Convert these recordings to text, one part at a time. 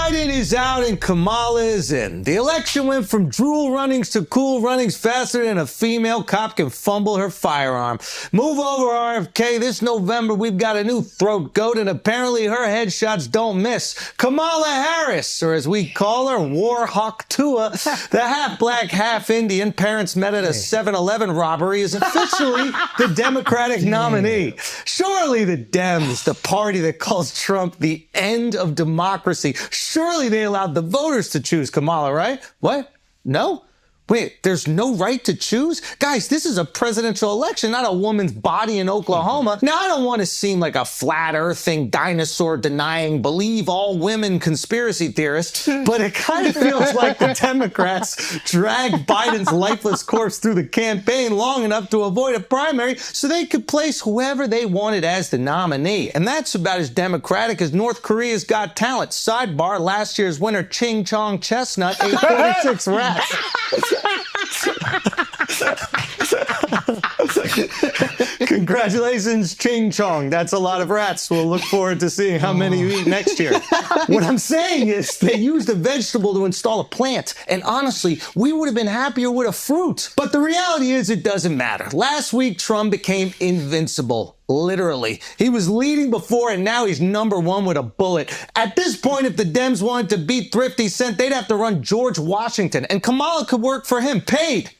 Biden is out and Kamala is in. The election went from drool runnings to cool runnings faster than a female cop can fumble her firearm. Move over, RFK. This November, we've got a new throat goat, and apparently her headshots don't miss. Kamala Harris, or as we call her, Warhawk Tuah, the half-black, half-Indian parents met at a 7-Eleven robbery, is officially the Democratic nominee. Surely the Dems, the party that calls Trump the end of democracy, surely they allowed the voters to choose Kamala, right? What? No? Wait, there's no right to choose? Guys, this is a presidential election, not a woman's body in Oklahoma. Now, I don't want to seem like a flat-earthing, dinosaur-denying, believe-all-women conspiracy theorist, but it kind of feels like the Democrats dragged Biden's lifeless corpse through the campaign long enough to avoid a primary so they could place whoever they wanted as the nominee. And that's about as democratic as North Korea's Got Talent. Sidebar, last year's winner, Ching Chong Chestnut, ate 46 rats. Congratulations, Ching Chong. That's a lot of rats. We'll look forward to seeing how many you eat next year. What I'm saying is they used a vegetable to install a plant. And honestly, we would have been happier with a fruit. But the reality is it doesn't matter. Last week, Trump became invincible. Literally. He was leading before, and now he's #1 with a bullet. At this point, if the Dems wanted to beat Thrifty Cent, they'd have to run George Washington, and Kamala could work for him. Paid.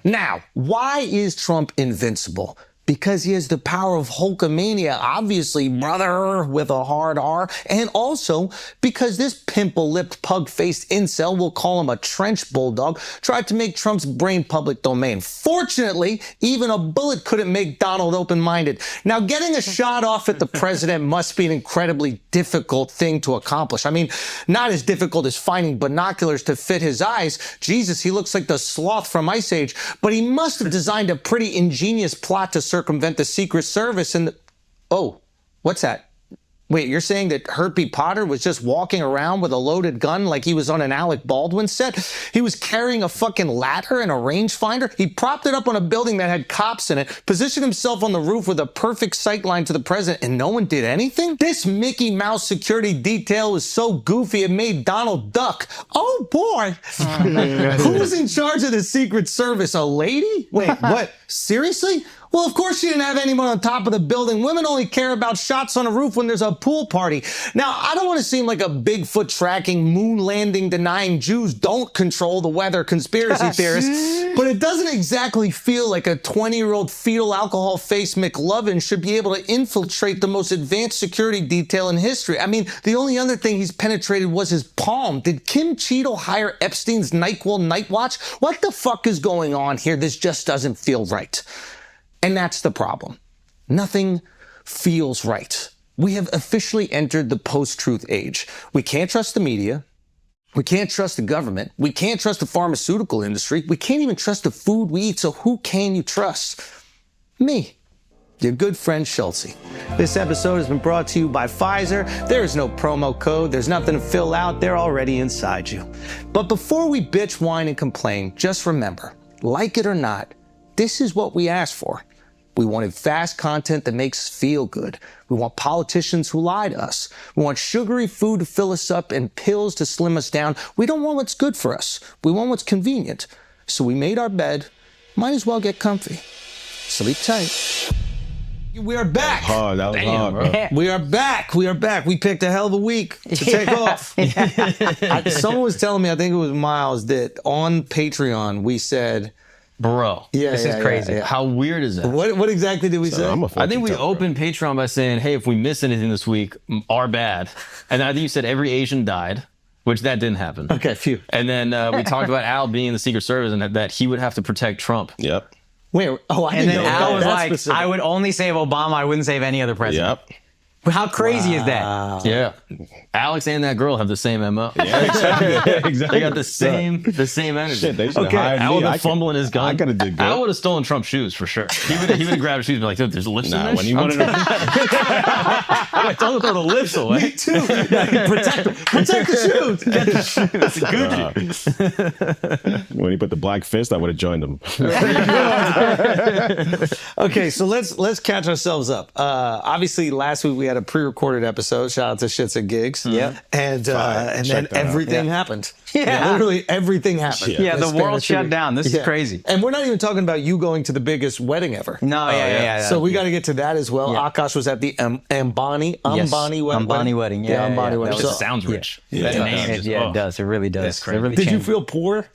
Now, why is Trump invincible? Because he has the power of Hulkamania, obviously, brother, with a hard R. And also because this pimple-lipped, pug-faced incel, we'll call him a trench bulldog, tried to make Trump's brain public domain. Fortunately, even a bullet couldn't make Donald open-minded. Now, getting a shot off at the president must be an incredibly difficult thing to accomplish. I mean, not as difficult as finding binoculars to fit his eyes. Jesus, he looks like the sloth from Ice Age. But he must have designed a pretty ingenious plot to circumvent the Secret Service and oh, what's that? Wait, you're saying that Herbie Potter was just walking around with a loaded gun like he was on an Alec Baldwin set? He was carrying a fucking ladder and a rangefinder? He propped it up on a building that had cops in it, positioned himself on the roof with a perfect sightline to the president, and no one did anything? This Mickey Mouse security detail was so goofy it made Donald duck. Oh boy! Who's in charge of the Secret Service? A lady? Wait, what? Seriously? Well, of course she didn't have anyone on top of the building. Women only care about shots on a roof when there's a pool party. Now, I don't want to seem like a Bigfoot tracking, moon landing denying Jews don't control the weather conspiracy theorist, but it doesn't exactly feel like a 20-year-old fetal alcohol face McLovin should be able to infiltrate the most advanced security detail in history. I mean, the only other thing he's penetrated was his palm. Did Kim Cheadle hire Epstein's NyQuil Night Watch? What the fuck is going on here? This just doesn't feel right. And that's the problem. Nothing feels right. We have officially entered the post-truth age. We can't trust the media. We can't trust the government. We can't trust the pharmaceutical industry. We can't even trust the food we eat. So who can you trust? Me, your good friend Schultzy. This episode has been brought to you by Pfizer. There is no promo code. There's nothing to fill out. They're already inside you. But before we bitch, whine, and complain, just remember, like it or not, this is what we asked for. We wanted fast content that makes us feel good. We want politicians who lie to us. We want sugary food to fill us up and pills to slim us down. We don't want what's good for us. We want what's convenient. So we made our bed. Might as well get comfy. Sleep tight. We are back. Hard. That was hard, bro. We are back. We are back. We picked a hell of a week to take off. Someone was telling me, I think it was Miles, that on Patreon we said, bro, this is crazy. Yeah. How weird is that? What exactly did we say? I think we opened Patreon by saying, hey, if we miss anything this week, our bad. And I think you said every Asian died, which that didn't happen. Okay, phew. And then we talked about Al being in the Secret Service and that he would have to protect Trump. Yep. Wait, I didn't know. Al was like, specific. I would only save Obama, I wouldn't save any other president. Yep. How crazy is that? Yeah. Alex and that girl have the same MO. Yeah, exactly. They got the same energy. Shit, they should have hired Al me. would have fumbling his gun. I could have did good. Al would have stolen Trump's shoes for sure. He would have grabbed his shoes and be like, dude, there's lifts in this? When you wanted to... Like, don't throw the lifts away. Me too. Protect the shoes. Get the shoes. Gucci. When he put the black fist, I would have joined him. Okay, so let's catch ourselves up. Obviously, last week we had had a pre-recorded episode. Shout out to Shits and Gigs. Yep. And then Check that out. everything happened. Yeah. Literally everything happened. Yeah, in the span of world 2 shut weeks. down. This is crazy. And we're not even talking about you going to the biggest wedding ever. No, yeah. So we got to get to that as well. Yeah. Akash was at the Ambani Yes. wedding. Ambani wedding. Yeah, the Ambani yeah, wedding. that It So, sounds rich. Yeah. That name It, just- yeah, oh. it does. It really does. That's crazy. It really did you changed. feel poor?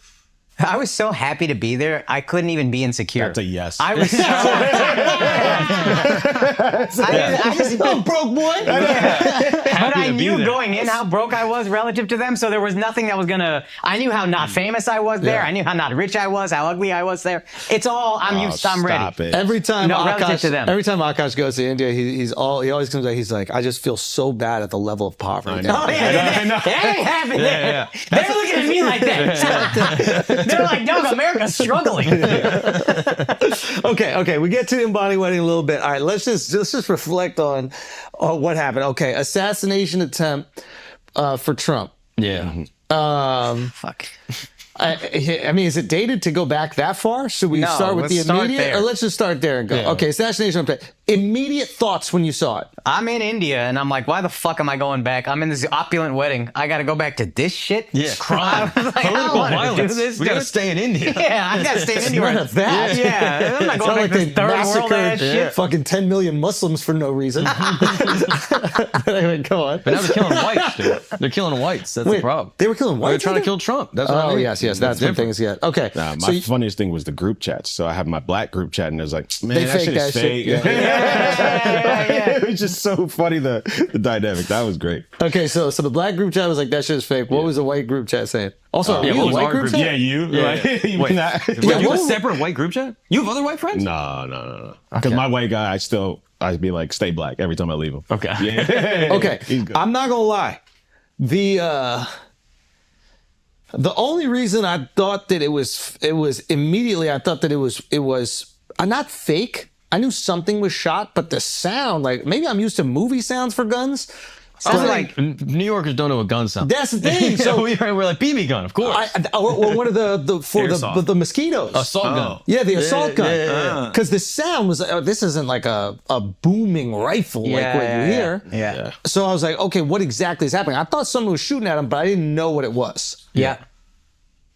I was so happy to be there. I couldn't even be insecure. That's a yes. I was so. I just broke boy. But I to be knew there. going in how broke I was relative to them, so there was nothing that was gonna. I knew how not famous I was there. Yeah. I knew how not rich I was, how ugly I was there. It's all. I'm used. I'm Stop ready. it. Every time No, relative to them. every time Akash goes to India, he always comes back. He's like, I just feel so bad at the level of poverty. Oh yeah, I know. that ain't happening there. They're looking at me like that. They're like, "Dog, America's struggling." Okay. We get to the Ambani wedding a little bit. All right, let's just reflect on what happened. Okay, assassination attempt for Trump. Yeah. Fuck. I mean, is it dated to go back that far? Should we No, start with let's the start immediate, there. or let's just start there and go? Yeah. Okay, assassination attempt. Immediate thoughts when you saw it. I'm in India and I'm like, why the fuck am I going back? I'm in this opulent wedding. I got to go back to this shit. Yeah. Crime. I was like, I don't Political wanna violence. do this. We got to dude. stay in India. Yeah, I got to stay in India. None of that. Yeah, I'm not It's going not back like to they this third world ass massacred shit. fucking 10 million Muslims for no reason. But anyway, go on. But now they're killing whites, dude. They're killing whites. That's the problem. They were killing They're whites? trying to either? kill Trump. That's what I Oh, mean. yes. That's when different. things get. Okay. Nah, so my you- funniest thing was the group chats. So I have my black group chat, and it was like, man, They that fake shit is that shit. fake. Yeah. It was just so funny, the dynamic. That was great. Okay, so the black group chat was like, that shit is fake. What was the white group chat saying? Also, are yeah, we what a was white our group group? chat? Yeah, you. Yeah. Like, you Wait. not- Wait, Yeah, you have what- a separate white group chat? You have other white friends? No. Because my white guy, I'd be like, stay black every time I leave him. Okay. Yeah. Okay, He's good. I'm not gonna lie. The only reason I thought that it was immediately, I thought that it was not fake. I knew something was shot, but the sound, like maybe I'm used to movie sounds for guns. Sounds like New Yorkers don't know what guns sound. That's the thing. So So we're like BB gun, of course. or one of the mosquitoes. Assault gun. Yeah, the assault gun. yeah. Because the sound was, this isn't like a booming rifle like what you hear. Yeah. So I was like, okay, what exactly is happening? I thought someone was shooting at him, but I didn't know what it was. Yeah.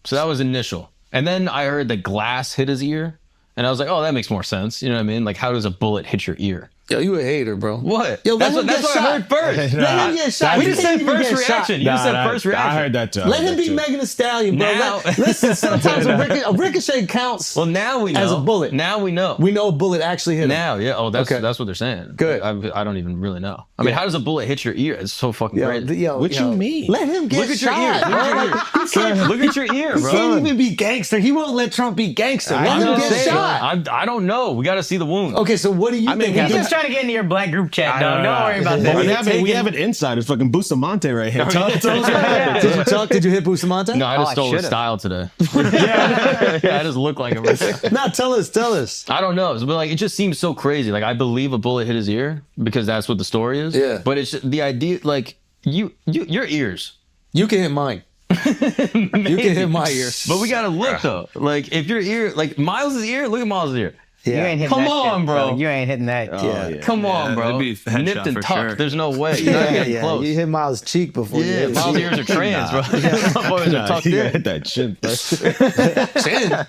So that was initial. And then I heard the glass hit his ear. And I was like, oh, that makes more sense. You know what I mean? Like, how does a bullet hit your ear? Yo, you a hater, bro. What? Yo, let that's him what, get that's what I heard shot. first. Let him get shot. We He just can't said even first get shot. reaction. You just said first reaction. I heard that too. Let him be Megan Thee Stallion, bro. Now- Listen, sometimes a ricochet counts. Well, now we know. As a bullet. Now we know. We know a bullet actually hit him. Now, yeah. Oh, that's Okay. that's what they're saying. Good. I don't even really know. I mean, how does a bullet hit your ear? It's so fucking crazy. What you mean? Let him get Look at your shot. ear. Look at your ear, He bro. can't even be gangster. He won't let Trump be gangster. Let I'm him just get saying, shot. I don't know. We got to see the wound. Okay, so what do you think He's happened? just trying to get into your black group chat, dog. Don't worry about But that. we have an insider. It's fucking Bustamante right here. Tell us what happened. Did you talk? Did you hit Bustamante? No, I just I stole his should've. style today. yeah, I just look like him. No, tell us. I don't know, but like it just seems so crazy. Like I believe a bullet hit his ear because that's what the story is. Yeah. But it's the idea, like your ears. You can hit mine. You can hit my ears. But we gotta look though. Like if your ear, like Miles' ear, look at Miles' ear. You ain't hitting Come that on, shit, bro. dog. You ain't hitting that. Yeah. Come on, bro. that'd be a headshot Nipped and for tucked. sure. There's no way. You're not getting close. You hit Miles' cheek before you Yeah, hit Miles' his ears are trans, bro. My boys are tucked You gotta in. hit that chin first. Yeah,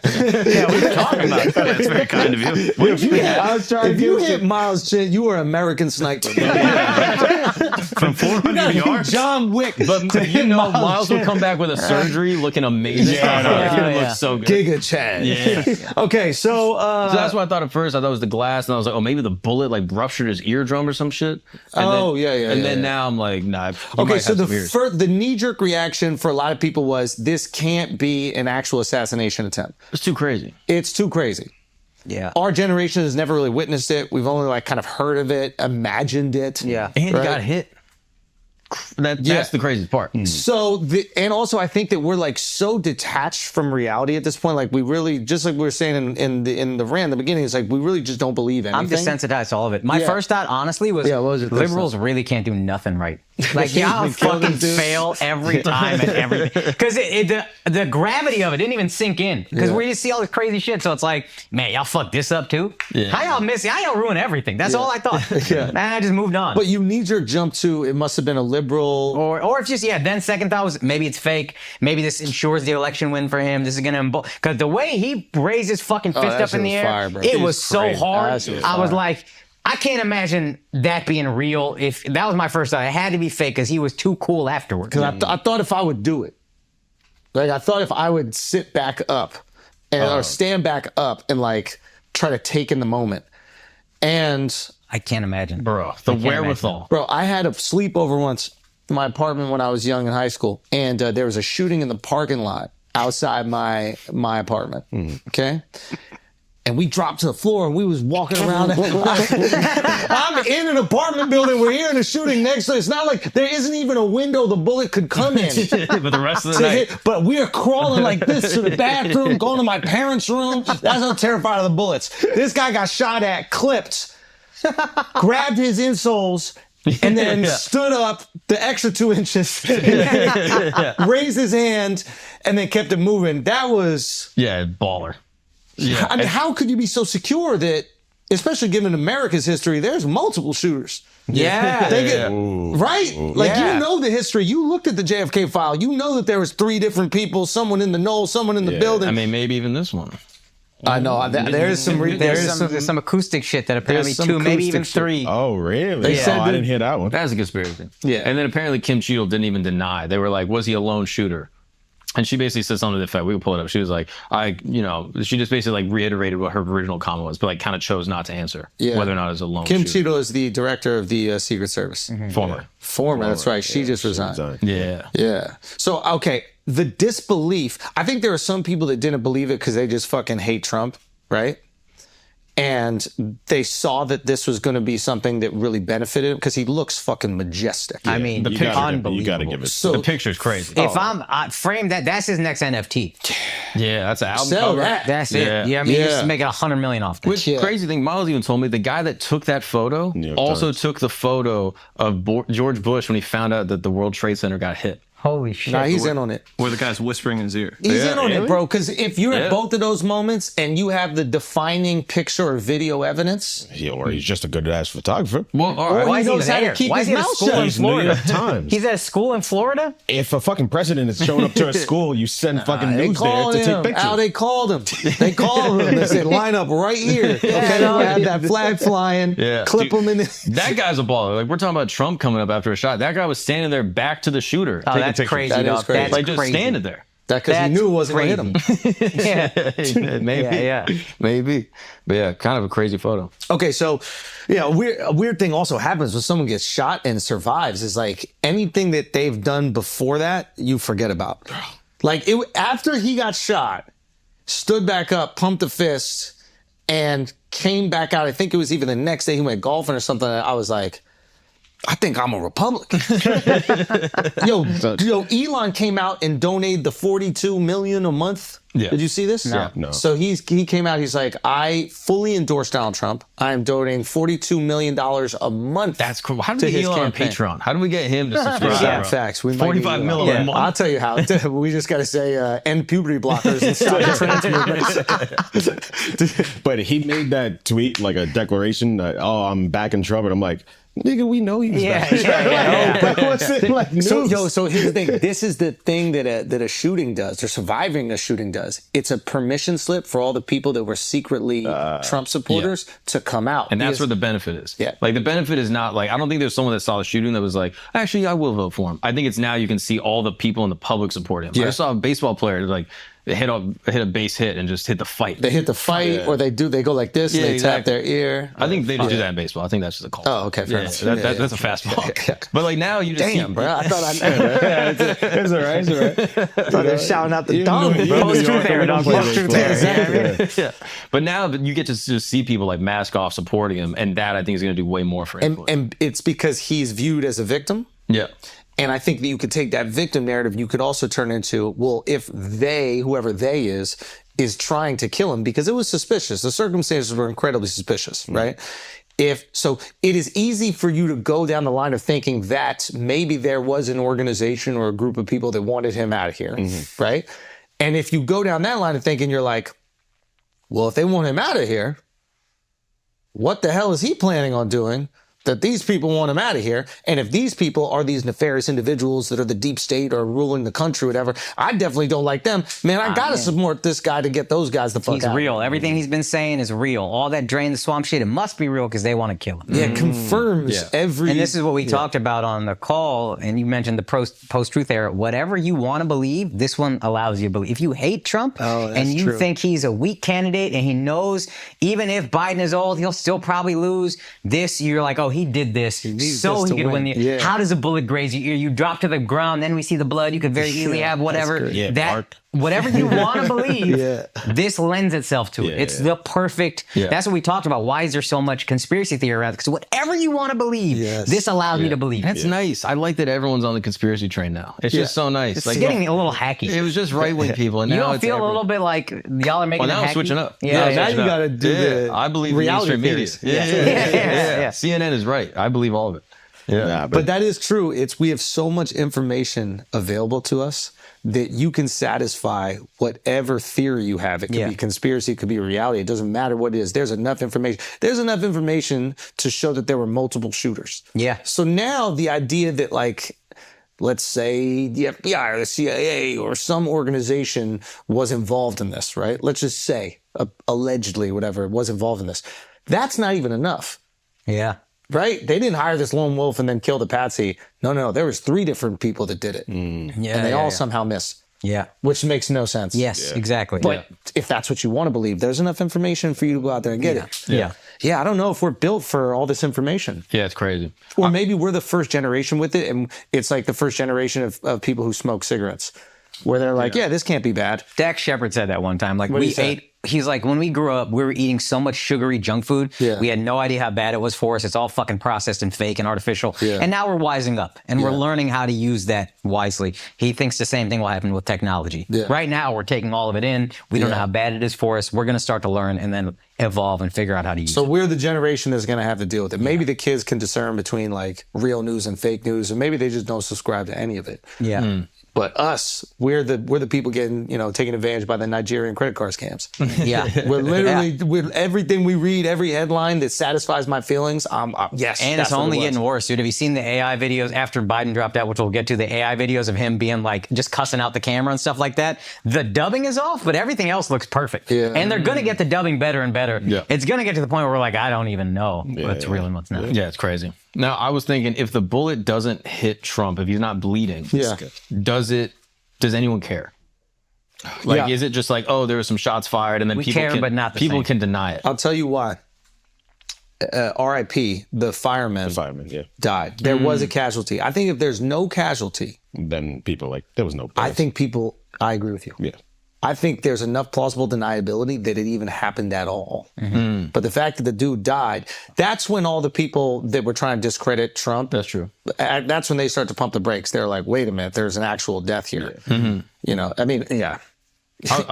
what are you talking about? That's very kind of you. If you hit Miles' chin, you are American sniper. From 400 yards. John Wick. But you know, Miles will come back with a surgery looking amazing. Yeah, He would yeah. look so good. Giga Chad. Yeah. Okay, so So that's what I thought at first. I thought it was the glass, and I was like, oh, maybe the bullet like ruptured his eardrum or some shit. And Oh, then, yeah. And then now I'm like, nah. okay, so the knee-jerk reaction for a lot of people was this can't be an actual assassination attempt. it's too crazy. It's too crazy. Yeah. Our generation has never really witnessed it. We've only like kind of heard of it, imagined it. Yeah. And he Right. got hit. That's Yeah. the craziest part. So, and also I think that we're like so detached from reality at this point. Like we really, just like we were saying in the rant in the beginning, it's like we really just don't believe anything. I'm desensitized to all of it. My Yeah. first thought, honestly, was Yeah, what was your first liberals really can't do nothing right. Like, y'all fucking fail every time at everything. Because the gravity of it didn't even sink in. Because we just see all this crazy shit. So it's like, man, y'all fucked this up too? Yeah. How y'all miss it? How y'all ruin everything? That's all I thought. And I just moved on. But you knee-jerk jump to, it must have been a liberal. Or if just, then second thought was, maybe it's fake. Maybe this ensures the election win for him. This is going to, because the way he raised his fucking fist up in the air, fire, bro. it was so hard. I was fire. like, I can't imagine that being real. If that was my first thought, it had to be fake because he was too cool afterwards. Because I thought if I would do it, like I thought if I would sit back up or stand back up and like try to take in the moment. And I can't imagine. Bro, the wherewithal. bro, I had a sleepover once in my apartment when I was young in high school, and there was a shooting in the parking lot outside my apartment. Okay. And we dropped to the floor and we was walking around. I'm in an apartment building. We're hearing a shooting next to us. It's not like there isn't even a window the bullet could come in. But the rest of the night. But we are crawling like this to the bathroom, going to my parents' room. That's how terrified of the bullets. This guy got shot at, clipped, grabbed his insoles, and then stood up the extra 2 inches, raised his hand, and then kept it moving. That was... Yeah, baller. I mean, how could you be so secure that, especially given America's history, there's multiple shooters? Yeah. Right? Like, you know the history. You looked at the JFK file. You know that there was 3 different people, someone in the knoll, someone in the building. I mean, maybe even this one. I know. There is some... There's some acoustic shit that apparently some 2, maybe acoustic even shit. 3. Oh, really? They said I didn't hear that one. That's a conspiracy. Yeah. And then apparently Kim Cheadle didn't even deny. They were like, was he a lone shooter? And she basically said something to the effect, we can pull it up. She was like, she just basically like reiterated what her original comment was, but like kind of chose not to answer whether or not it was a lone Kim shooter. Cheadle is the director of the Secret Service. Former, that's right. She just resigned. Yeah. Yeah. So, okay, the disbelief. I think there are some people that didn't believe it because they just fucking hate Trump, right? And they saw that this was going to be something that really benefited him because he looks fucking majestic. I mean, You gotta unbelievable. give it. So The picture's crazy. If I frame that's his next NFT. Yeah, that's an album sell cover. that. That's Yeah. it. Yeah, I mean, Yeah. you're just making $100 million off that. Which crazy thing, Miles even told me the guy that took that photo New York also Times. took the photo of George Bush when he found out that the World Trade Center got hit. Holy shit. Nah, he's in on it. Where the guy's whispering in his ear. He's in on it, really? bro. Because if you're Yeah. at both of those moments and you have the defining picture or video evidence, Yeah, or he's just a good ass photographer. Well, all right. Or Why he is he knows how to there? keep Why his is he at a mouth school shut. in He's New Florida? York Times. He's at a school in Florida? If a fucking president is showing up to a school, you send fucking they news there called to him. take pictures. Al, they called him. They called him. They said, line up right here. Okay, we'll have that flag flying. Yeah. Clip him in the... That guy's a baller. Like, we're talking about Trump coming up after a shot. That guy was standing there back to the shooter. Oh, taking that's pictures. crazy, That is dog. crazy. That's Like, just crazy. standing there. That because he That's knew it wasn't going to hit him. Yeah. Maybe. Yeah. Maybe. But yeah, kind of a crazy photo. Okay, so a weird thing also happens when someone gets shot and survives is like anything that they've done before that, you forget about. Like after he got shot, stood back up, pumped a fist, and came back out. I think it was even the next day he went golfing or something. I was like, I think I'm a Republican. Yo, Elon came out and donated the $42 million a month. Yeah. Did you see this? No. So he came out. He's like, I fully endorse Donald Trump. I am donating $42 million a month. That's cool. How to did we get his Elon on campaign. Patreon? How do we get him to subscribe? Yeah, facts. We might 45 need mil Elon. a month. I'll tell you how. We just got to say end puberty blockers and stop the trans movement. But he made that tweet like a declaration that, I'm backing Trump. And I'm like, nigga, we know he was back. Yeah. But what's it like news? So here's the thing. This is the thing that a shooting does, or surviving a shooting does. It's a permission slip for all the people that were secretly Trump supporters to come out. And that's Because- where the benefit is. Yeah. Like the benefit is not like, I don't think there's someone that saw the shooting that was like, actually, I will vote for him. I think it's now you can see all the people in the public support him. Yeah. I saw a baseball player like hit a base hit and just hit the fight. they hit the fight, or they go like this, and Yeah, they tap exactly. their ear. I think they just do that in baseball. I think that's just a call. Oh, okay, fair Yeah, enough. that's a fastball. Yeah. But like now you just Damn, see, bro. I thought I knew. It's all right. It's all right. I thought they were shouting out the dome, New- bro. you in New Post-truth York, era, we don't dog. play Post-truth baseball. era. Yeah. yeah. But now you get to just see people like mask off supporting him, and that I think is going to do way more for him. And it's because he's viewed as a victim. Yeah. And I think that you could take that victim narrative, you could also turn into, well, if they, whoever they is trying to kill him, because it was suspicious. The circumstances were incredibly suspicious, right? it is easy for you to go down the line of thinking that maybe there was an organization or a group of people that wanted him out of here, right? And if you go down that line of thinking, you're like, well, if they want him out of here, what the hell is he planning on doing that these people want him out of here? And if these people are these nefarious individuals that are the deep state or ruling the country, whatever, I definitely don't like them. Man, I gotta support this guy to get those guys the fuck out. He's real. Everything he's been saying is real. All that drain the swamp shit, it must be real because they want to kill him. Yeah, it confirms every... And this is what we talked about on the call, and you mentioned the post-truth era. Whatever you want to believe, this one allows you to believe. If you hate Trump and you think he's a weak candidate and he knows even if Biden is old, he'll still probably lose, this, you're like, oh, he did this so he could win the... How does a bullet graze your ear? You drop to the ground, then we see the blood. You could very easily have whatever. Whatever you want to believe, this lends itself to it. It's the perfect... That's what we talked about. Why is there so much conspiracy theory around it? Because whatever you want to believe, this allows me to believe. That's nice. I like that everyone's on the conspiracy train now. It's just so nice. It's like getting a little hacky. It was just right-wing people, and you now don't it's feel a little bit like y'all are making now it I'm hacky? switching up. Now you got to do the I believe reality in mainstream media. theories. CNN is right. I believe all of it. But that is true. We have so much information available to us that you can satisfy whatever theory you have. It could be conspiracy, it could be reality. It doesn't matter what it is. There's enough information. There's enough information to show that there were multiple shooters. Yeah. So now the idea that, like, let's say the FBI or the CIA or some organization was involved in this, right? Let's just say, allegedly, whatever, was involved in this. That's not even enough. Yeah. Right? They didn't hire this lone wolf and then kill the patsy. No. There was 3 different people that did it. And they all somehow miss. Yeah. Which makes no sense. Yes, exactly. But if that's what you want to believe, there's enough information for you to go out there and get it. Yeah, I don't know if we're built for all this information. Yeah, it's crazy. Or maybe we're the first generation with it, and it's like the first generation of people who smoke cigarettes, where they're like, this can't be bad. Dax Shepard said that one time. Like, he's like, when we grew up, we were eating so much sugary junk food. We had no idea how bad it was for us. It's all fucking processed and fake and artificial. And now we're wising up and we're learning how to use that wisely. He thinks the same thing will happen with technology. Right now, we're taking all of it in. We don't know how bad it is for us. We're going to start to learn and then evolve and figure out how to use it. So we're the generation that's going to have to deal with it. Maybe the kids can discern between, like, real news and fake news, and maybe they just don't subscribe to any of it. But us, we're the people getting, taken advantage by the Nigerian credit card scams. We're literally, with everything we read, every headline that satisfies my feelings, yes. And it's only getting worse, dude. Have you seen the AI videos after Biden dropped out, which we'll get to, the AI videos of him being like, just cussing out the camera and stuff like that? The dubbing is off, but everything else looks perfect. And they're going to get the dubbing better and better. It's going to get to the point where we're like, I don't even know what's real and what's not. Yeah, it's crazy. Now, I was thinking, if the bullet doesn't hit Trump, if he's not bleeding, does anyone care? Like, is it just like, oh, there were some shots fired, and then people can deny it? I'll tell you why. R.I.P. The fireman died. There was a casualty. I think if there's no casualty, then people there was no. I agree with you. Yeah. I think there's enough plausible deniability that it even happened at all. But the fact that the dude died, that's when all the people that were trying to discredit Trump, that's true. That's when they start to pump the brakes. They're like, wait a minute, there's an actual death here. I mean, I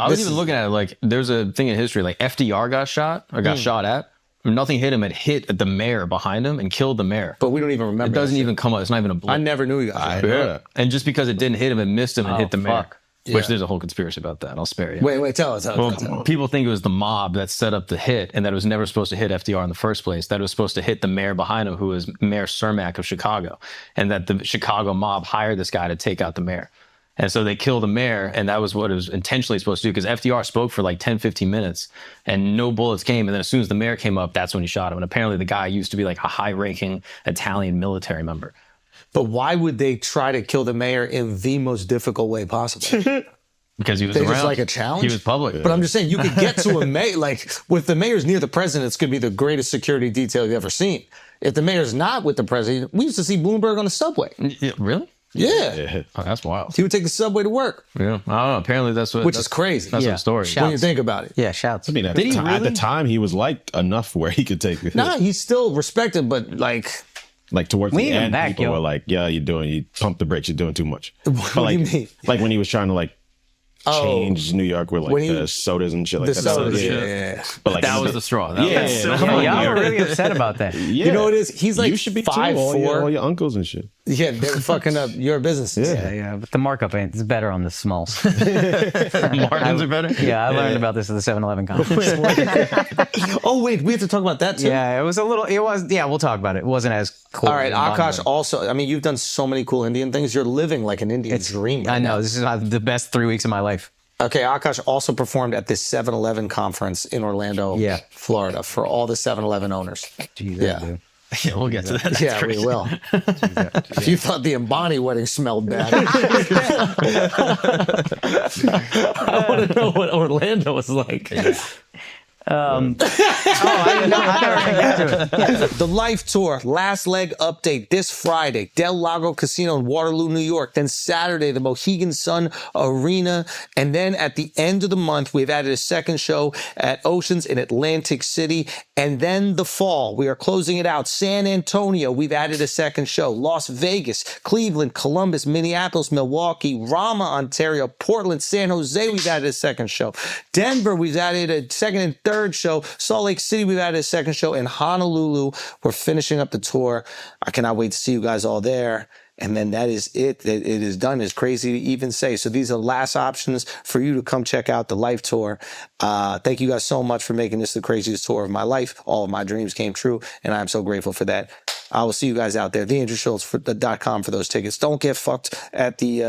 was even looking at it like, there's a thing in history, like FDR got shot or got shot at. Nothing hit him. It hit the mayor behind him and killed the mayor. But we don't even remember. It doesn't even come up. It's not even a bullet. I never knew he got shot. And just because it didn't hit him, it missed him and hit the mayor. Which there's a whole conspiracy about that. I'll spare you. Wait, tell us. People think it was the mob that set up the hit and that it was never supposed to hit FDR in the first place. That it was supposed to hit the mayor behind him, who was Mayor Cermak of Chicago. And that the Chicago mob hired this guy to take out the mayor. And so they killed the mayor, and that was what it was intentionally supposed to do, because FDR spoke for like 10, 15 minutes, and no bullets came. And then as soon as the mayor came up, that's when he shot him. And apparently the guy used to be like a high-ranking Italian military member. But why would they try to kill the mayor in the most difficult way possible? Because he was around. Just like a challenge? He was public. But I'm just saying, you could get to a mayor, like, with the mayor's near the president, it's going to be the greatest security detail you've ever seen. If the mayor's not with the president, we used to see Bloomberg on the subway. Really? Yeah. Oh, that's wild. He would take the subway to work. Yeah. I don't know. Apparently that's what... Which is crazy. That's the story. When you think about it. Yeah, shouts. I mean, at the time, he was liked enough where he could take the hit. Nah, he's still respected, but like towards the end, people were like, you pump the brakes, you're doing too much. What do you mean? Like when he was trying to changed New York with like the sodas and shit like that. Sodas, yeah. But like That was the straw. That Yeah, was Y'all were really upset about that. yeah. You know what it is? He's like you should be 5'4". all your uncles and shit. Yeah, they're fucking up your businesses. Yeah, but the markup it's better on the smalls. Margins are better. Yeah, I learned about this at the 7-Eleven conference. Oh wait, we have to talk about that too. Yeah, we'll talk about it. It wasn't as cool. All right, Akash. Also, I mean, you've done so many cool Indian things. You're living like an Indian dream. Right I know. now. This is the best 3 weeks of my life. Okay, Akash also performed at this 7-Eleven conference in Orlando, Florida, for all the 7-Eleven owners. Jesus, Yeah. dude. Yeah, we'll get to that. Yeah, we will. If you thought the Ambani wedding smelled bad, I want to know what Orlando was like. I didn't know. I never got to it. The Life Tour, last leg update this Friday, Del Lago Casino in Waterloo, New York. Then Saturday, the Mohegan Sun Arena. And then at the end of the month, we've added a second show at Oceans in Atlantic City. And then the fall, we are closing it out. San Antonio, we've added a second show. Las Vegas, Cleveland, Columbus, Minneapolis, Milwaukee, Rama, Ontario, Portland, San Jose, we've added a second show. Denver, we've added a second and third show. Salt Lake City, we've added a second show. In Honolulu, we're finishing up the tour. I cannot wait to see you guys all there. And then that is it. It is done. It's crazy to even say. So these are the last options for you to come check out the Life Tour. Thank you guys so much for making this the craziest tour of my life. All of my dreams came true, and I'm so grateful for that. I will see you guys out there. TheAndrewSchultz.com for those tickets. Don't get fucked at the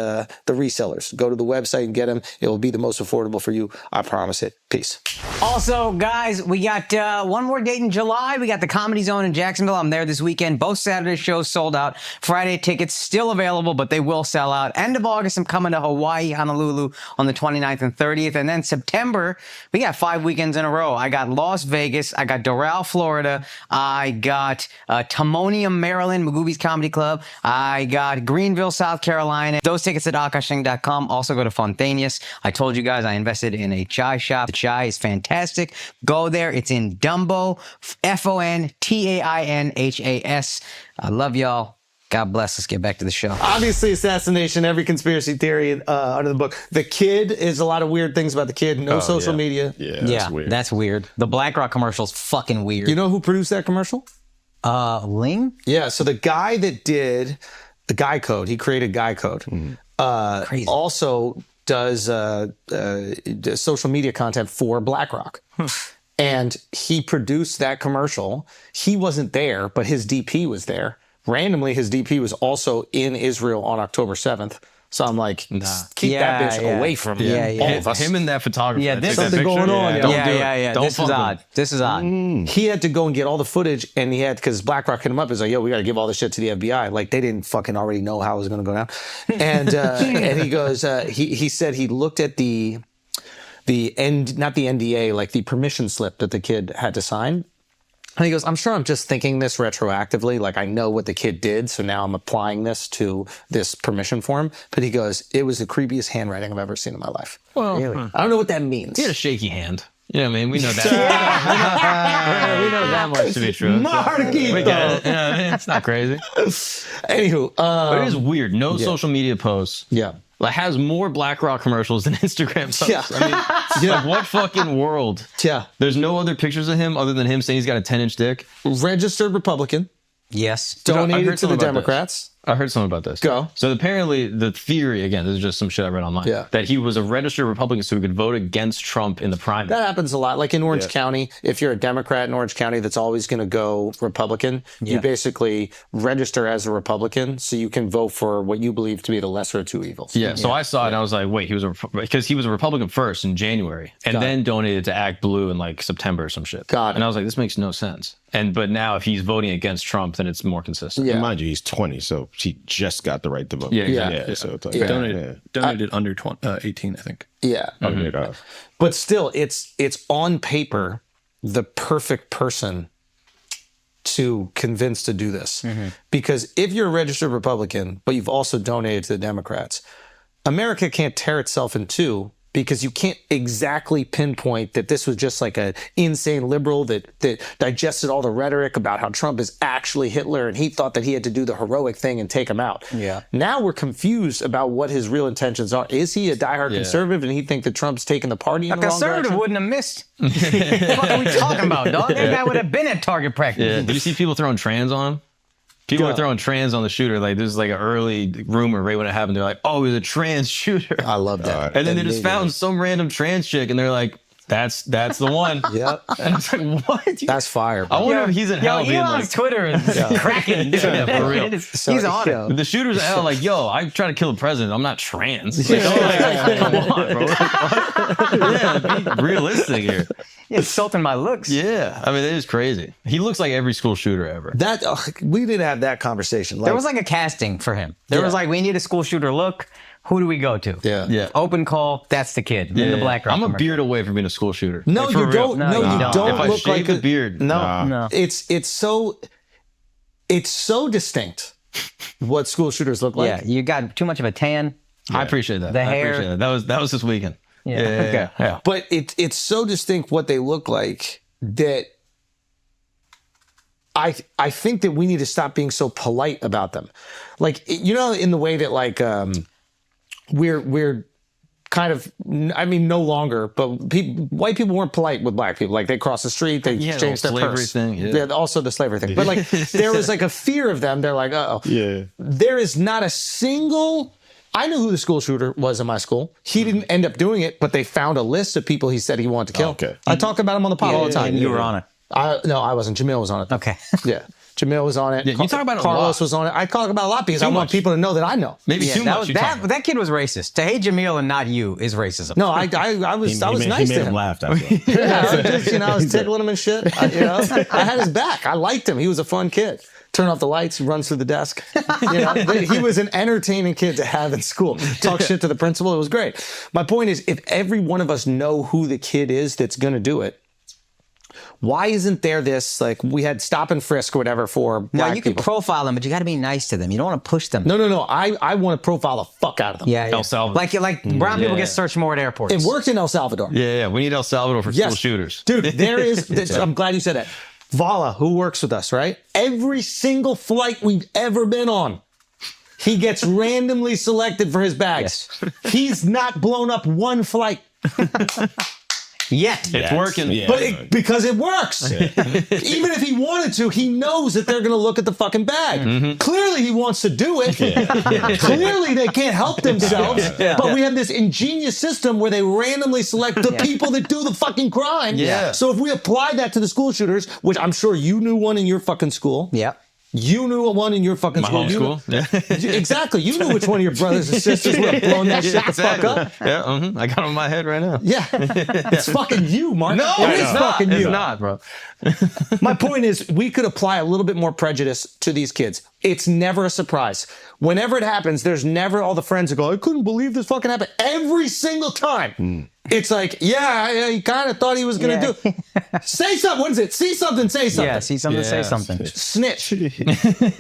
resellers. Go to the website and get them. It will be the most affordable for you. I promise it. Peace. Also, guys, we got one more date in July. We got the Comedy Zone in Jacksonville. I'm there this weekend. Both Saturday shows sold out. Friday tickets still available, but they will sell out. End of August, I'm coming to Hawaii, Honolulu on the 29th and 30th. And then September, we got 5 weekends in a row. I got Las Vegas. I got Doral, Florida. I got Timonium, Maryland, Magooby's Comedy Club. I got Greenville, South Carolina. Those tickets at akashsing.com. Also go to Fontainius. I told you guys I invested in a chai shop. The chai is fantastic. Go there. It's in Dumbo, Fontainhas. I love y'all. God bless. Let's get back to the show. Obviously, assassination, every conspiracy theory under the book. The Kid is a lot of weird things about the Kid. No social media. Yeah, that's weird. That's weird. The BlackRock commercial's fucking weird. You know who produced that commercial? Ling? Yeah, so the guy that did the Guy Code, he created Guy Code. Crazy. Also does social media content for BlackRock. And he produced that commercial. He wasn't there, but his DP was there. Randomly, his DP was also in Israel on October 7th. So I'm like, keep that bitch away from all of us. Him and that photographer. Yeah, that there's took that something picture, going on, Don't yo. do it. Yeah. Don't This is fuck with odd. him. This is odd. He had to go and get all the footage, and he had, because BlackRock hit him up, he's like, yo, we got to give all this shit to the FBI. Like, they didn't fucking already know how it was going to go down. And and he goes, he said he looked at not the NDA, like the permission slip that the kid had to sign. And he goes, I'm sure I'm just thinking this retroactively. Like, I know what the kid did, so now I'm applying this to this permission form. But he goes, it was the creepiest handwriting I've ever seen in my life. Well, Really? I don't know what that means. he had a shaky hand. You know what I mean? We know that. We know that much to be true. Marquito. We get it. Yeah, it's not crazy. Anywho. But it is weird. No social media posts. Yeah. Like, has more BlackRock commercials than Instagram posts. Yeah. I mean, like, what fucking world? Yeah. There's no other pictures of him other than him saying he's got a 10-inch dick. Registered Republican. Yes. I Donated heard to the something about Democrats. I heard something about this. Go. So apparently the theory, again, this is just some shit I read online, that he was a registered Republican so he could vote against Trump in the primary. That happens a lot. Like in Orange County, if you're a Democrat in Orange County that's always going to go Republican, you basically register as a Republican so you can vote for what you believe to be the lesser of two evils. Yeah, so I saw it and I was like, wait, because he was a Republican first in January and then donated to Act Blue in like September or some shit. Got it. And I was like, this makes no sense. But now if he's voting against Trump, then it's more consistent. Yeah. And mind you, he's 20, so he just got the right to vote. Yeah, exactly. So it's like, Donated under 18, I think. Yeah. But still, it's on paper the perfect person to convince to do this. Because if you're a registered Republican, but you've also donated to the Democrats, America can't tear itself in two because you can't exactly pinpoint that this was just like an insane liberal that digested all the rhetoric about how Trump is actually Hitler and he thought that he had to do the heroic thing and take him out. Yeah. Now we're confused about what his real intentions are. Is he a diehard conservative and he think that Trump's taking the party in the wrong direction? A conservative wouldn't have missed. What the fuck are we talking about, dog? That guy would have been at target practice. Yeah. Do you see people throwing trans on him? People are throwing trans on the shooter. Like, this is like an early rumor right when it happened. They're like, oh, he was a trans shooter. I love that. And then they just found some random trans chick and they're like, that's the one. Yep. And it's like, what? That's fire, bro. I wonder if he's in hell being Elon's like, Twitter is cracking. Yeah, for real. He's on it. The shooter's in hell like, yo, I try to kill the president. I'm not trans. Like, come on, bro. Yeah, be realistic here. You're insulting my looks. Yeah. I mean, it is crazy. He looks like every school shooter ever. That we didn't have that conversation. There was like a casting for him. There was like, we need a school shooter look. Who do we go to? Yeah. Open call. That's the kid in the BlackRock. I'm a commercial. beard away from being a school shooter. No, Like, for you real. don't. No, you don't If I look shave like the beard. No. It's so distinct what school shooters look like. Yeah, you got too much of a tan. I appreciate that. The I hair. appreciate that. That was this weekend. Yeah. Okay. Yeah. But it's so distinct what they look like that I think that we need to stop being so polite about them. Like, you know, in the way that like we're kind of, I mean, no longer, but white people weren't polite with black people. Like, they crossed the street, they changed their slavery purse. thing. Yeah. Also the slavery thing. But like, there was like a fear of them. They're like, uh-oh. Yeah. There is not a single... I knew who the school shooter was in my school. He didn't end up doing it, but they found a list of people he said he wanted to kill. Okay. I talk about him on the pod all the time. And you were on it. No, I wasn't. Jamil was on it. Okay. Yeah. Jamil was on it. Yeah, you talk about it a Carlos lot. was on it. I talk about it a lot because I want much. people to know that I know. Maybe too much. That kid was racist. To hate Jamil and not you is racism. No, I was nice He to made him him. laugh. That's all. Yeah, I was tickling him and shit. I had his back. I liked him. He was a fun kid. Turn off the lights, he runs through the desk. He was an entertaining kid to have in school. Talk shit to the principal. It was great. My point is, if every one of us know who the kid is that's going to do it, why isn't there this, like, we had stop and frisk or whatever for black No, you can people? profile them, but you got to be nice to them. You don't want to push them. No. I want to profile the fuck out of them. Yeah. El Salvador. Like brown people get searched more at airports. It worked in El Salvador. Yeah. We need El Salvador for school shooters. Dude, there is, I'm glad you said that. Vala, who works with us, right? Every single flight we've ever been on, he gets randomly selected for his bags. He's not blown up one flight. Yet. It's working. Yeah. But because it works. Even if he wanted to, he knows that they're going to look at the fucking bag. Clearly he wants to do it. Clearly they can't help themselves. But we have this ingenious system where they randomly select the people that do the fucking crime. Yeah. So if we apply that to the school shooters, which I'm sure you knew one in your fucking school. Yeah. You knew one in your fucking My school. home school. Yeah. Exactly. You knew which one of your brothers and sisters would have blown that shit the fuck up. Yeah. I got it in my head right now. Yeah. It's fucking you, Mark. No, it is it's not. fucking you. It's not, bro. My point is, we could apply a little bit more prejudice to these kids. It's never a surprise. Whenever it happens, there's never all the friends that go, I couldn't believe this fucking happened. Every single time. It's like, yeah, he kind of thought he was going to do it. Say something. What is it? See something, say something. Yeah, see something, say something. Snitch.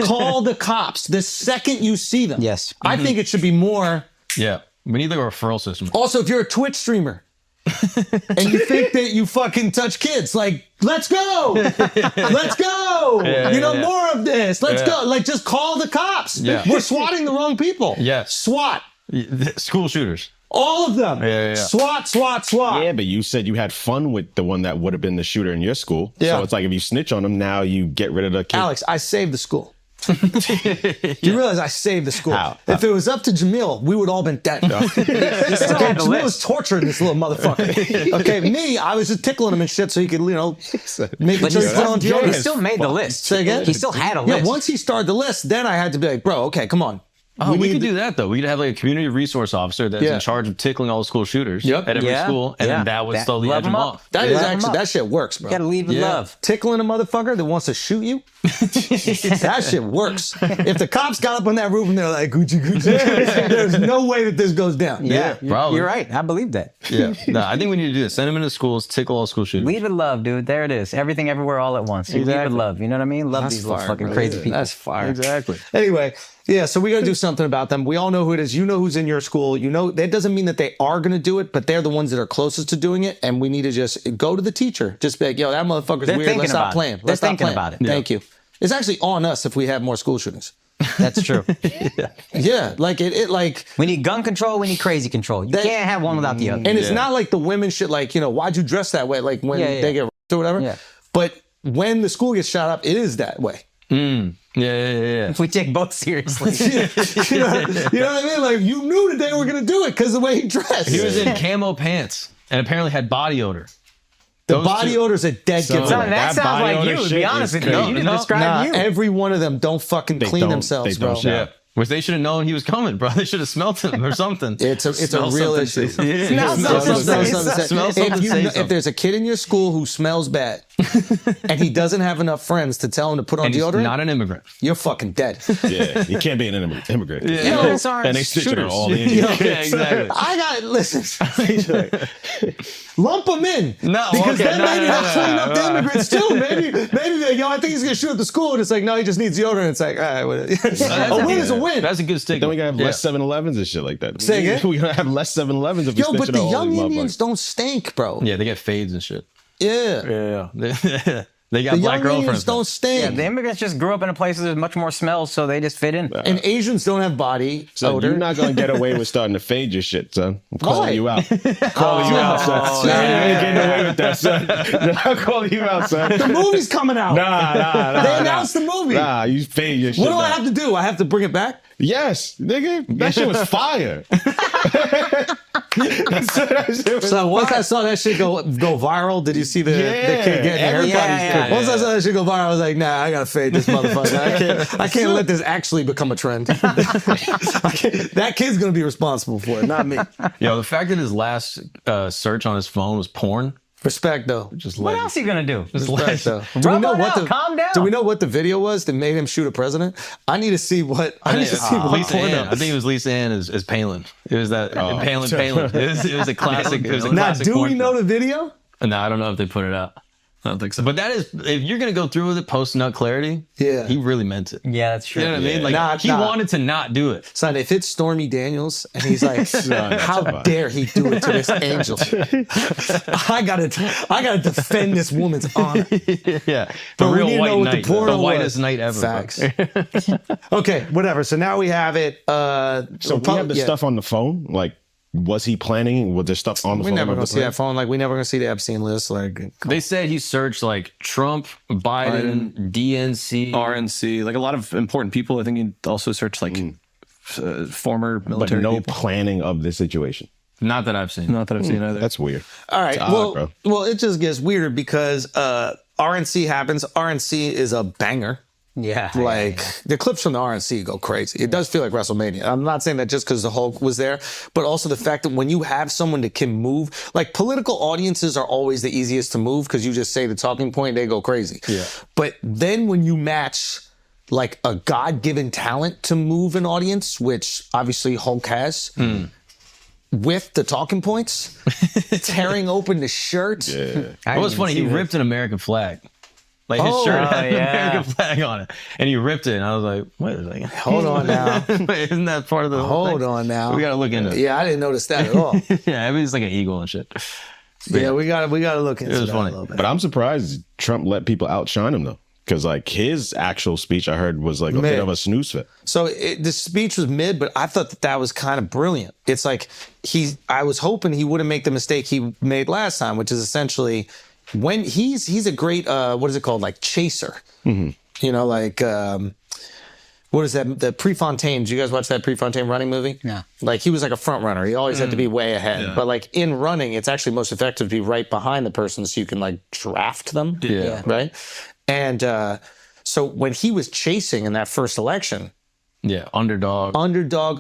Call the cops the second you see them. Yes. I think it should be more. Yeah. We need like a referral system. Also, if you're a Twitch streamer and you think that you fucking touch kids, like, let's go. Let's go. More of this. Let's go. Like, just call the cops. Yeah. We're swatting the wrong people. Yes. SWAT. School shooters. All of them. Yeah. SWAT. Yeah, but you said you had fun with the one that would have been the shooter in your school. Yeah. So it's like if you snitch on him, now you get rid of the kid. Alex, I saved the school. You realize I saved the school. How? If it was up to Jamil, we would all been dead. Jamil was torturing this little motherfucker. Okay, me, I was just tickling him and shit so he could, make But sure he put on he deodorant. still made the list. Say again? He still had a list. Yeah, once he started the list, then I had to be like, bro, okay, come on. Oh, we could do that though. We could have like a community resource officer that's in charge of tickling all the school shooters at every school, and then that would slowly edge them off. That is actually, that shit works, bro. You gotta lead with love. Tickling a motherfucker that wants to shoot you, that shit works. If the cops got up on that roof and they're like, Gucci, there's no way that this goes down. Yeah, probably. You're right. I believe that. Yeah. No, I think we need to do this. Send them into schools, tickle all school shooters. Lead with love, dude. There it is. Everything, everywhere, all at once. You lead with love. You know what I mean? Love these little fucking crazy people. That's fire. Exactly. Anyway, Yeah, so we got to do something about them. We all know who it is. You know who's in your school. You know that doesn't mean that they are going to do it, but they're the ones that are closest to doing it. And we need to just go to the teacher. Just be like, yo, that motherfucker's weird. Let's stop playing. They're thinking about it. Thank you. It's actually on us if we have more school shootings. That's true. Yeah, like it like we need gun control. We need crazy control. You can't have one without the other. And it's not like the women shit. Like, you know, why'd you dress that way? Like when they get raped or whatever. Yeah. But when the school gets shot up, it is that way. Yeah. We take both seriously. You know what I mean? Like, you knew that they were going to do it because of the way he dressed. He was in camo pants and apparently had body odor. The body odor's a dead giveaway. That sounds like you, to be honest with you. You didn't describe you. Every one of them don't fucking clean themselves, bro. Yeah. Which they should have known he was coming, bro. They should have smelt him or something. It's a real issue. Smell something. If there's a kid in your school who smells bad and he doesn't have enough friends to tell him to put on deodorant, not an immigrant. You're fucking dead. Yeah, you can't be an immigrant. Yeah. And they stitch it on all the Indians. Yeah, exactly. I got it. Listen. Lump them in. No, because then maybe they'll clean up the immigrants too. Maybe they're, yo, I think he's gonna shoot up the school, and it's like, no, he just needs deodorant. It's like, all right, whatever. A win is a win. That's a good stick. Then we gotta have less 7-Elevens and shit like that. Say again? We're gonna have less 7-Elevens if we Yo, but stitch it the on all young these Indians don't stink, bro. Yeah, they get fades and shit. Yeah. Yeah. They got The black young Indians girlfriends. don't stink. The immigrants just grew up in a place where there's much more smells, so they just fit in. And Asians don't have body So odor. you're not gonna get away with starting to fade your shit, son. I'm calling Why? you out. Calling you out, son. You ain't getting away with that, son. I'm calling you out, son. The movie's coming out. Nah. They announced the movie. Nah, you fade your shit. What do I now. have to do? I have to bring it back? Yes, nigga. That shit was fire. So once I saw that shit go viral, did you see the kid getting everybody's Once I saw that shit go viral, I was like, nah, I gotta fade this motherfucker. I can't let this actually become a trend. That kid's gonna be responsible for it, not me. Yo, the fact that his last search on his phone was porn. Respect though. Just What else are you gonna do? Respect though. Calm down. Do we know what the video was that made him shoot a president? I need to see what. I need to see what Lisa porno. Ann. I think it was Lisa Ann as Palin. It was that Palin. It was a classic. It was a Now, classic. do we porn know film. the video? No, I don't know if they put it out. I don't think so. But that is, if you're gonna go through with it post nut clarity, he really meant it. Yeah, that's true. You know what I mean? Like he wanted to not do it. Son, if it's Stormy Daniels and he's like, how dare he do it to this angel? I gotta defend this woman's honor. Yeah, But we real need to white know what knight, the porno the whitest was. night ever. Facts. Bro. Okay, whatever. So now we have it. So we have the stuff on the phone. Like, was he planning? Was there stuff on the We're phone? never gonna see that phone. Like, we never gonna see the Epstein list. Like, They said he searched like Trump, Biden, DNC, RNC, like a lot of important people. I think he also searched like former but military no people. planning of the situation. Not that I've seen. Not that I've seen either. That's weird. all right. It's odd, Well, it just gets weirder because RNC happens. RNC is a banger. Yeah. Like the clips from the RNC go crazy. It does feel like WrestleMania. I'm not saying that just because the Hulk was there, but also the fact that when you have someone that can move, like political audiences are always the easiest to move because you just say the talking point, they go crazy. Yeah. But then when you match like a God-given talent to move an audience, which obviously Hulk has, with the talking points, tearing open the shirt. Yeah. It was funny. He ripped an American flag. Like his shirt had an American flag on it, and he ripped it. And I was like, "Wait a second, Hold on now. isn't that part of the whole Hold thing? on now. We gotta look into it. Yeah, I didn't notice that at all. Yeah, I mean, it's like an eagle and shit. Yeah, we gotta look into was that funny. a little bit. But I'm surprised Trump let people outshine him though. Because like his actual speech I heard was like a bit of a snooze fit. So the speech was mid, but I thought that was kind of brilliant. It's like I was hoping he wouldn't make the mistake he made last time, which is essentially when he's a great what is it called, like chaser. You know, like what is that? The Prefontaine. Did you guys watch that Prefontaine running movie? No. Like he was like a front runner. He always had to be way ahead. But like in running, it's actually most effective to be right behind the person so you can like draft them. Yeah. Right. And so when he was chasing in that first election, Yeah, underdog.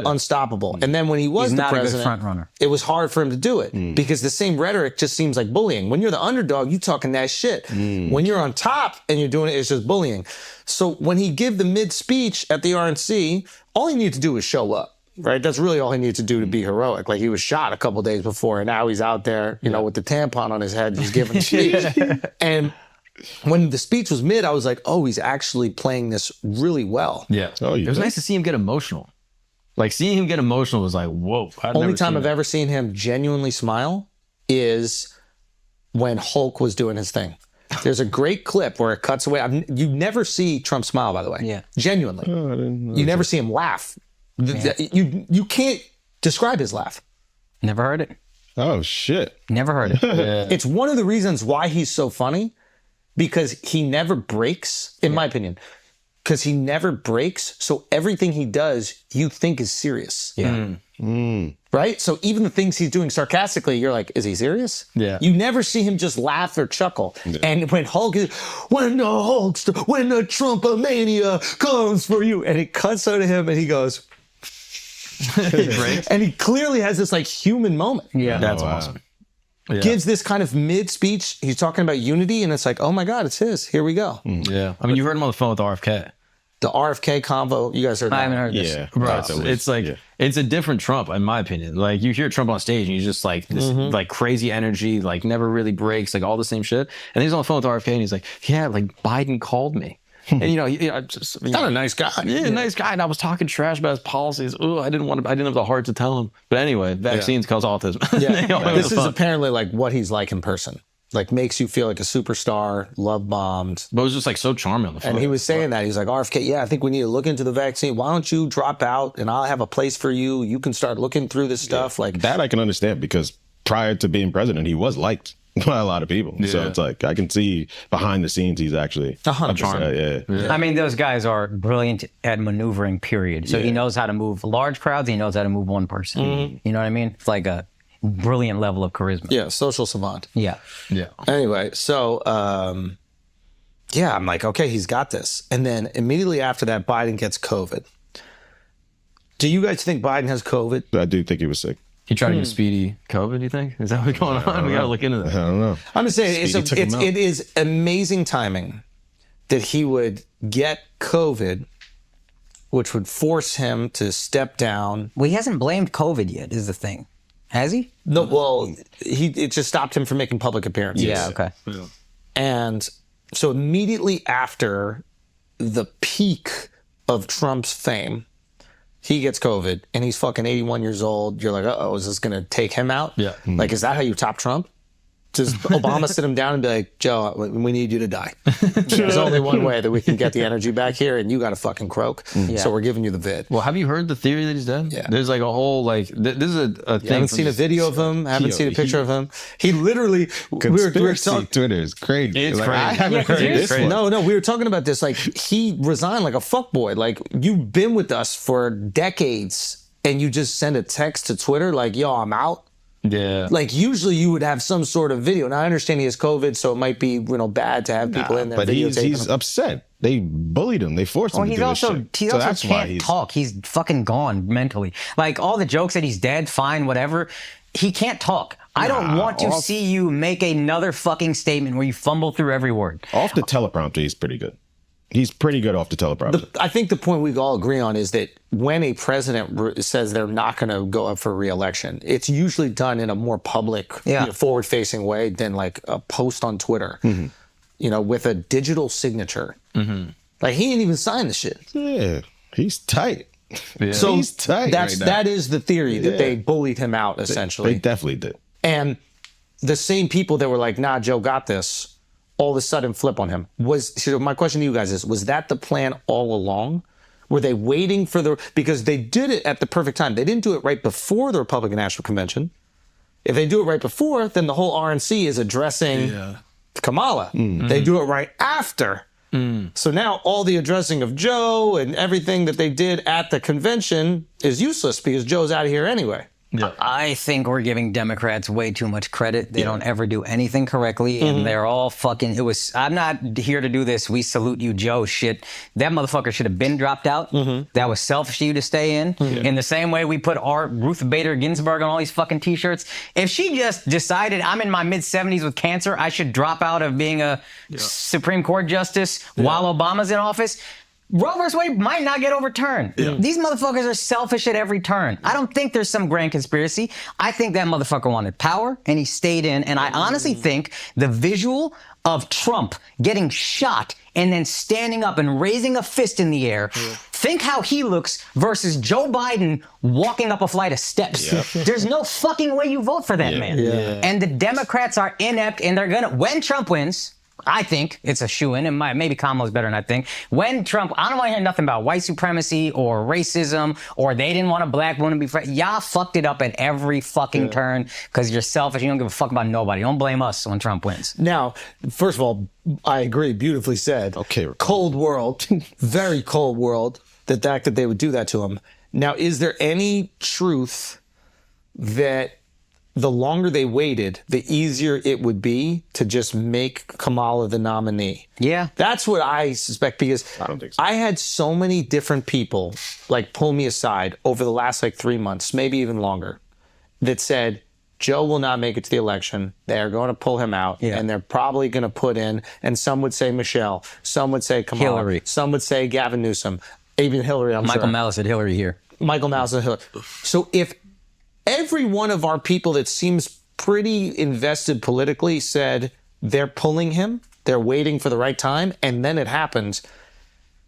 unstoppable. And then when he was He's the not a good president, front runner. it was hard for him to do it because the same rhetoric just seems like bullying. When you're the underdog, you talking that shit. When you're on top and you're doing it, it's just bullying. So when he give the mid speech at the RNC, all he needed to do was show up. Right, that's really all he needed to do to be heroic. Like he was shot a couple days before, and now he's out there, you know, with the tampon on his head, just giving a speech. And when the speech was mid, I was like, oh, he's actually playing this really well. Yeah. Oh, it was nice to see him get emotional. Like, seeing him get emotional was like, whoa. Only time I've ever seen him genuinely smile is when Hulk was doing his thing. There's a great clip where it cuts away. You never see Trump smile, by the way. Yeah. Genuinely. Oh, I didn't know You never see him laugh. You can't describe his laugh. Never heard it. Oh, shit. Never heard it. It's one of the reasons why he's so funny, because he never breaks, in my opinion, because he never breaks. So everything he does, you think is serious. Yeah. Right? So even the things he's doing sarcastically, you're like, is he serious? Yeah. You never see him just laugh or chuckle. And when when the Trumpomania comes for you, and it cuts out of him and he goes, and he clearly has this like human moment. Yeah. That's awesome. Yeah. Gives this kind of mid speech. He's talking about unity, and it's like, oh my God, it's his. Here we go. Yeah. I mean, you heard him on the phone with RFK. The RFK convo, you guys heard that? I haven't heard this. Yeah. Bro, it's like, it's a different Trump, in my opinion. Like, you hear Trump on stage and he's just like this, like crazy energy, like never really breaks, like all the same shit. And he's on the phone with RFK and he's like, yeah, like Biden called me. And Not a nice guy. Yeah, nice guy. And I was talking trash about his policies. Oh, I didn't have the heart to tell him. But anyway, vaccines cause autism. Yeah. This is apparently like what he's like in person. Like, makes you feel like a superstar, love bombed. But it was just like so charming on the phone. And he was saying that. He's like, RFK, yeah, I think we need to look into the vaccine. Why don't you drop out and I'll have a place for you. You can start looking through this stuff. Like that I can understand, because prior to being president, he was liked by a lot of people. So it's like, I can see behind the scenes, he's actually 100%. Yeah. I mean, those guys are brilliant at maneuvering, period. So he knows how to move large crowds. He knows how to move one person. You know what I mean? It's like a brilliant level of charisma. Yeah, social savant. Yeah. Yeah. Anyway, so yeah, I'm like, okay, he's got this. And then immediately after that, Biden gets COVID. Do you guys think Biden has COVID? I do think he was sick. He tried to get speedy COVID, you think? Is that what's going on? We got to look into that. I don't know. I'm just saying, Speedy took him out. it is amazing timing that he would get COVID, which would force him to step down. Well, he hasn't blamed COVID yet, is the thing. Has he? No, well, it just stopped him from making public appearances. Yeah, okay. And so immediately after the peak of Trump's fame, he gets COVID and he's fucking 81 years old. You're like, uh-oh, is this going to take him out? Yeah. Like, is that how you top Trump? Does Obama sit him down and be like, Joe, we need you to die? There's only one way that we can get the energy back here, and you got to fucking croak. So we're giving you the vid. Well, have you heard the theory that he's dead? Yeah. There's like a whole, like, this is a thing. Haven't seen a video of him. Haven't seen a picture of him. He literally, we were talking. Twitter is crazy. It's crazy. I haven't heard this one. No, we were talking about this. Like, he resigned like a fuckboy. Like, you've been with us for decades, and you just send a text to Twitter like, yo, I'm out. Yeah. Like, usually you would have some sort of video. Now, I understand he has COVID, so it might be, bad to have people in there. But he's videotaping him. upset. They bullied him. They forced him to do this shit. He So also that's why can't talk. He's fucking gone mentally. Like, all the jokes that he's dead, fine, whatever. He can't talk. I don't want to see you make another fucking statement where you fumble through every word. Off the teleprompter, he's pretty good. He's pretty good off the teleprompter. I think the point we all agree on is that when a president says they're not going to go up for re-election, it's usually done in a more public, forward-facing way than like a post on Twitter, with a digital signature. Like, he didn't even sign the shit. Yeah, he's tight. Yeah. So he's tight. that is the theory, that they bullied him out, essentially. They definitely did. And the same people that were like, nah, Joe got this, all of a sudden flip on him. My question to you guys is, was that the plan all along? Were they waiting for because they did it at the perfect time. They didn't do it right before the Republican National Convention. If they do it right before, then the whole RNC is addressing Kamala. They do it right after. So now all the addressing of Joe and everything that they did at the convention is useless because Joe's out of here anyway. Yeah. I think we're giving Democrats way too much credit. They don't ever do anything correctly, and they're all fucking. I'm not here to do this. We salute you, Joe. Shit, that motherfucker should have been dropped out. That was selfish of you to stay in. In the same way we put our Ruth Bader Ginsburg on all these fucking T-shirts. If she just decided I'm in my mid-70s with cancer, I should drop out of being a Supreme Court justice while Obama's in office. Roe vs. Wade might not get overturned. These motherfuckers are selfish at every turn. I don't think there's some grand conspiracy. I think that motherfucker wanted power, and he stayed in. And I honestly think the visual of Trump getting shot and then standing up and raising a fist in the air. Think how he looks versus Joe Biden walking up a flight of steps. There's no fucking way you vote for that man. And the Democrats are inept, and they're gonna, when Trump wins, I think it's a shoo-in, and maybe Kamala's better than I think. When Trump, I don't want to hear nothing about white supremacy or racism or they didn't want a black woman to be friends. Y'all fucked it up at every fucking turn because you're selfish. You don't give a fuck about nobody. Don't blame us when Trump wins. Now, first of all, I agree. Beautifully said. Okay. Cold world, very cold world, the fact that they would do that to him. Now, is there any truth that the longer they waited, the easier it would be to just make Kamala the nominee? Yeah. That's what I suspect, because I don't think so. I had so many different people like pull me aside over the last like 3 months, maybe even longer, that said, Joe will not make it to the election. They're going to pull him out, and they're probably going to put in, and some would say Michelle, some would say Kamala, Hillary, some would say Gavin Newsom, even Hillary, I'm Michael sure. Malice said Hillary here. Michael Malice said Hillary. So if every one of our people that seems pretty invested politically said they're pulling him, they're waiting for the right time, and then it happens,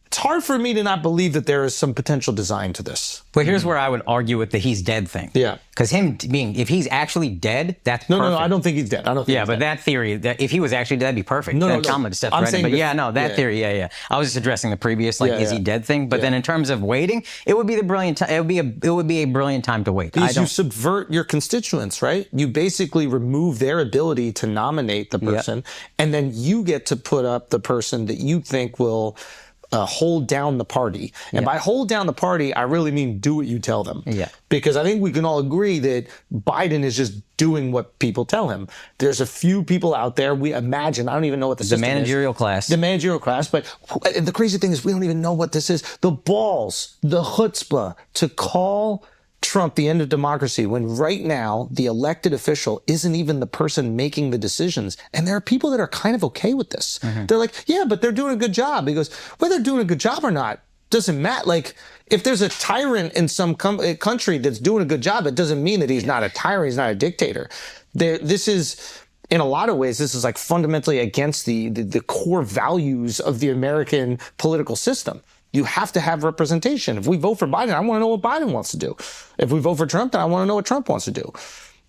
it's hard for me to not believe that there is some potential design to this. But here's where I would argue with the he's dead thing. Yeah. Because him being, if he's actually dead, that's No, perfect. no, I don't think he's dead. I don't think Yeah, he's but dead. that theory, that if he was actually dead, that'd be perfect. No, Then no, Kamala just stepped I'm right in. saying But that- yeah, no, that theory, I was just addressing the previous, like, is he dead thing. But then in terms of waiting, it would be the brilliant time. It would be a brilliant time to wait. Because you subvert your constituents, right? You basically remove their ability to nominate the person, and then you get to put up the person that you think will hold down the party. And by hold down the party, I really mean do what you tell them. Yeah. Because I think we can all agree that Biden is just doing what people tell him. There's a few people out there, we imagine, I don't even know what the system managerial is. class. The managerial class. But the crazy thing is we don't even know what this is. The balls, the chutzpah to call Trump the end of democracy when right now the elected official isn't even the person making the decisions. And there are people that are kind of okay with this. They're like, yeah, but they're doing a good job. He goes, whether they're doing a good job or not doesn't matter. Like, if there's a tyrant in some country that's doing a good job, it doesn't mean that he's not a tyrant, he's not a dictator. This is, in a lot of ways, this is like fundamentally against the core values of the American political system. You have to have representation. If we vote for Biden, I want to know what Biden wants to do. If we vote for Trump, then I want to know what Trump wants to do.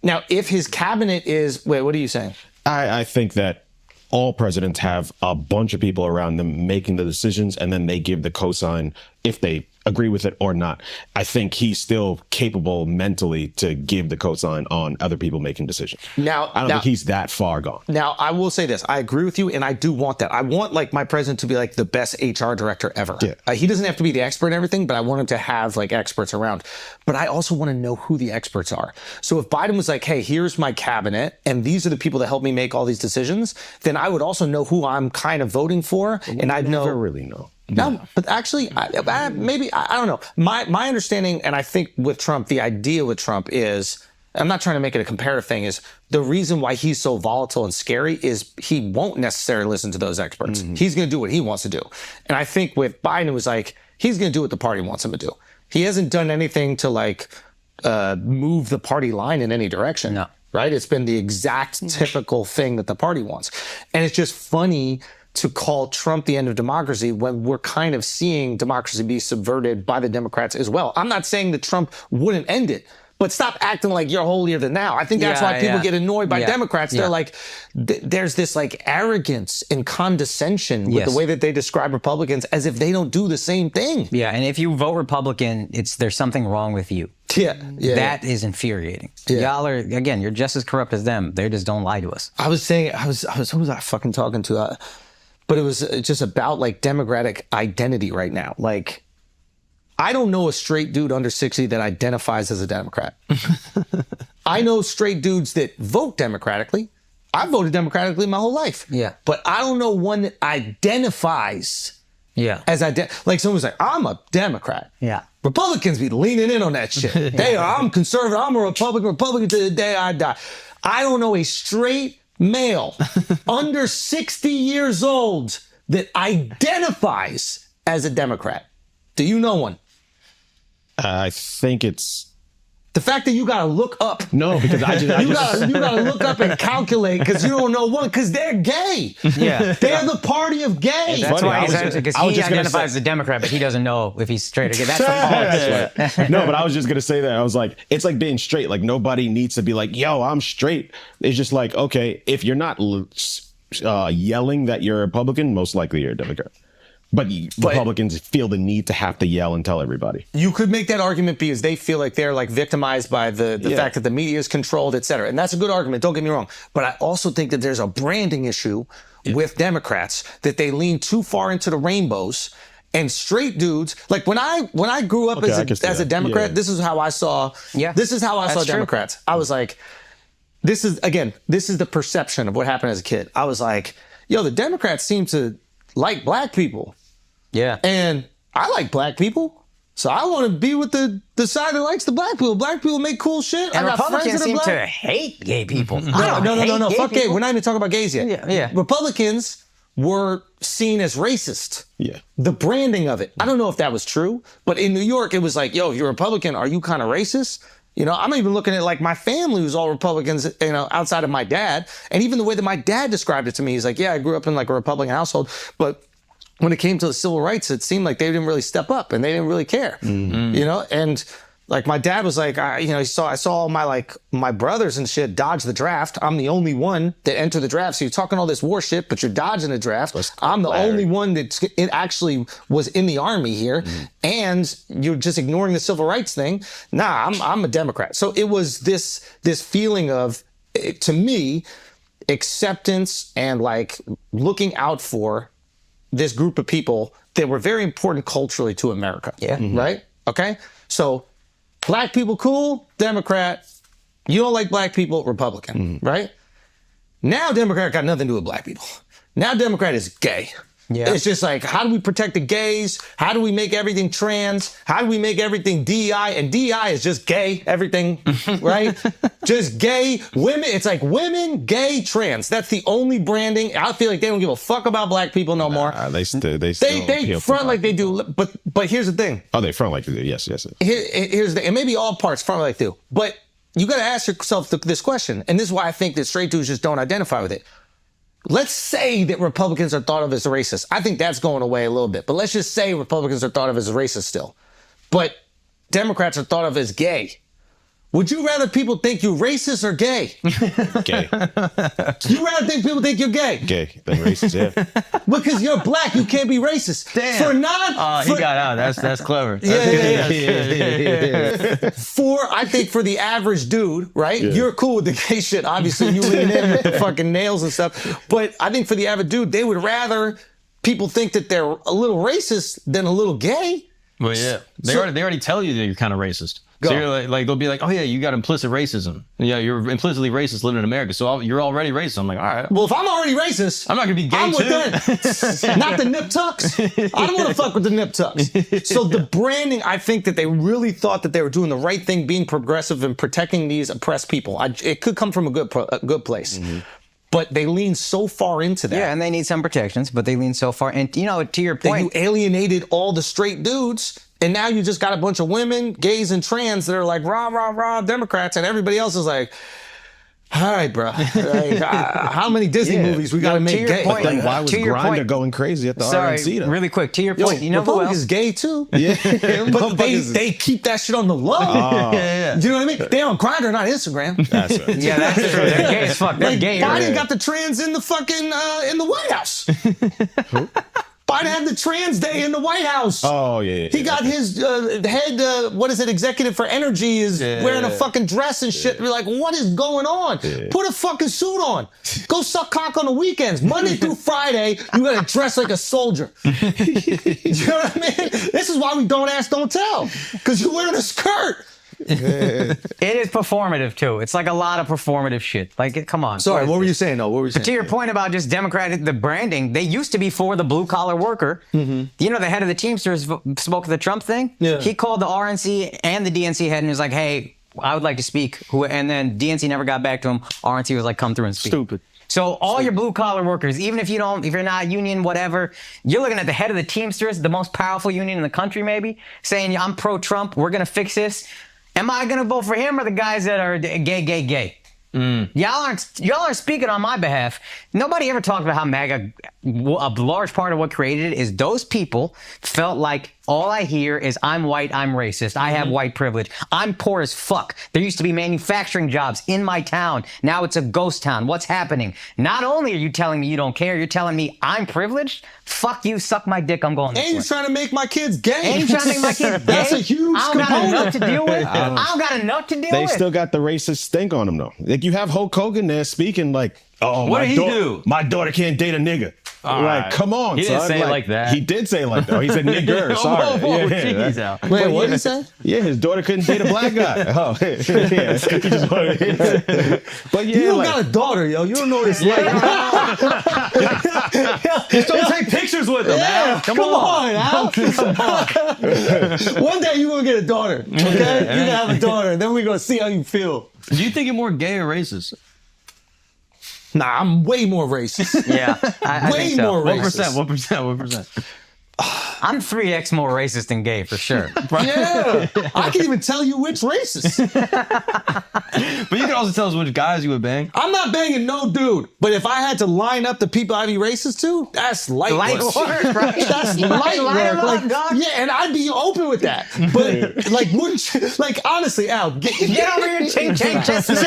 Now, if his cabinet is, wait, what are you saying? I think that all presidents have a bunch of people around them making the decisions, and then they give the cosign if they agree with it or not. I think he's still capable mentally to give the cosign on other people making decisions. Now, I don't think he's that far gone. Now, I will say this. I agree with you, and I do want that. I want, like, my president to be, like, the best HR director ever. Yeah. He doesn't have to be the expert in everything, but I want him to have, like, experts around. But I also want to know who the experts are. So if Biden was like, hey, here's my cabinet, and these are the people that help me make all these decisions, then I would also know who I'm kind of voting for, and I'd know. Never really know. No, but actually, maybe, I don't know. My understanding, and I think with Trump, the idea with Trump is, I'm not trying to make it a comparative thing, is the reason why he's so volatile and scary is he won't necessarily listen to those experts. He's going to do what he wants to do. And I think with Biden, it was like, he's going to do what the party wants him to do. He hasn't done anything to, like, move the party line in any direction. No. Right? It's been the exact typical thing that the party wants. And it's just funny to call Trump the end of democracy when we're kind of seeing democracy be subverted by the Democrats as well. I'm not saying that Trump wouldn't end it, but stop acting like you're holier than thou. I think that's why people get annoyed by Democrats. They're like, there's this like arrogance and condescension with the way that they describe Republicans as if they don't do the same thing. Yeah, and if you vote Republican, there's something wrong with you. That is infuriating. Y'all are, again, you're just as corrupt as them. They just don't lie to us. I was saying, who was I fucking talking to? But it was just about like democratic identity right now. Like, I don't know a straight dude under 60 that identifies as a Democrat. I know straight dudes that vote democratically. I voted democratically my whole life. Yeah. But I don't know one that identifies as like someone's like, I'm a Democrat. Yeah. Republicans be leaning in on that shit. They are, I'm conservative, I'm a Republican to the day I die. I don't know a straight male under 60 years old that identifies as a Democrat. Do you know one? I think it's The fact that you gotta look up. No, because I just You gotta look up and calculate because you don't know one, because they're gay. Yeah. They're the party of gay. That's why he's answering, because he gonna identifies as a Democrat, but he doesn't know if he's straight or gay. That's the point. No, but I was just gonna say that. I was like, it's like being straight. Like nobody needs to be like, yo, I'm straight. It's just like, okay, if you're not yelling that you're a Republican, most likely you're a Democrat. But Republicans feel the need to have to yell and tell everybody. You could make that argument because they feel like they're like victimized by the fact that the media is controlled, et cetera. And that's a good argument. Don't get me wrong. But I also think that there's a branding issue with Democrats, that they lean too far into the rainbows. And straight dudes, like when I grew up as a Democrat, this is how I saw Democrats. I was like, this is the perception of what happened as a kid. I was like, yo, the Democrats seem to like black people. Yeah. And I like black people. So I want to be with the side that likes the black people. Black people make cool shit. And I got Republicans friends that seem are black. to hate gay people. No. Fuck gay. We're not even talking about gays yet. Yeah. Republicans were seen as racist. Yeah. The branding of it. I don't know if that was true, but in New York, it was like, yo, if you're a Republican, are you kind of racist? You know, I'm even looking at like my family who's all Republicans, you know, outside of my dad. And even the way that my dad described it to me, he's like, yeah, I grew up in like a Republican household, but when it came to the civil rights, it seemed like they didn't really step up and they didn't really care, you know? And like my dad was like, I saw all my brothers and shit dodge the draft. I'm the only one that entered the draft. So you're talking all this war shit, but you're dodging the draft. I'm the only one that it actually was in the army here. And you're just ignoring the civil rights thing. Nah, I'm a Democrat. So it was this feeling of, to me, acceptance and like looking out for this group of people that were very important culturally to America. Yeah. Right? Okay? So black people, cool, Democrat. You don't like black people, Republican, right? Now Democrat got nothing to do with black people. Now Democrat is gay. Yeah. It's just like, how do we protect the gays? How do we make everything trans? How do we make everything DEI? And DEI is just gay, everything, right? Just gay, women. It's like women, gay, trans. That's the only branding. I feel like they don't give a fuck about black people no more. They front like they do. But here's the thing. Oh, they front like they do. Yes. Here's the thing. And maybe all parts front like they do. But you got to ask yourself this question. And this is why I think that straight dudes just don't identify with it. Let's say that Republicans are thought of as racist. I think that's going away a little bit. But let's just say Republicans are thought of as racist still. But Democrats are thought of as gay. Would you rather people think you're racist or gay? Gay. You rather think people think you're gay? Gay than racist, yeah. Because you're black, you can't be racist. Damn. He got out. That's clever. Yeah. I think for the average dude, right? Yeah. You're cool with the gay shit. Obviously, you lean in with the fucking nails and stuff. But I think for the average dude, they would rather people think that they're a little racist than a little gay. Well, yeah. They already tell you that you're kind of racist. So you're like they'll be like, oh yeah, you got implicit racism. Yeah, you're implicitly racist living in America. So you're already racist. I'm like, all right. Well, if I'm already racist, I'm not gonna be gay I'm too. With them. Not the nip tucks. I don't want to fuck with the nip tucks. So the branding, I think that they really thought that they were doing the right thing, being progressive and protecting these oppressed people. It could come from a good place. Mm-hmm. But they lean so far into that. Yeah, and they need some protections, but they lean so far. And, you know, to your point. That you alienated all the straight dudes, and now you just got a bunch of women, gays, and trans that are like, rah, rah, rah, Democrats, and everybody else is like, all right, bro. Like, how many Disney movies we got to make gay? But then why was Grindr going crazy at the RNC? Sorry, really quick, to your point. You know who else is gay too? Yeah. But they keep that shit on the low. Oh. Yeah. Do you know what I mean? They on Grindr, not Instagram. That's right. Yeah, that's true. They're gay as fuck. They're gay. Biden got the trans in the fucking, in the White House. Who? Biden had the trans day in the White House. Oh, yeah. He got his head, executive for energy is wearing a fucking dress and shit. We're like, what is going on? Yeah. Put a fucking suit on. Go suck cock on the weekends. Monday through Friday, you gotta dress like a soldier. You know what I mean? This is why we don't ask, don't tell. Because you're wearing a skirt. It is performative too. It's like a lot of performative shit. Like, come on. Sorry, what were you saying? No, what were you saying? But to your point about just Democratic, the branding, they used to be for the blue collar worker. Mm-hmm. You know, the head of the Teamsters spoke of the Trump thing. Yeah. He called the RNC and the DNC head and he was like, "Hey, I would like to speak." And then DNC never got back to him. RNC was like, "Come through and speak." Stupid. So all your blue collar workers, even if you're not union, whatever, you're looking at the head of the Teamsters, the most powerful union in the country, maybe, saying, "I'm pro-Trump. We're gonna fix this." Am I gonna vote for him or the guys that are gay? Y'all aren't speaking on my behalf. Nobody ever talked about how MAGA, a large part of what created it is those people felt like all I hear is I'm white, I'm racist, I have white privilege, I'm poor as fuck. There used to be manufacturing jobs in my town. Now it's a ghost town. What's happening? Not only are you telling me you don't care, you're telling me I'm privileged? Fuck you, suck my dick, I'm going this And way. you're trying to make my kids gay. And you're trying to make my kids gay? That's a huge I don't got enough to deal with. I don't- I don't got enough to deal They with. still got the racist stink on them though. Like you have Hulk Hogan there speaking like, "Oh, What my did he do? My daughter can't date a nigga." All like, right. come on, He didn't son. say it like that. He did say it like that. He said nigger. Sorry. Whoa, Yeah, jeez, yeah. Al. Wait, what did he say? Yeah, his daughter couldn't date a black guy. Oh, yeah. But yeah, You don't like, got a daughter, yo. You don't know what it's like. Just don't take pictures with him, Al. Come on, Al. One day you're going to get a daughter, okay? You're going to have a daughter, and then we're going to see how you feel. Do you think you're more gay or racist? Nah, I'm way more racist. Yeah, I Way think so. more What racist. percent? What percent? I'm 3x more racist than gay for sure. Yeah. I can even tell you which racist. But you can also tell us which guys you would bang. I'm not banging no dude, but if I had to line up the people I'd be racist to, that's light work. Right? That's light Line 'em work. up, Like, dog. yeah, and I'd be open with that. But like, wouldn't you, like honestly, Al, Get over here, ching chestnut.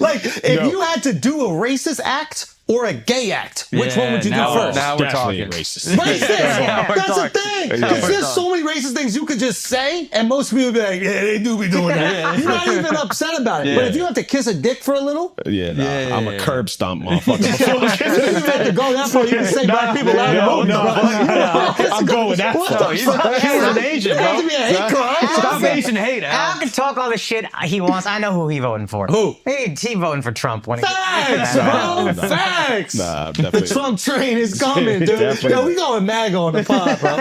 like if you had to do a racist act or a gay act, which one would you do now- first? now we're definitely talking. racist. Racist. Yeah, we're That's the talking. thing. Yeah. Because there's so many racist things you could just say, and most people would be like, yeah, they do be doing that. You're not even upset about it. But if you have to kiss a dick for a little, Yeah, nah, Yeah. I'm a curb stomp motherfucker. you don't even have to go that far. You can say black people loud and I'm going that far. He's an Asian, You have to bro. be a hate crime. Stop Asian hate, Al Al. can talk all the shit he wants. I know who he voting for. Who? He voting for Trump. When he Facts, bro. Facts. Nah, The definitely. Trump train is coming, dude. Definitely. Yo, we going MAGA on the pod, bro.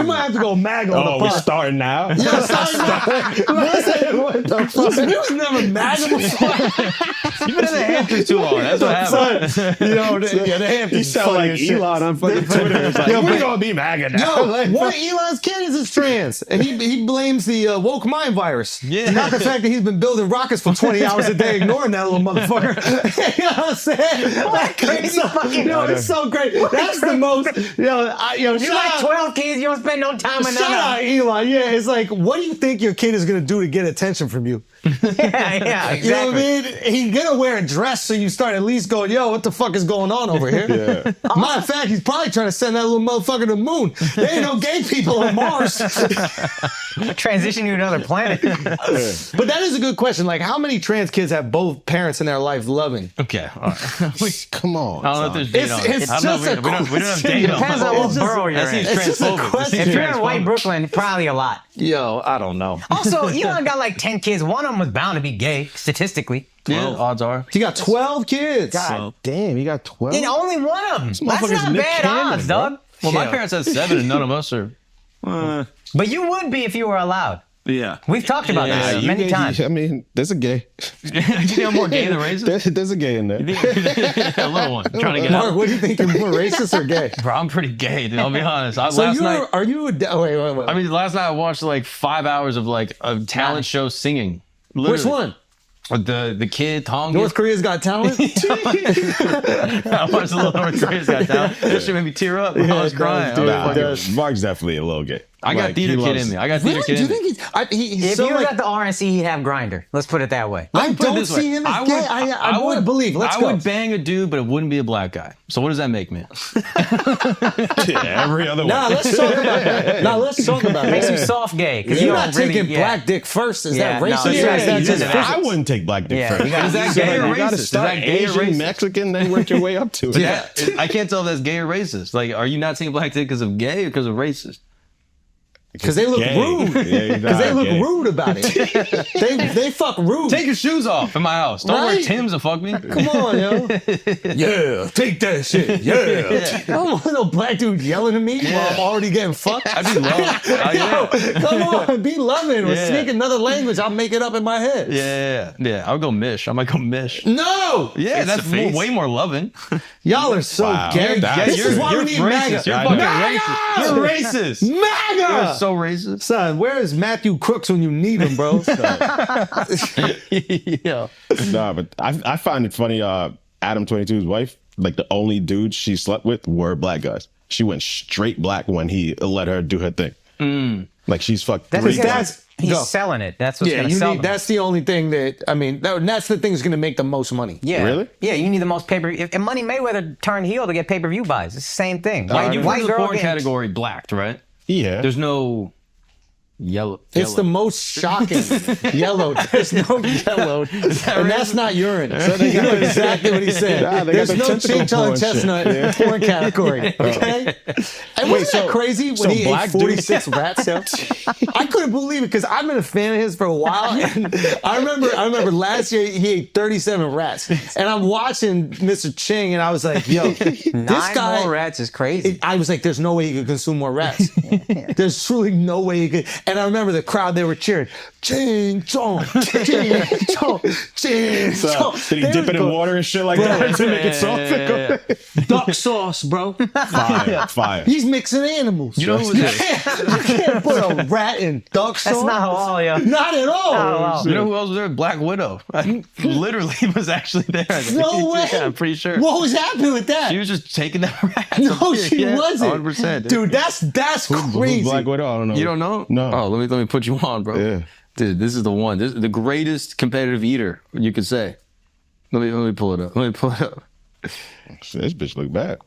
We might have to go MAGA on Oh, the we're pod. starting now? Yeah, sorry, what the fuck? You was never MAGA before. You've been in the Hamptons too long. That's what happened. Son, you know, the Hamptons You sound funny like as shit. Elon on fucking Twitter. It's like, Yo, we're but- going to be MAGA now. Yo, Like, one of Elon's kids is trans, and he blames the woke mind virus. Yeah. Not the fact that he's been building rockets for 20 hours a day, ignoring that little motherfucker. You know what I'm saying? Like, crazy so, fucking- yo, it's so great. That's the most, You shout got out- 12 kids. You don't spend no time with Shout none out of Elon. Yeah, it's like, what do you think your kid is going to do to get attention from you? them. Yeah, exactly. You know what I mean? He's going to wear a dress so you start at least going, yo, what the fuck is going on over here? Matter of fact, he's probably trying to send that little motherfucker to the moon. There ain't no gay people on Mars. Transition to another planet. But that is a good question. Like, how many trans kids have both parents in their life loving? Okay, all right. Come on. I don't know if there's data on it. It's I don't know if just we don't have question. data on Depends it. on what It's just- borough you're That in. seems It's just a transphobic. That question. seems If you're in transphobic. white Brooklyn, probably a lot. Yo, I don't know. Also, Elon got like 10 kids. One of them was bound to be gay, statistically. Yeah, odds are. He got 12 kids. God damn, you got 12? And only one of them. That's motherfucker's not Nick bad Cannon, odds, bro. dog. Well, my Yeah. parents had 7, and none of us are. But you would be if you were allowed. Yeah. We've talked about Yeah, this You many gay- times. I mean, there's a gay. Do you think I'm more gay than racist? There's a gay in there. A little one. Trying to get Mark, out. what do you think? You're more racist or gay? Bro, I'm pretty gay, dude. I'll be honest. So Last night, are you a... Wait. I mean, last night I watched like 5 hours of like a talent show singing. Which one? The kid Tong. North Korea's Got Talent? I watched the little North Korea's Got Talent. That shit made me tear up. I was it crying. does, I was dude. Nah, fucking- does. Mark's definitely a little gay. I got Like, theater he kid loves- in me. I got theater Really? kid Do you in me. think he's If so he was like... at the RNC, he'd have Grinder. Let's put it that way. I Put it don't this way. see him as gay. I would believe. Let's go. I would bang a dude, but it wouldn't be a black guy. So what does that make me? Yeah, every other Nah, one. let's talk about that. Nah, let's talk about Makes him that. soft gay. Because You're not taking black dick first. Is Yeah, that no, racist? it's or not. is that You just didn't. I physics? wouldn't take black dick Yeah, first. you gotta- Is that gay or You gotta racist? Is start that gay or Asian, racist? Mexican, then work your way up to it. Yeah, I can't tell if that's gay or racist. Like, are you not taking black dick because of gay or because of racist? Because they look Gay. rude. Yeah, Because they look gay. rude about it. they fuck rude. Take your shoes off in my house. Don't wear Right? Timbs and fuck me. Come on, yo. Yeah, take that shit. Yeah. I don't want no black dude yelling at me while I'm already getting fucked. I'd be low. Come on, be loving. Or Yeah. speak another language. I'll make it up in my head. Yeah. I would go mish. I might go mish. No, No! Yeah, that's face. way more loving. Y'all are so gay. That's This is why we need MAGA. You're fucking racist. You're racist. MAGA! You're so racist. Son, where is Matthew Crooks when you need him, bro? Yeah. Nah, but I find it funny. Adam 22's wife, like the only dudes she slept with were black guys. She went straight black when he let her do her thing. Like she's fucked. He's selling it. That's what's going to sell them. That's the only thing that, I mean, that's the thing that's going to make the most money. Yeah. Really? Yeah, you need the most pay-per-view. And Money Mayweather turned heel to get pay-per-view buys. It's the same thing. You put the porn category blacked, right? Yeah. There's no yellow. It's the most shocking. Yellow. There's no yellow. And that's not urine. So they got exactly what he said. There's no chinchilla chestnut porn category. Okay? And wasn't that crazy when he ate 46 rats? I couldn't believe it because I've been a fan of his for a while. And I remember last year he ate 37 rats. And I'm watching Mr. Ching and I was like, yo, this guy. 9 more rats is crazy. I was like, there's no way he could consume more rats. There's truly no way he could. And I remember the crowd, they were cheering, Ching Chong, Ching Chong, Ching Chong. Did he dip it in water and shit like that to make it soft? Duck sauce, bro. Fire. He's mixing animals. You know who You can't put a rat in duck sauce. That's not halal, yo. Not at all. You know who else was there? Black Widow. Literally was actually there. I think. No way. Yeah, I'm pretty sure. What was happening with that? She was just taking that rat. No, she wasn't. 100%. Dude, that's crazy. Who's Black Widow? I don't know. You don't know? No. Oh, let me put you on, bro. Yeah. Dude, this is the one. This is the greatest competitive eater you could say. Let me pull it up. This bitch look bad.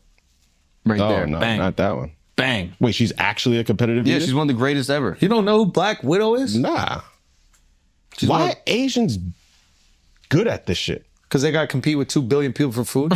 Right Oh, there. no, Bang. not that one. Bang. Wait, she's actually a competitive Yeah, eater? she's one of the greatest ever. You don't know who Black Widow is? Nah. She's Why one are of- Asians good at this shit? Because they got to compete with 2 billion people for food.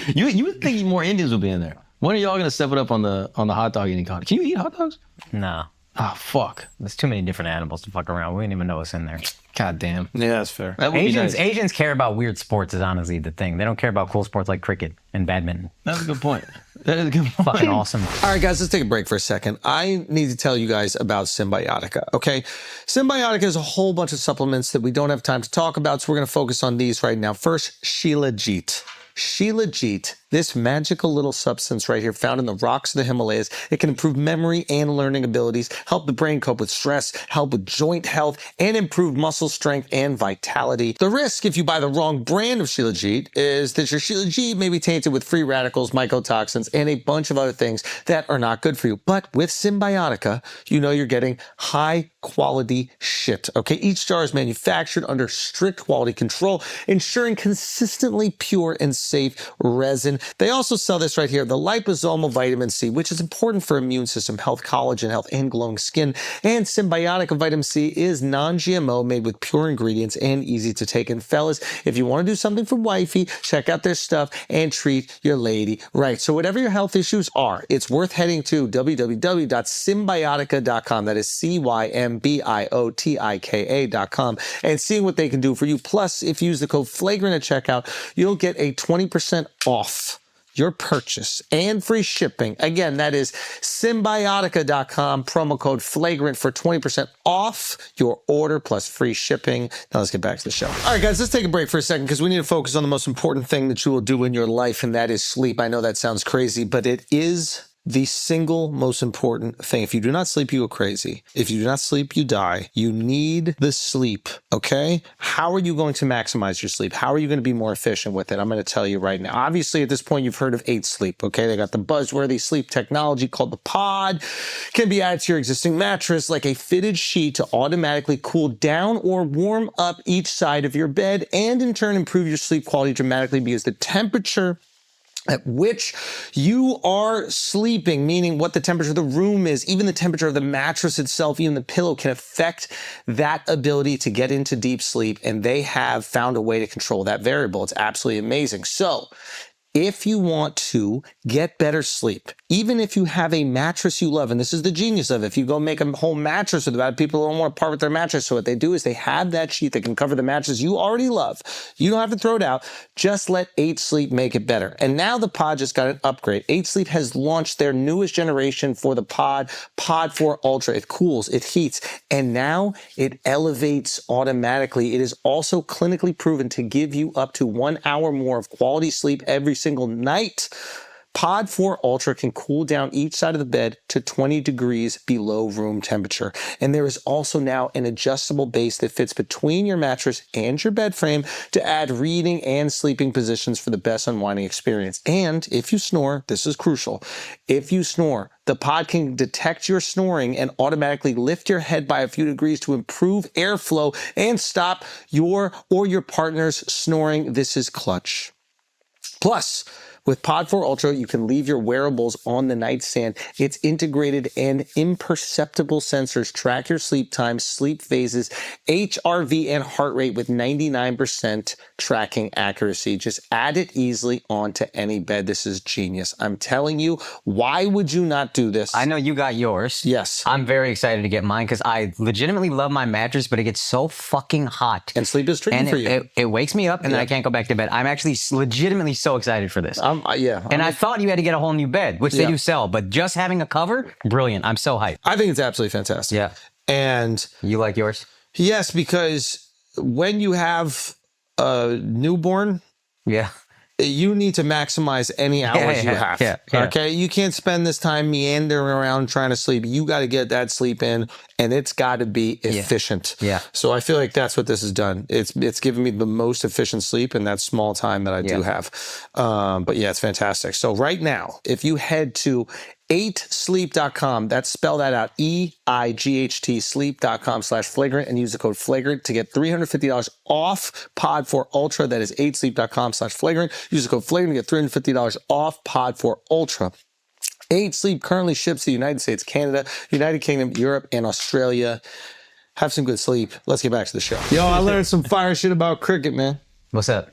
You would think more Indians would be in there. When are y'all gonna step it up on the hot dog eating contest? Can you eat hot dogs? No. Oh fuck. There's too many different animals to fuck around. We didn't even know what's in there. God damn. Yeah, that's fair. That would be nice. Asians care about weird sports is honestly the thing. They don't care about cool sports like cricket and badminton. That's a good point. That is a good point. Fucking awesome. All right, guys, let's take a break for a second. I need to tell you guys about Symbiotica, okay? Symbiotica is a whole bunch of supplements that we don't have time to talk about, so we're going to focus on these right now. First, Shilajit. Shilajit, this magical little substance right here found in the rocks of the Himalayas. It can improve memory and learning abilities, help the brain cope with stress, help with joint health, and improve muscle strength and vitality. The risk if you buy the wrong brand of Shilajit is that your Shilajit may be tainted with free radicals, mycotoxins, and a bunch of other things that are not good for you. But with Symbiotica, you know you're getting high quality shit, okay? Each jar is manufactured under strict quality control, ensuring consistently pure and safe resin. They also sell this right here, the liposomal vitamin C, which is important for immune system health, collagen health, and glowing skin. And Symbiotica vitamin C is non-GMO, made with pure ingredients and easy to take. And fellas, if you want to do something for wifey, check out their stuff and treat your lady right. So whatever your health issues are, it's worth heading to www.symbiotica.com. That is CYMBIOTIKA.com and seeing what they can do for you. Plus, if you use the code FLAGRANT at checkout, you'll get a 20% off your purchase and free shipping. Again, that is Symbiotica.com, promo code FLAGRANT for 20% off your order plus free shipping. Now let's get back to the show. All right, guys, let's take a break for a second because we need to focus on the most important thing that you will do in your life, and that is sleep. I know that sounds crazy, but it is the single most important thing. If you do not sleep, you go crazy. If you do not sleep, you die. You need the sleep, okay? How are you going to maximize your sleep? How are you going to be more efficient with it? I'm going to tell you right now. Obviously, at this point, you've heard of 8 Sleep, okay? They got the buzzworthy sleep technology called the pod. Can be added to your existing mattress like a fitted sheet to automatically cool down or warm up each side of your bed and in turn improve your sleep quality dramatically because the temperature at which you are sleeping, meaning what the temperature of the room is, even the temperature of the mattress itself, even the pillow can affect that ability to get into deep sleep. And they have found a way to control that variable. It's absolutely amazing. So if you want to get better sleep, even if you have a mattress you love, and this is the genius of it, if you go make a whole mattress with it, people don't want to part with their mattress. So what they do is they have that sheet that can cover the mattress you already love. You don't have to throw it out. Just let 8 Sleep make it better. And now the Pod just got an upgrade. 8 Sleep has launched their newest generation for the Pod 4 Ultra. It cools, it heats, and now it elevates automatically. It is also clinically proven to give you up to 1 hour more of quality sleep every single night. Pod 4 Ultra can cool down each side of the bed to 20 degrees below room temperature. And there is also now an adjustable base that fits between your mattress and your bed frame to add reading and sleeping positions for the best unwinding experience. And if you snore, this is crucial. If you snore, the Pod can detect your snoring and automatically lift your head by a few degrees to improve airflow and stop your or your partner's snoring. This is clutch. Plus, with Pod 4 Ultra, you can leave your wearables on the nightstand. Its integrated and imperceptible sensors track your sleep time, sleep phases, HRV, and heart rate with 99% tracking accuracy. Just add it easily onto any bed. This is genius. I'm telling you, why would you not do this? I know you got yours. Yes. I'm very excited to get mine because I legitimately love my mattress, but it gets so fucking hot. And sleep is tricky And for you. it wakes me up and then I can't go back to bed. I'm actually legitimately so excited for this. I thought you had to get a whole new bed, which they do sell, but just having a cover, brilliant. I'm so hyped. I think it's absolutely fantastic. Yeah. And you like yours? Yes, because when you have a newborn, you need to maximize any hours you have. Okay, you can't spend this time meandering around trying to sleep. You got to get that sleep in, and it's got to be efficient. So I feel like that's what this has done. It's given me the most efficient sleep in that small time that I do have. But yeah, it's fantastic. So right now, if you head to 8sleep.com, that's spell that out, EIGHT sleep.com/flagrant, and use the code flagrant to get $350 off Pod 4 Ultra. That is 8sleep.com/flagrant. Use the code flagrant to get $350 off Pod 4 Ultra. 8 Sleep currently ships to the United States, Canada, United Kingdom, Europe, and Australia. Have some good sleep. Let's get back to the show. Yo, I learned some fire shit about cricket, man. What's up?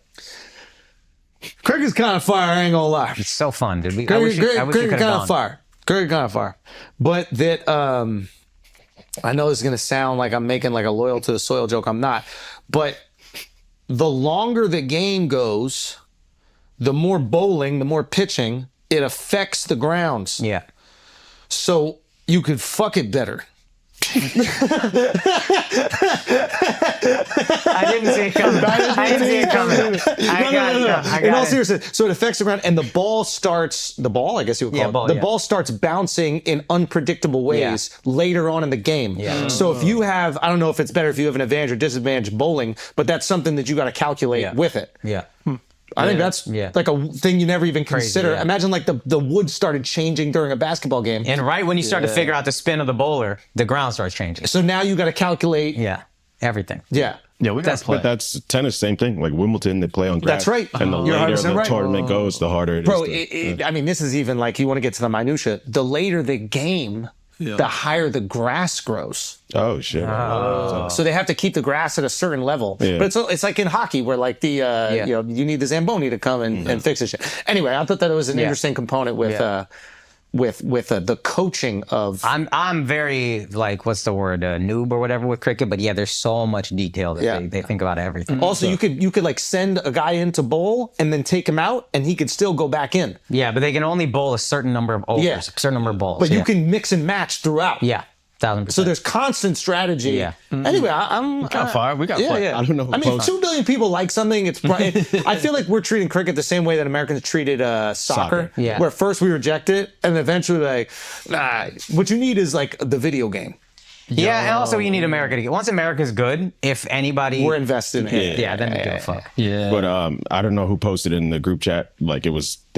Cricket's kind of fire, I ain't gonna lie. It's so fun, dude. Cricket kind of fire. Cricket kind of fire. But that, I know this is gonna sound like I'm making like a loyal to the soil joke. I'm not. But the longer the game goes, the more bowling, the more pitching, it affects the grounds. Yeah. So you could fuck it better. I didn't see it coming. In all seriousness, so it affects the ground, and the ball, I guess you would call it. Ball starts bouncing in unpredictable ways later on in the game. So if you have, I don't know if it's better if you have an advantage or disadvantage bowling, but that's something that you got to calculate with it. I think that's like a thing you never even consider. Imagine like the wood started changing during a basketball game. And right when you start to figure out the spin of the bowler, the ground starts changing. So now you got to calculate. Everything. We got to play. But that's tennis, same thing. Like Wimbledon, they play on grass. That's right. And the later the tournament goes, the harder it is. Bro, I mean, this is even like, you want to get to the minutia. The later the game, the higher the grass grows. Oh, shit. So they have to keep the grass at a certain level. But it's like in hockey where like the, you know, you need the Zamboni to come and fix this shit. Anyway, I thought that it was an interesting component with the coaching of. I'm very like, what's the word, noob or whatever with cricket, but there's so much detail that they think about everything. Also, you could like send a guy in to bowl and then take him out, and he could still go back in. Yeah, but they can only bowl a certain number of overs, a certain number of balls. But you can mix and match throughout. 1,000%. So there's constant strategy. Anyway, we got fire. We got play. I don't know. I mean, 2 billion people like something. It's. I feel like we're treating cricket the same way that Americans treated soccer. Where first we reject it, and eventually like, nah. What you need is like the video game. And also you need America to get. Once America's good, if anybody we're invested in it. Then we give a fuck. But I don't know who posted in the group chat. Like they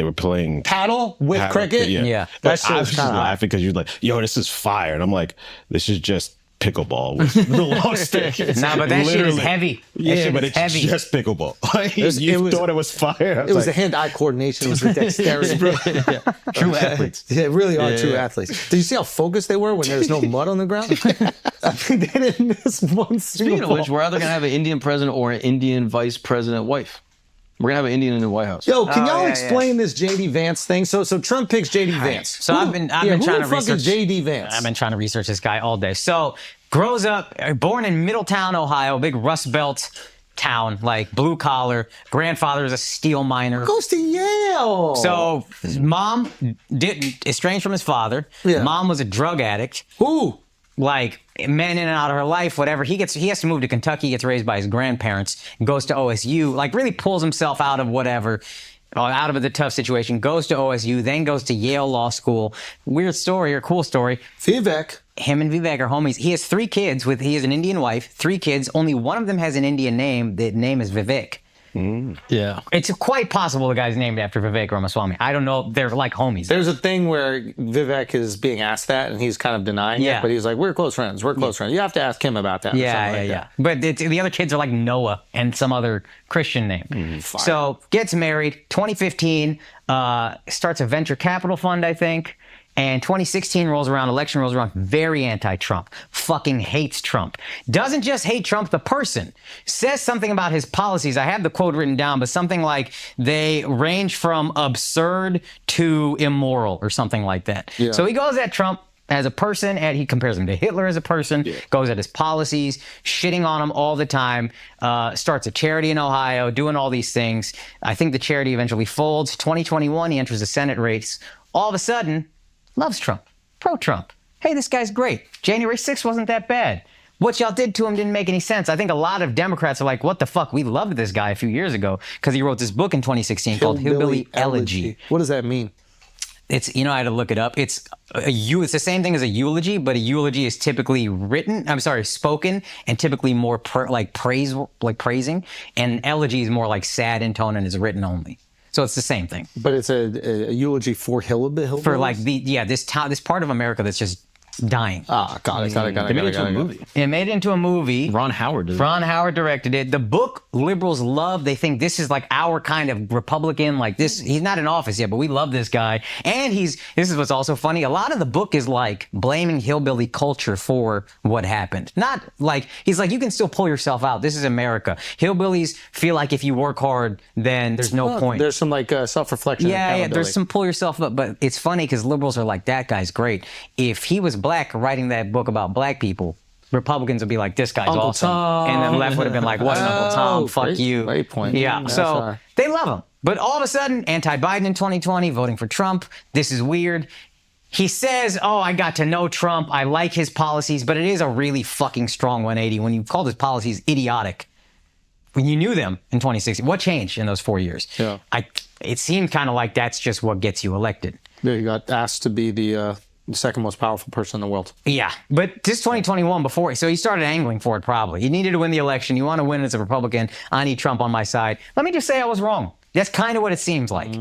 were playing paddle with cricket. But I was just laughing because you're like, yo, this is fire, and I'm like, this is just pickleball with the long stick. Nah, but that shit is heavy. But it's heavy. Just pickleball. You thought it was fire. It was the hand-eye coordination. It was the dexterity. True athletes. They really are true athletes. Did you see how focused they were when there was no mud on the ground? I mean, they didn't miss one single Speaking of which, we're either going to have an Indian president or an Indian vice president wife. We're gonna have an Indian in the White House. Yo, can y'all explain this JD Vance thing? So Trump picks JD Vance. So I've been trying to research JD Vance. I've been trying to research this guy all day. So grows up, born in Middletown, Ohio, big Rust Belt town, like blue collar. Grandfather is a steel miner. Goes to Yale. So his mom estranged from his father. Yeah. Mom was a drug addict. Ooh. Like men in and out of her life, whatever. He has to move to Kentucky, gets raised by his grandparents, goes to OSU, like really pulls himself out of whatever, out of the tough situation, goes to OSU, then goes to Yale Law School. Weird story or cool story. Vivek. Him and Vivek are homies. He has 3 kids he has an Indian wife, 3 kids. Only one of them has an Indian name. The name is Vivek. Yeah. It's quite possible the guy's named after Vivek Ramaswamy. I don't know. They're like homies. There's a thing where Vivek is being asked that, and he's kind of denying it, but he's like, we're close friends. We're close friends. You have to ask him about that. Yeah. But the other kids are like Noah and some other Christian name. So gets married. 2015, starts a venture capital fund, I think. And 2016 rolls around, election rolls around, very anti-Trump, fucking hates Trump. Doesn't just hate Trump, the person. Says something about his policies. I have the quote written down, but something like they range from absurd to immoral or something like that. Yeah. So he goes at Trump as a person, and he compares him to Hitler as a person, goes at his policies, shitting on him all the time, starts a charity in Ohio, doing all these things. I think the charity eventually folds. 2021, he enters the Senate race. All of a sudden, loves Trump, pro-Trump. Hey, this guy's great. January 6th wasn't that bad. What y'all did to him didn't make any sense. I think a lot of Democrats are like, what the fuck? We loved this guy a few years ago because he wrote this book in 2016 called Hillbilly Elegy. What does that mean? It's, I had to look it up. It's the same thing as a eulogy, but a eulogy is typically spoken and typically more praising. And elegy is more like sad in tone and is written only. So it's the same thing. But it's a eulogy for hillbillies? For like this part of America that's just dying. Got it. They made it into a movie. It made it into a movie. Ron Howard did it. Ron Howard directed it. The book liberals love. They think this is like our kind of Republican, like this. He's not in office yet, but we love this guy. And this is what's also funny. A lot of the book is like blaming hillbilly culture for what happened. Not like, he's like, you can still pull yourself out. This is America. Hillbillies feel like if you work hard, then there's no point. There's some like self-reflection. Yeah, there's some pull yourself up. But it's funny because liberals are like, that guy's great. If he was black writing that book about black people, Republicans would be like, this guy's Uncle awesome. Tom. And then left would have been like, what, Uncle Tom? Fuck you. Great point. Yeah, so they love him. But all of a sudden, anti-Biden in 2020, voting for Trump. This is weird. He says, I got to know Trump. I like his policies, but it is a really fucking strong 180 when you called his policies idiotic. When you knew them in 2016, what changed in those 4 years? Yeah. It seemed kind of like that's just what gets you elected. Yeah, you got asked to be the second most powerful person in the world. Yeah, but this 2021 so he started angling for it probably. He needed to win the election. You want to win as a Republican. I need Trump on my side. Let me just say I was wrong. That's kind of what it seems like.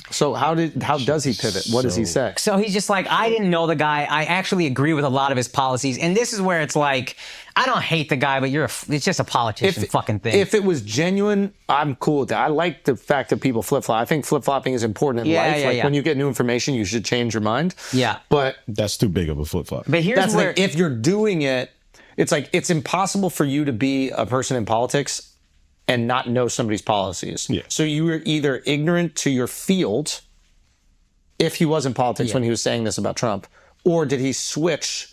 So how does he pivot? What does he say? So he's just like, I didn't know the guy. I actually agree with a lot of his policies. And this is where it's like, I don't hate the guy, but it's just a politician fucking thing. If it was genuine, I'm cool with that. I like the fact that people flip-flop. I think flip-flopping is important in life. When you get new information, you should change your mind. Yeah. But that's too big of a flip-flop. But here's where, if you're doing it, it's like, it's impossible for you to be a person in politics and not know somebody's policies. Yeah. So you were either ignorant to your field, if he was in politics when he was saying this about Trump, or did he switch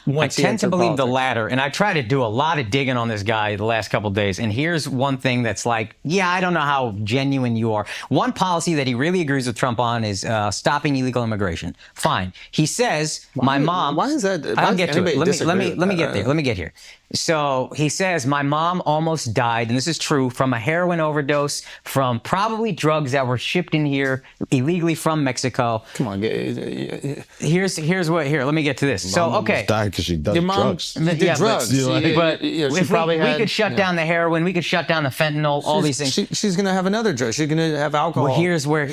once he entered politics? I tend to believe the latter, and I try to do a lot of digging on this guy the last couple of days, and here's one thing that's like, I don't know how genuine you are. One policy that he really agrees with Trump on is stopping illegal immigration. Fine. He says, my mom... Why is that? I'll get to it. Let me get there. Let me get here. So he says, my mom almost died, and this is true, from a heroin overdose, from probably drugs that were shipped in here illegally from Mexico. Come on. Here's what, let me get to this. Mom almost died because she does drugs. Did drugs. But if we could shut down the heroin, we could shut down the fentanyl, all these things. She's going to have another drug. She's going to have alcohol. Well, here's where,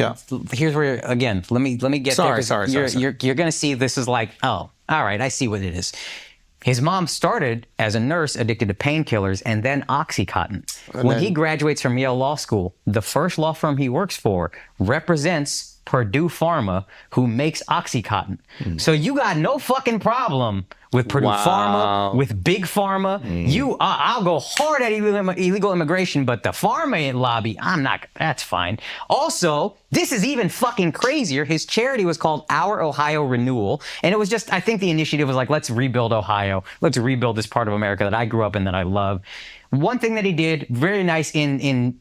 again, let me get there. Sorry. You're going to see this is like, all right, I see what it is. His mom started as a nurse addicted to painkillers and then Oxycontin. When he graduates from Yale Law School, the first law firm he works for represents Purdue Pharma, who makes OxyContin. So you got no fucking problem with Purdue Pharma, with Big Pharma. I'll go hard at illegal immigration, but the pharma lobby, I'm not, that's fine. Also, this is even fucking crazier. His charity was called Our Ohio Renewal. And it was just, I think the initiative was like, let's rebuild Ohio. Let's rebuild this part of America that I grew up in, that I love. One thing that he did, very nice in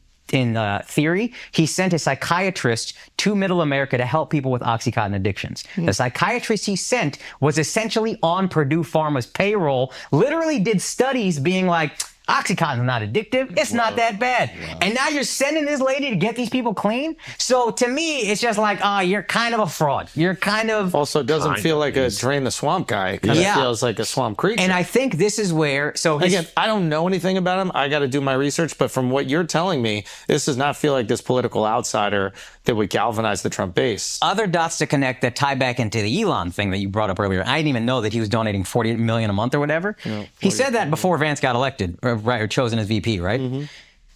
theory, he sent a psychiatrist to Middle America to help people with OxyContin addictions. The psychiatrist he sent was essentially on Purdue Pharma's payroll, literally did studies being like, OxyContin's not addictive. It's not that bad. And now you're sending this lady to get these people clean? So to me, it's just like, you're kind of a fraud. You're kind of... Also, doesn't feel like a Drain the Swamp guy. It kind of feels like a swamp creature. And I think this is where... So again, I don't know anything about him. I got to do my research. But from what you're telling me, this does not feel like this political outsider that would galvanize the Trump base. Other dots to connect that tie back into the Elon thing that you brought up earlier. I didn't even know that he was donating $40 million a month or whatever. He said that before Vance got elected, or chosen as VP, right?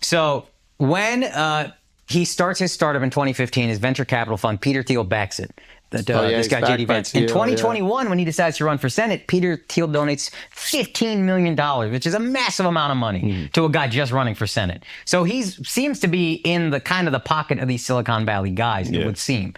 So when he starts his startup in 2015, his venture capital fund, Peter Thiel backs it. This guy, JD Vance. In 2021, when he decides to run for Senate, Peter Thiel donates $15 million, which is a massive amount of money to a guy just running for Senate. So he seems to be in the kind of the pocket of these Silicon Valley guys, it would seem.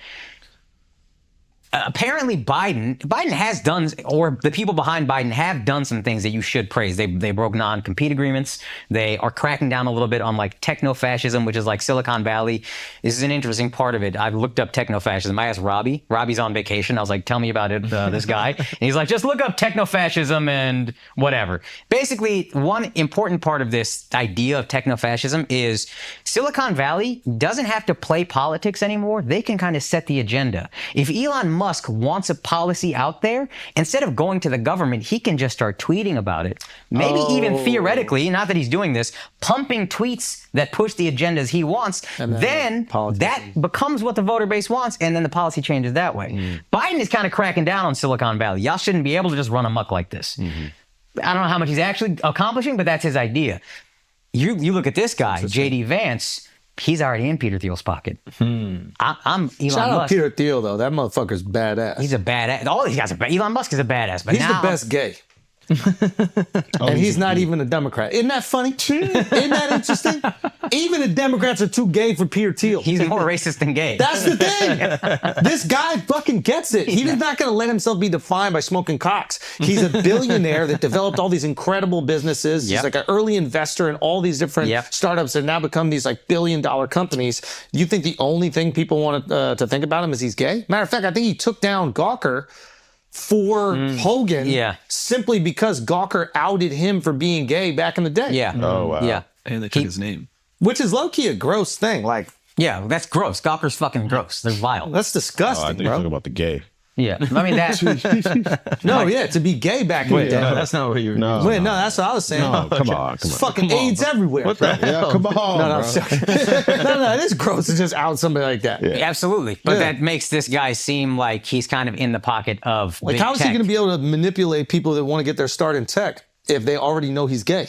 Apparently Biden has done, or the people behind Biden have done some things that you should praise. They broke non-compete agreements. They are cracking down a little bit on like techno-fascism, which is like Silicon Valley. This is an interesting part of it. I've looked up techno-fascism. I asked Robbie. Robbie's on vacation. I was like, tell me about it, this guy. And he's like, just look up techno-fascism and whatever. Basically, one important part of this idea of techno-fascism is Silicon Valley doesn't have to play politics anymore. They can kind of set the agenda. If Elon Musk wants a policy out there, instead of going to the government, he can just start tweeting about it. Maybe even theoretically, not that he's doing this, pumping tweets that push the agendas he wants. And then that becomes what the voter base wants, and then the policy changes that way. Biden is kind of cracking down on Silicon Valley. Y'all shouldn't be able to just run amok like this. I don't know how much he's actually accomplishing, but that's his idea. You look at this guy, JD Vance. He's already in Peter Thiel's pocket. I'm Elon Shout out Musk. Peter Thiel, though. That motherfucker's badass. He's a badass. All these guys are Elon Musk is a badass. But he's the best gay. And he's not even a Democrat. Isn't that funny? Isn't that interesting? Even the Democrats are too gay for Peter Thiel. He's more racist than gay. That's the thing. This guy fucking gets it. He's not going to let himself be defined by smoking cocks. He's a billionaire that developed all these incredible businesses. He's like an early investor in all these different startups that now become these like billion-dollar companies. You think the only thing people want to think about him is he's gay? Matter of fact, I think he took down Gawker for Hogan simply because Gawker outed him for being gay back in the day. Oh, wow. Yeah. And they took his name. Which is low-key a gross thing. Like, yeah, that's gross. Gawker's fucking gross. They're vile. That's disgusting, I think bro. you're talking about the gay. Yeah. I mean, that... to be gay back in the day. No, that's not what you were No, Wait, no, that's what I was saying. no, come on. It's fucking AIDS everywhere. What the hell? Come on, No, bro. it is gross to just out somebody like that. Absolutely. But that makes this guy seem like he's kind of in the pocket of Like, big how is he tech. going to be able to manipulate people that want to get their start in tech if they already know he's gay?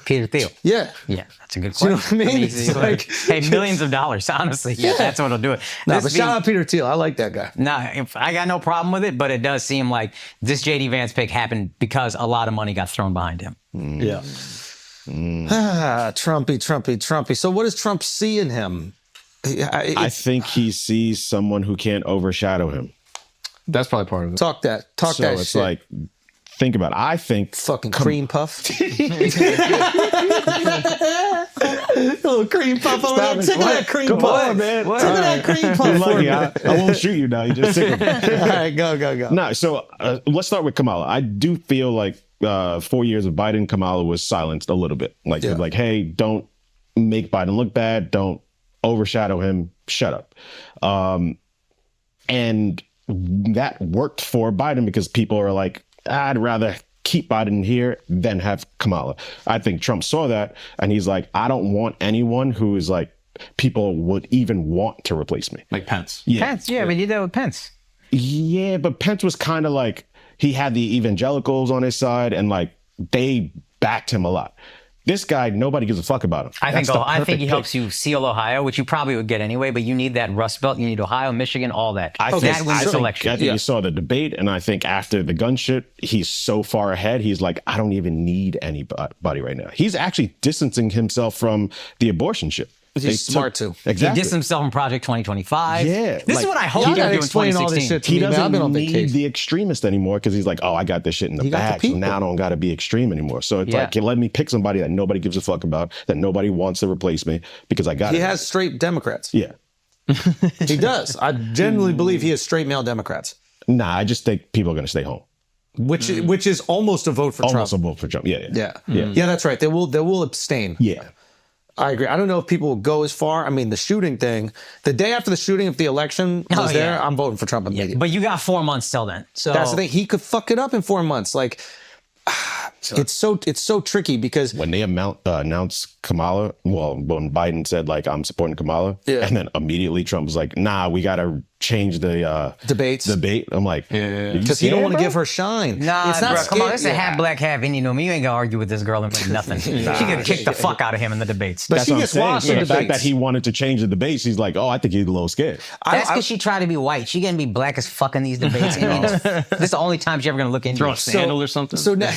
Peter Thiel. Yeah. Yeah, that's a good You question. know what I mean? he's It's like- hey, millions of dollars, honestly. Yeah, that's what'll do it. No, but shout out Peter Thiel. I like that guy. I got no problem with it, but it does seem like this JD Vance pick happened because a lot of money got thrown behind him. Yeah. Trumpy. So what does Trump see in him? I think he sees someone who can't overshadow him. That's probably part of it. Talk that So it's shit. like, think about it. I think Fucking cream puff. Little cream puff over there. Tickle that cream Come puff. on, man. Tickle that cream puff. You're for lucky. me. I won't shoot you now. You just tickle me. All right, go. No, so let's start with Kamala. I do feel like 4 years of Biden, Kamala was silenced a little bit. Like, like, hey, don't make Biden look bad. Don't overshadow him. Shut up. And that worked for Biden because people are like, I'd rather keep Biden here than have Kamala. I think Trump saw that and he's like, I don't want anyone who is like, people would even want to replace me. Like Pence. Pence, we did that with Pence. Yeah, but Pence was kind of like, he had the evangelicals on his side and like they backed him a lot. This guy, nobody gives a fuck about him. I think he helps you seal Ohio, which you probably would get anyway, but you need that Rust Belt. You need Ohio, Michigan, all that. That wins this election. I think you saw the debate, and I think after the gun shit, he's so far ahead. He's like, I don't even need anybody right now. He's actually distancing himself from the abortion shit. He's smart too. Exactly. He dissed himself from Project 2025. Yeah. This is what I hope he does in 2016. He doesn't need the extremist anymore because he's like, oh, I got this shit in the bag, so now I don't got to be extreme anymore. So it's like, let me pick somebody that nobody gives a fuck about, that nobody wants to replace me because I got it. He has straight Democrats. Yeah. He does. I genuinely believe he has straight male Democrats. Nah, I just think people are going to stay home. Which is almost a vote for Trump. Almost a vote for Trump. Yeah, that's right. They will abstain. Yeah. I agree. I don't know if people will go as far. I mean, the shooting thing, the day after the shooting, if the election was there, I'm voting for Trump immediately. But you got 4 months till then. So that's the thing. He could fuck it up in 4 months. Like, it's so tricky because when they announced Kamala, when Biden said like I'm supporting Kamala, and then immediately Trump was like, nah, we gotta change the debate. I'm like, because he don't want to give her shine. Nah, it's not bro, come on, it's a half black, half Indian woman. You ain't gonna argue with this girl and like nothing. She could kick the fuck out of him in the debates. But she gets washed in the fact that he wanted to change the debates, he's like, oh, I think he's a little scared. That's because she tried to be white. She gonna be black as fuck in these debates. This is the only time she's ever gonna look into. Throw a sandal or something. So now,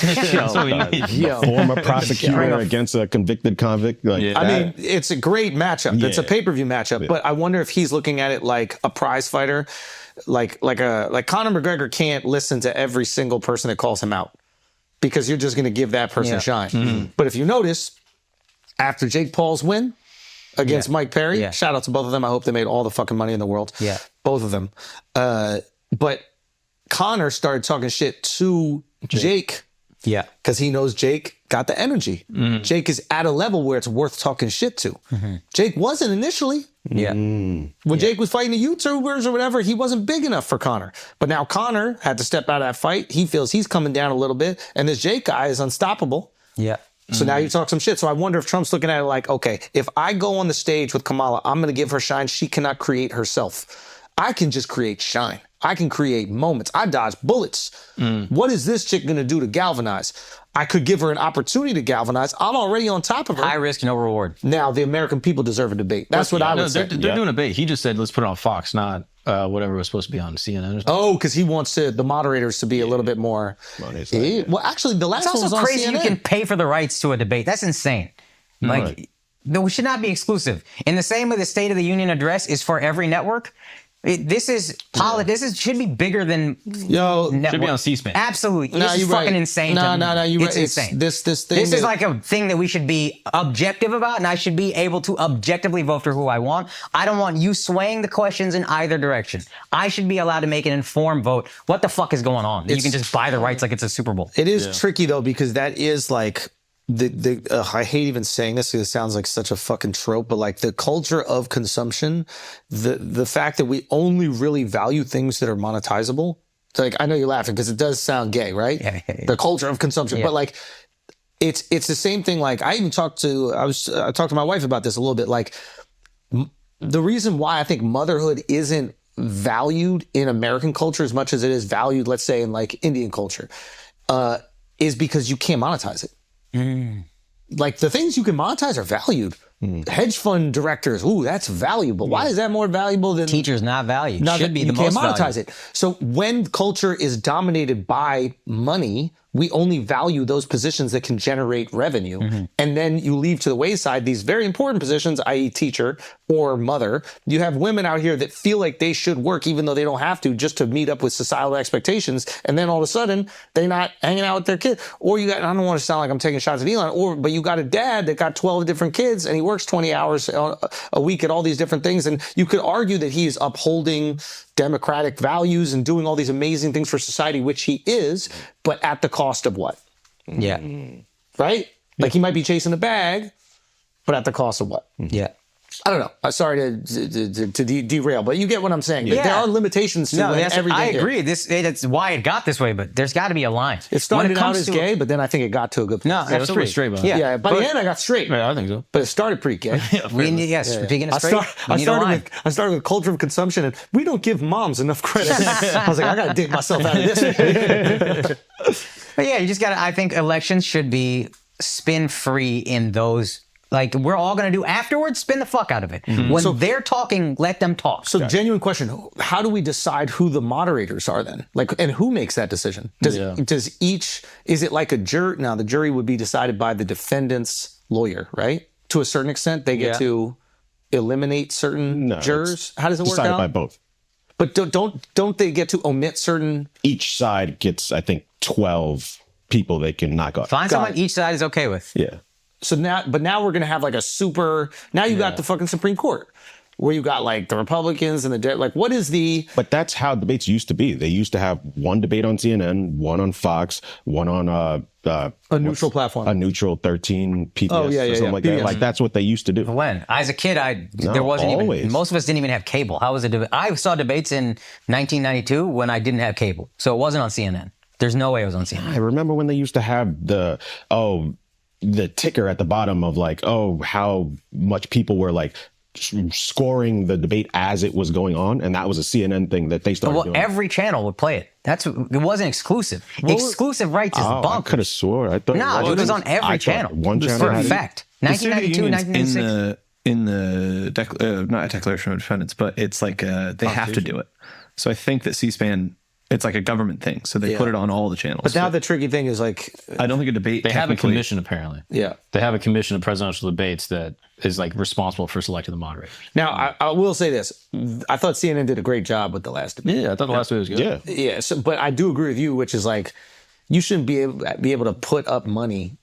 former prosecutor against a convicted convict. Like I mean, it's a great matchup. It's a pay-per-view matchup. But I wonder if he's looking at it like a prize fighter. Like Conor McGregor can't listen to every single person that calls him out because you're just going to give that person shine. But if you notice, after Jake Paul's win against Mike Perry, shout out to both of them. I hope they made all the fucking money in the world. Yeah, both of them. But Conor started talking shit to Jake. Yeah, because he knows Jake got the energy. Jake is at a level where it's worth talking shit to. Jake wasn't initially. Yeah. When Jake was fighting the YouTubers or whatever, he wasn't big enough for Conor. But now Conor had to step out of that fight. He feels he's coming down a little bit. And this Jake guy is unstoppable. Yeah. So now you talk some shit. So I wonder if Trump's looking at it like, okay, if I go on the stage with Kamala, I'm going to give her shine. She cannot create herself. I can just create shine. I can create moments. I dodge bullets. What is this chick going to do to galvanize? I could give her an opportunity to galvanize. I'm already on top of her. High risk, no reward. Now, the American people deserve a debate. That's what I would say. They're doing a debate. He just said, let's put it on Fox, not whatever was supposed to be on CNN. Oh, because he wants the moderators to be a little bit more. Well, actually, the last one was on CNN. It's also crazy you can pay for the rights to a debate. That's insane. Like, we should not be exclusive. In the same way the State of the Union address is for every network, this should be bigger than network. Should be on C-SPAN. Absolutely. This is fucking insane. No, you're right. It's insane. This thing. This is like a thing that we should be objective about, and I should be able to objectively vote for who I want. I don't want you swaying the questions in either direction. I should be allowed to make an informed vote. What the fuck is going on? You can just buy the rights like it's a Super Bowl. It is tricky though, because that is like I hate even saying this because it sounds like such a fucking trope, but like the culture of consumption, the fact that we only really value things that are monetizable. So like, I know you're laughing because it does sound gay, right? Yeah. The culture of consumption, but like, it's the same thing. Like I talked to my wife about this a little bit. Like the reason why I think motherhood isn't valued in American culture as much as it is valued, let's say in like Indian culture, is because you can't monetize it. Like the things you can monetize are valued. Hedge fund directors, that's valuable. Why is that more valuable than teachers? Not valued. Should be the most valued. You can't monetize it. So when culture is dominated by money, we only value those positions that can generate revenue. And then you leave to the wayside these very important positions, i.e. teacher or mother. You have women out here that feel like they should work even though they don't have to, just to meet up with societal expectations. And then all of a sudden they're not hanging out with their kid. Or I don't want to sound like I'm taking shots at Elon, but you got a dad that got 12 different kids and he works 20 hours a week at all these different things. And you could argue that he is upholding democratic values and doing all these amazing things for society, which he is, but at the cost of what? Yeah. Right? Like he might be chasing the bag, but at the cost of what? Yeah. I don't know. I'm sorry to derail, but you get what I'm saying. Yeah. There are limitations to everything. I agree. That's why it got this way, but there's got to be a line. It started out as gay, but then I think it got to a good point. No, that's pretty straight, man. Yeah. By the end, I got straight. Yeah, I think so. But it started pretty gay. Speaking of straight, I started with culture of consumption, and we don't give moms enough credit. I was like, I got to dig myself out of this. But yeah, you just got to, I think elections should be spin free in those. Like, we're all going to do afterwards, spin the fuck out of it. When they're talking, let them talk. So genuine question, how do we decide who the moderators are then? Like, and who makes that decision? Does each, is it like a jury? Now, the jury would be decided by the defendant's lawyer, right? To a certain extent, they get to eliminate certain jurors? How does it work out? Decided by both. But don't they get to omit certain? Each side gets, I think, 12 people they can knock off. Find someone each side is okay with. Yeah. So now we're going to have like a super, now you got the fucking Supreme Court where you got like the Republicans and like, what is the... But that's how debates used to be. They used to have one debate on CNN, one on Fox, one on a neutral platform. A neutral 13 PBS or something like that. Like, that's what they used to do. When? As a kid, there wasn't always. even... Most of us didn't even have cable. How was it? I saw debates in 1992 when I didn't have cable. So it wasn't on CNN. There's no way it was on CNN. I remember when they used to have the ticker at the bottom of like, how much people were like scoring the debate as it was going on, and that was a CNN thing that they started doing. Every channel would play it. It wasn't exclusive. Exclusive rights is bonkers. I could have swore. I thought it was on every channel. One channel for had a fact. 1992, 1996. In the not a Declaration of Independence, but it's like they have to do it. So I think that C-SPAN, it's like a government thing, so they put it on all the channels. But now the tricky thing is like, I don't think a debate. They have a commission apparently. Yeah, they have a commission of presidential debates that is like responsible for selecting the moderators. Now I will say this: I thought CNN did a great job with the last debate. Yeah, I thought the last debate was good. Yeah. So, but I do agree with you, which is like, you shouldn't be able to put up money.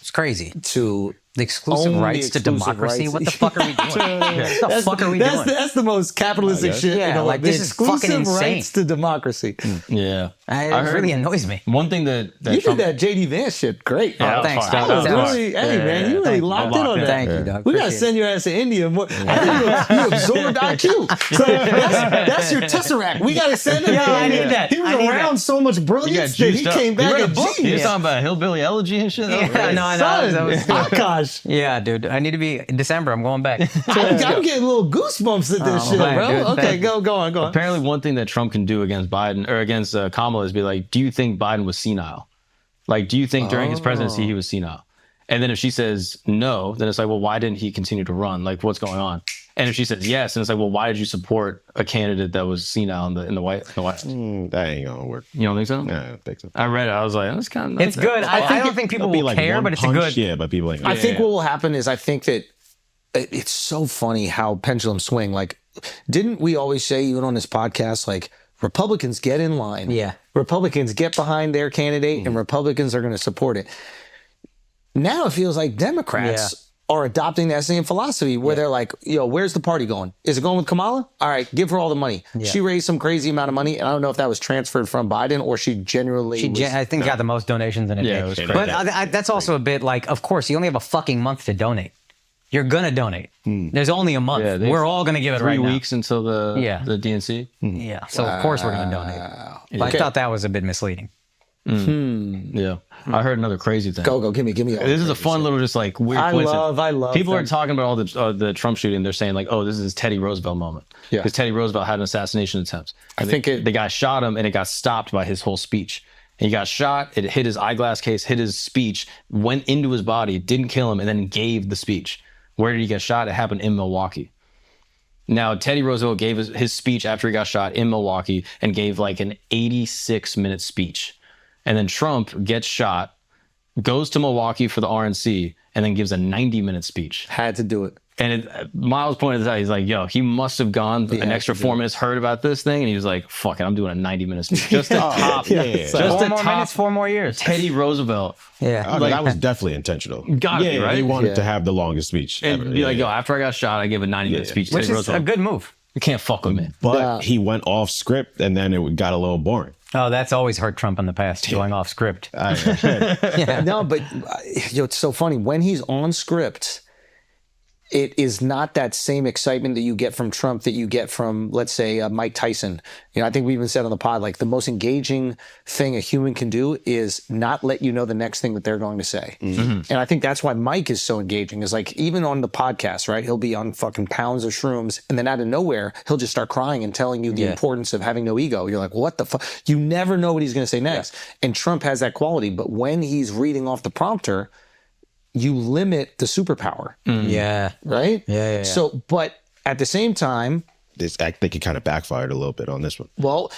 It's crazy To the exclusive rights to democracy. Rights. What the fuck are we doing? What the fuck are we doing? That's the most capitalistic shit. Yeah, like this is fucking insane. Rights to democracy. Yeah, it really annoys me. One thing that you did that JD Vance shit great. Yeah, thanks, dog. dog. Man, you really locked in on that. Thank you, dog. We gotta send your ass to India. I think you absorbed IQ. So that's your tesseract. We gotta send him. Yeah, I need that. He was around so much brilliance that he came back a genius. You're talking about hillbilly elegy and shit. Yeah, no, that was Akash. Yeah, dude. I need to be in December. I'm going back. I'm getting little goosebumps at this shit, bro. Dude, okay, go on. Apparently, one thing that Trump can do against Biden or against Kamala is be like, "Do you think Biden was senile? Like, do you think during his presidency he was senile?" And then if she says no, then it's like, well, why didn't he continue to run? Like, what's going on? And if she says yes, then it's like, well, why did you support a candidate that was senile in the White House? That ain't gonna work. You don't think so? No, I don't think so. I read it. I was like, that's kind of. It's good. I don't think people will like care, one but it's punch, a good. Yeah, but people ain't. I think what will happen is I think that it's so funny how pendulums swing. Like, didn't we always say, even on this podcast, like, Republicans get in line. Yeah. Republicans get behind their candidate and Republicans are going to support it. Now it feels like Democrats are adopting that same philosophy where they're like, where's the party going? Is it going with Kamala? All right, give her all the money. Yeah. She raised some crazy amount of money, and I don't know if that was transferred from Biden or she genuinely I think got the most donations in a day. It was crazy. But that's also a bit like, of course, you only have a fucking month to donate. You're going to donate. There's only a month. Yeah, we're all going to give it 3 weeks until the DNC. Yeah, so of course we're going to donate. But I thought that was a bit misleading. Yeah. I heard another crazy thing. Go, give me all this is a fun little just like weird I love people them. are talking about all the Trump shooting. They're saying like, oh, this is his Teddy Roosevelt moment. Yeah. Because Teddy Roosevelt had an assassination attempt. I think the guy shot him and it got stopped by his whole speech. He got shot, it hit his eyeglass case, hit his speech, went into his body, didn't kill him, and then gave the speech. Where did he get shot? It happened in Milwaukee. Now, Teddy Roosevelt gave his speech after he got shot in Milwaukee and gave like an 86-minute speech. And then Trump gets shot, goes to Milwaukee for the RNC, and then gives a 90-minute speech. Had to do it. And Miles pointed this out. He's like, yo, he must have gone an extra 4 minutes, heard about this thing, and he was like, fuck it, I'm doing a 90-minute speech. Just to top. Just 4 more minutes, 4 more years. Teddy Roosevelt. Yeah. That was definitely intentional. Got it, right? He wanted to have the longest speech And ever. be like, yo, after I got shot, I gave a 90-minute speech to Which Teddy is Roosevelt. a good move. You can't fuck with me. But he went off script, and then it got a little boring. Oh, that's always hurt Trump in the past, going off script. No, but it's so funny. When he's on script, it is not that same excitement that you get from Trump that you get from, let's say, Mike Tyson. I think we even said on the pod, like, the most engaging thing a human can do is not let you know the next thing that they're going to say. Mm-hmm. And I think that's why Mike is so engaging, is like, even on the podcast, right? He'll be on fucking pounds of shrooms, and then out of nowhere, he'll just start crying and telling you the importance of having no ego. You're like, what the fuck? You never know what he's going to say next. And Trump has that quality, but when he's reading off the prompter, you limit the superpower. Yeah. Right? Yeah. So, but at the same time, I think it kind of backfired a little bit on this one. well,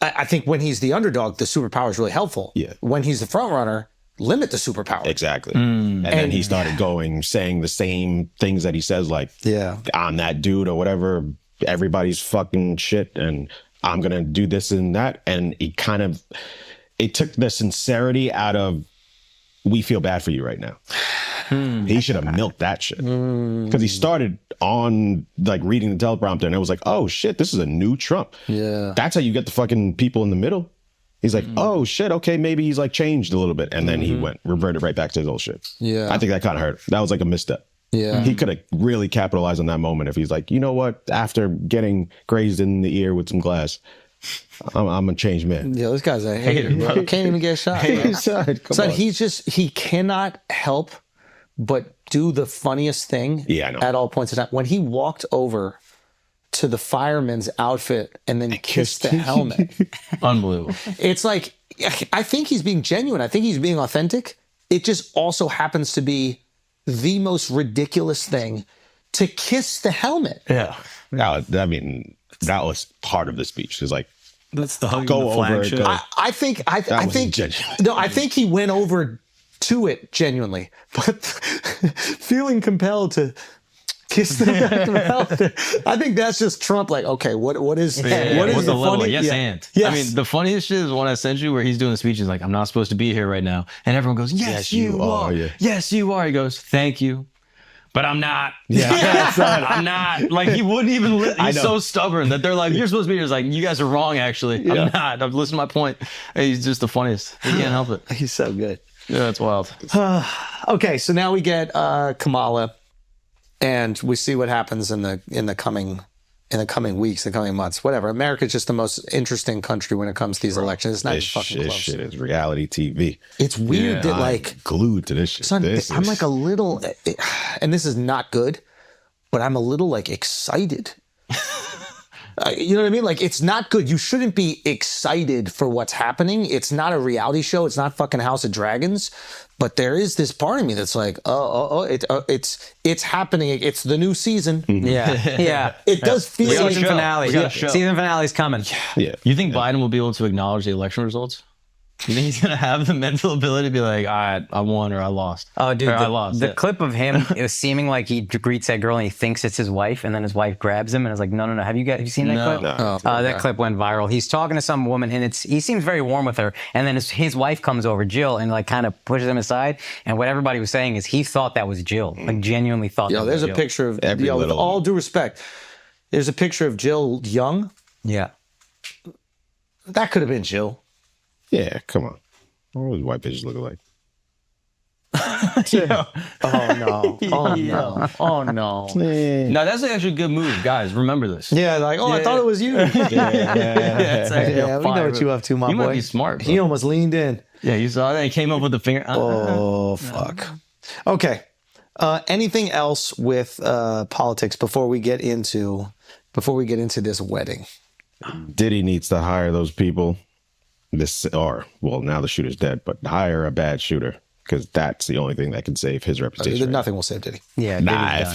I think when he's the underdog, the superpower is really helpful. Yeah. When he's the front runner, limit the superpower. Exactly. And then he started saying the same things that he says, like, I'm that dude or whatever, everybody's fucking shit, and I'm going to do this and that. And it took the sincerity out of, we feel bad for you right now. He should have milked that shit. Because he started on like reading the teleprompter and it was like, oh shit, this is a new Trump. Yeah. That's how you get the fucking people in the middle. He's like, oh shit, okay, maybe he's like changed a little bit. And then he reverted right back to his old shit. Yeah. I think that kind of hurt. That was like a misstep. Yeah. He could have really capitalized on that moment if he's like, you know what, after getting grazed in the ear with some glass, I'm a changed man. Yeah, this guy's a hater, bro. Can't even get a shot. Son, he cannot help but do the funniest thing at all points in time. When he walked over to the fireman's outfit and then kissed the helmet. Unbelievable. It's like, I think he's being genuine. I think he's being authentic. It just also happens to be the most ridiculous thing to kiss the helmet. Yeah. No, I mean, that was part of the speech. It's like, that's the hug go the flag over show. I think he went over to it genuinely, but feeling compelled to kiss the back of the helmet. I think that's just Trump. Like, okay, what is the the level? funny? Yes, and yes. I mean, the funniest shit is one I sent you where he's doing the speech. He's like, I'm not supposed to be here right now, and everyone goes, yes you are. Yeah. Yes, you are. He goes, thank you. But I'm not. Yeah, son, I'm not. Like, he wouldn't even. He's so stubborn that they're like, "You're supposed to be here." He's like, "You guys are wrong. Actually, I'm not. I've listened to my point." And he's just the funniest. He can't help it. He's so good. Yeah, it's wild. Okay, so now we get Kamala, and we see what happens in the coming weeks, the coming months, whatever. America's just the most interesting country when it comes to these elections. It's not just fucking close. This shit is reality TV. It's weird that like I'm glued to this shit. Son, I'm like a little, and this is not good, but I'm a little like excited. You know what I mean? Like, it's not good. You shouldn't be excited for what's happening. It's not a reality show. It's not fucking House of Dragons. But there is this part of me that's like, it's happening. It's the new season. Yeah. It does feel like season finale. Season finale's coming. Yeah. You think Biden will be able to acknowledge the election results? You think he's going to have the mental ability to be like, all right, I won or I lost? Oh, dude, I lost. The clip of him, it was seeming like he greets that girl and he thinks it's his wife, and then his wife grabs him and is like, no. Have you seen that clip? No. That clip went viral. He's talking to some woman and he seems very warm with her, and then his wife comes over, Jill, and like kind of pushes him aside, and what everybody was saying is he thought that was Jill, like genuinely thought that was there's Jill. a picture of, with all due respect, there's a picture of Jill Young. Yeah. That could have been Jill. Yeah, come on. What was white bitches looking like? Oh no. No, that's actually a good move, guys. Remember this. Yeah, like, I thought it was you. It's actually we know what you up to, my you boy. You might be smart, bro. He almost leaned in. Yeah, you saw that? He came up with the finger. Oh, fuck. Okay. Anything else with politics before we get into this wedding? Diddy needs to hire those people. Now the shooter's dead, but hire a bad shooter, because that's the only thing that can save his reputation. Nothing will save Diddy. Yeah.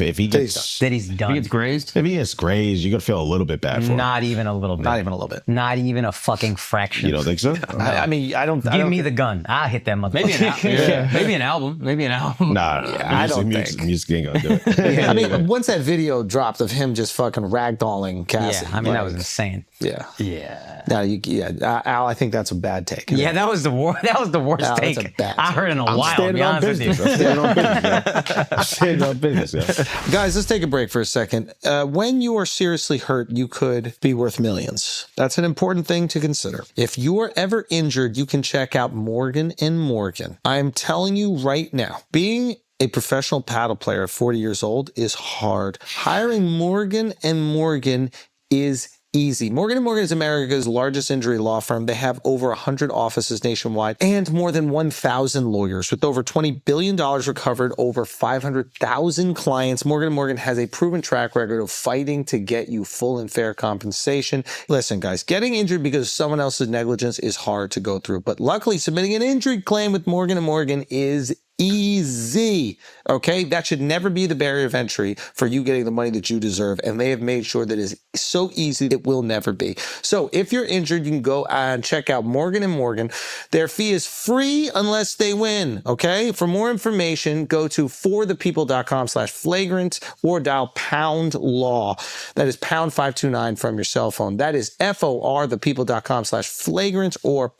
If he gets Diddy's done. He gets grazed? If he gets grazed, you're going to feel a little bit bad for him. Not even a little bit. Not even a little bit. Not even a fucking fraction. You don't think so? I mean, I don't. Give me the gun. I'll hit that motherfucker. Maybe an album. Nah. I don't think. Music ain't going to do it. I mean, once that video dropped of him just fucking ragdolling Cassie. Yeah, I mean, that was insane. Yeah. Yeah. No, Al, I think that's a bad take. Yeah, that was the worst take that's a bad I heard in a while. Standing on business. Standing on business. Guys, let's take a break for a second. When you are seriously hurt, you could be worth millions. That's an important thing to consider. If you are ever injured, you can check out Morgan & Morgan. I am telling you right now, being a professional paddle player at 40 years old is hard. Hiring Morgan & Morgan is easy. Morgan & Morgan is America's largest injury law firm. They have over 100 offices nationwide and more than 1,000 lawyers. With over $20 billion recovered, over 500,000 clients, Morgan & Morgan has a proven track record of fighting to get you full and fair compensation. Listen, guys, getting injured because of someone else's negligence is hard to go through, but luckily submitting an injury claim with Morgan & Morgan is easy. Okay, that should never be the barrier of entry for you getting the money that you deserve, and they have made sure that it's so easy it will never be. So if you're injured, you can go and check out Morgan & Morgan. Their fee is free unless they win. Okay, for more information, go to forthepeople.com/flagrant or dial #law. That is #529 from your cell phone. That is forthepeople.com/flagrant or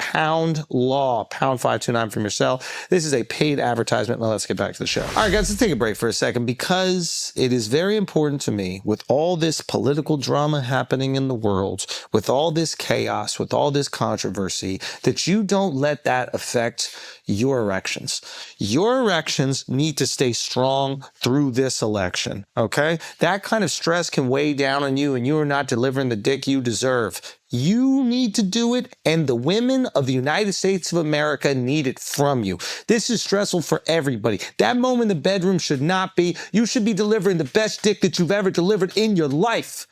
#law, #529 from your cell. This is a paid advertisement. Now let's get back to the show. All right, guys, let's take a break for a second because it is very important to me with all this political drama happening in the world, with all this chaos, with all this controversy, that you don't let that affect your erections. Your erections need to stay strong through this election, okay? That kind of stress can weigh down on you and you are not delivering the dick you deserve. You need to do it, and the women of the United States of America need it from you. This is stressful for everybody. That moment in the bedroom should not be. You should be delivering the best dick that you've ever delivered in your life.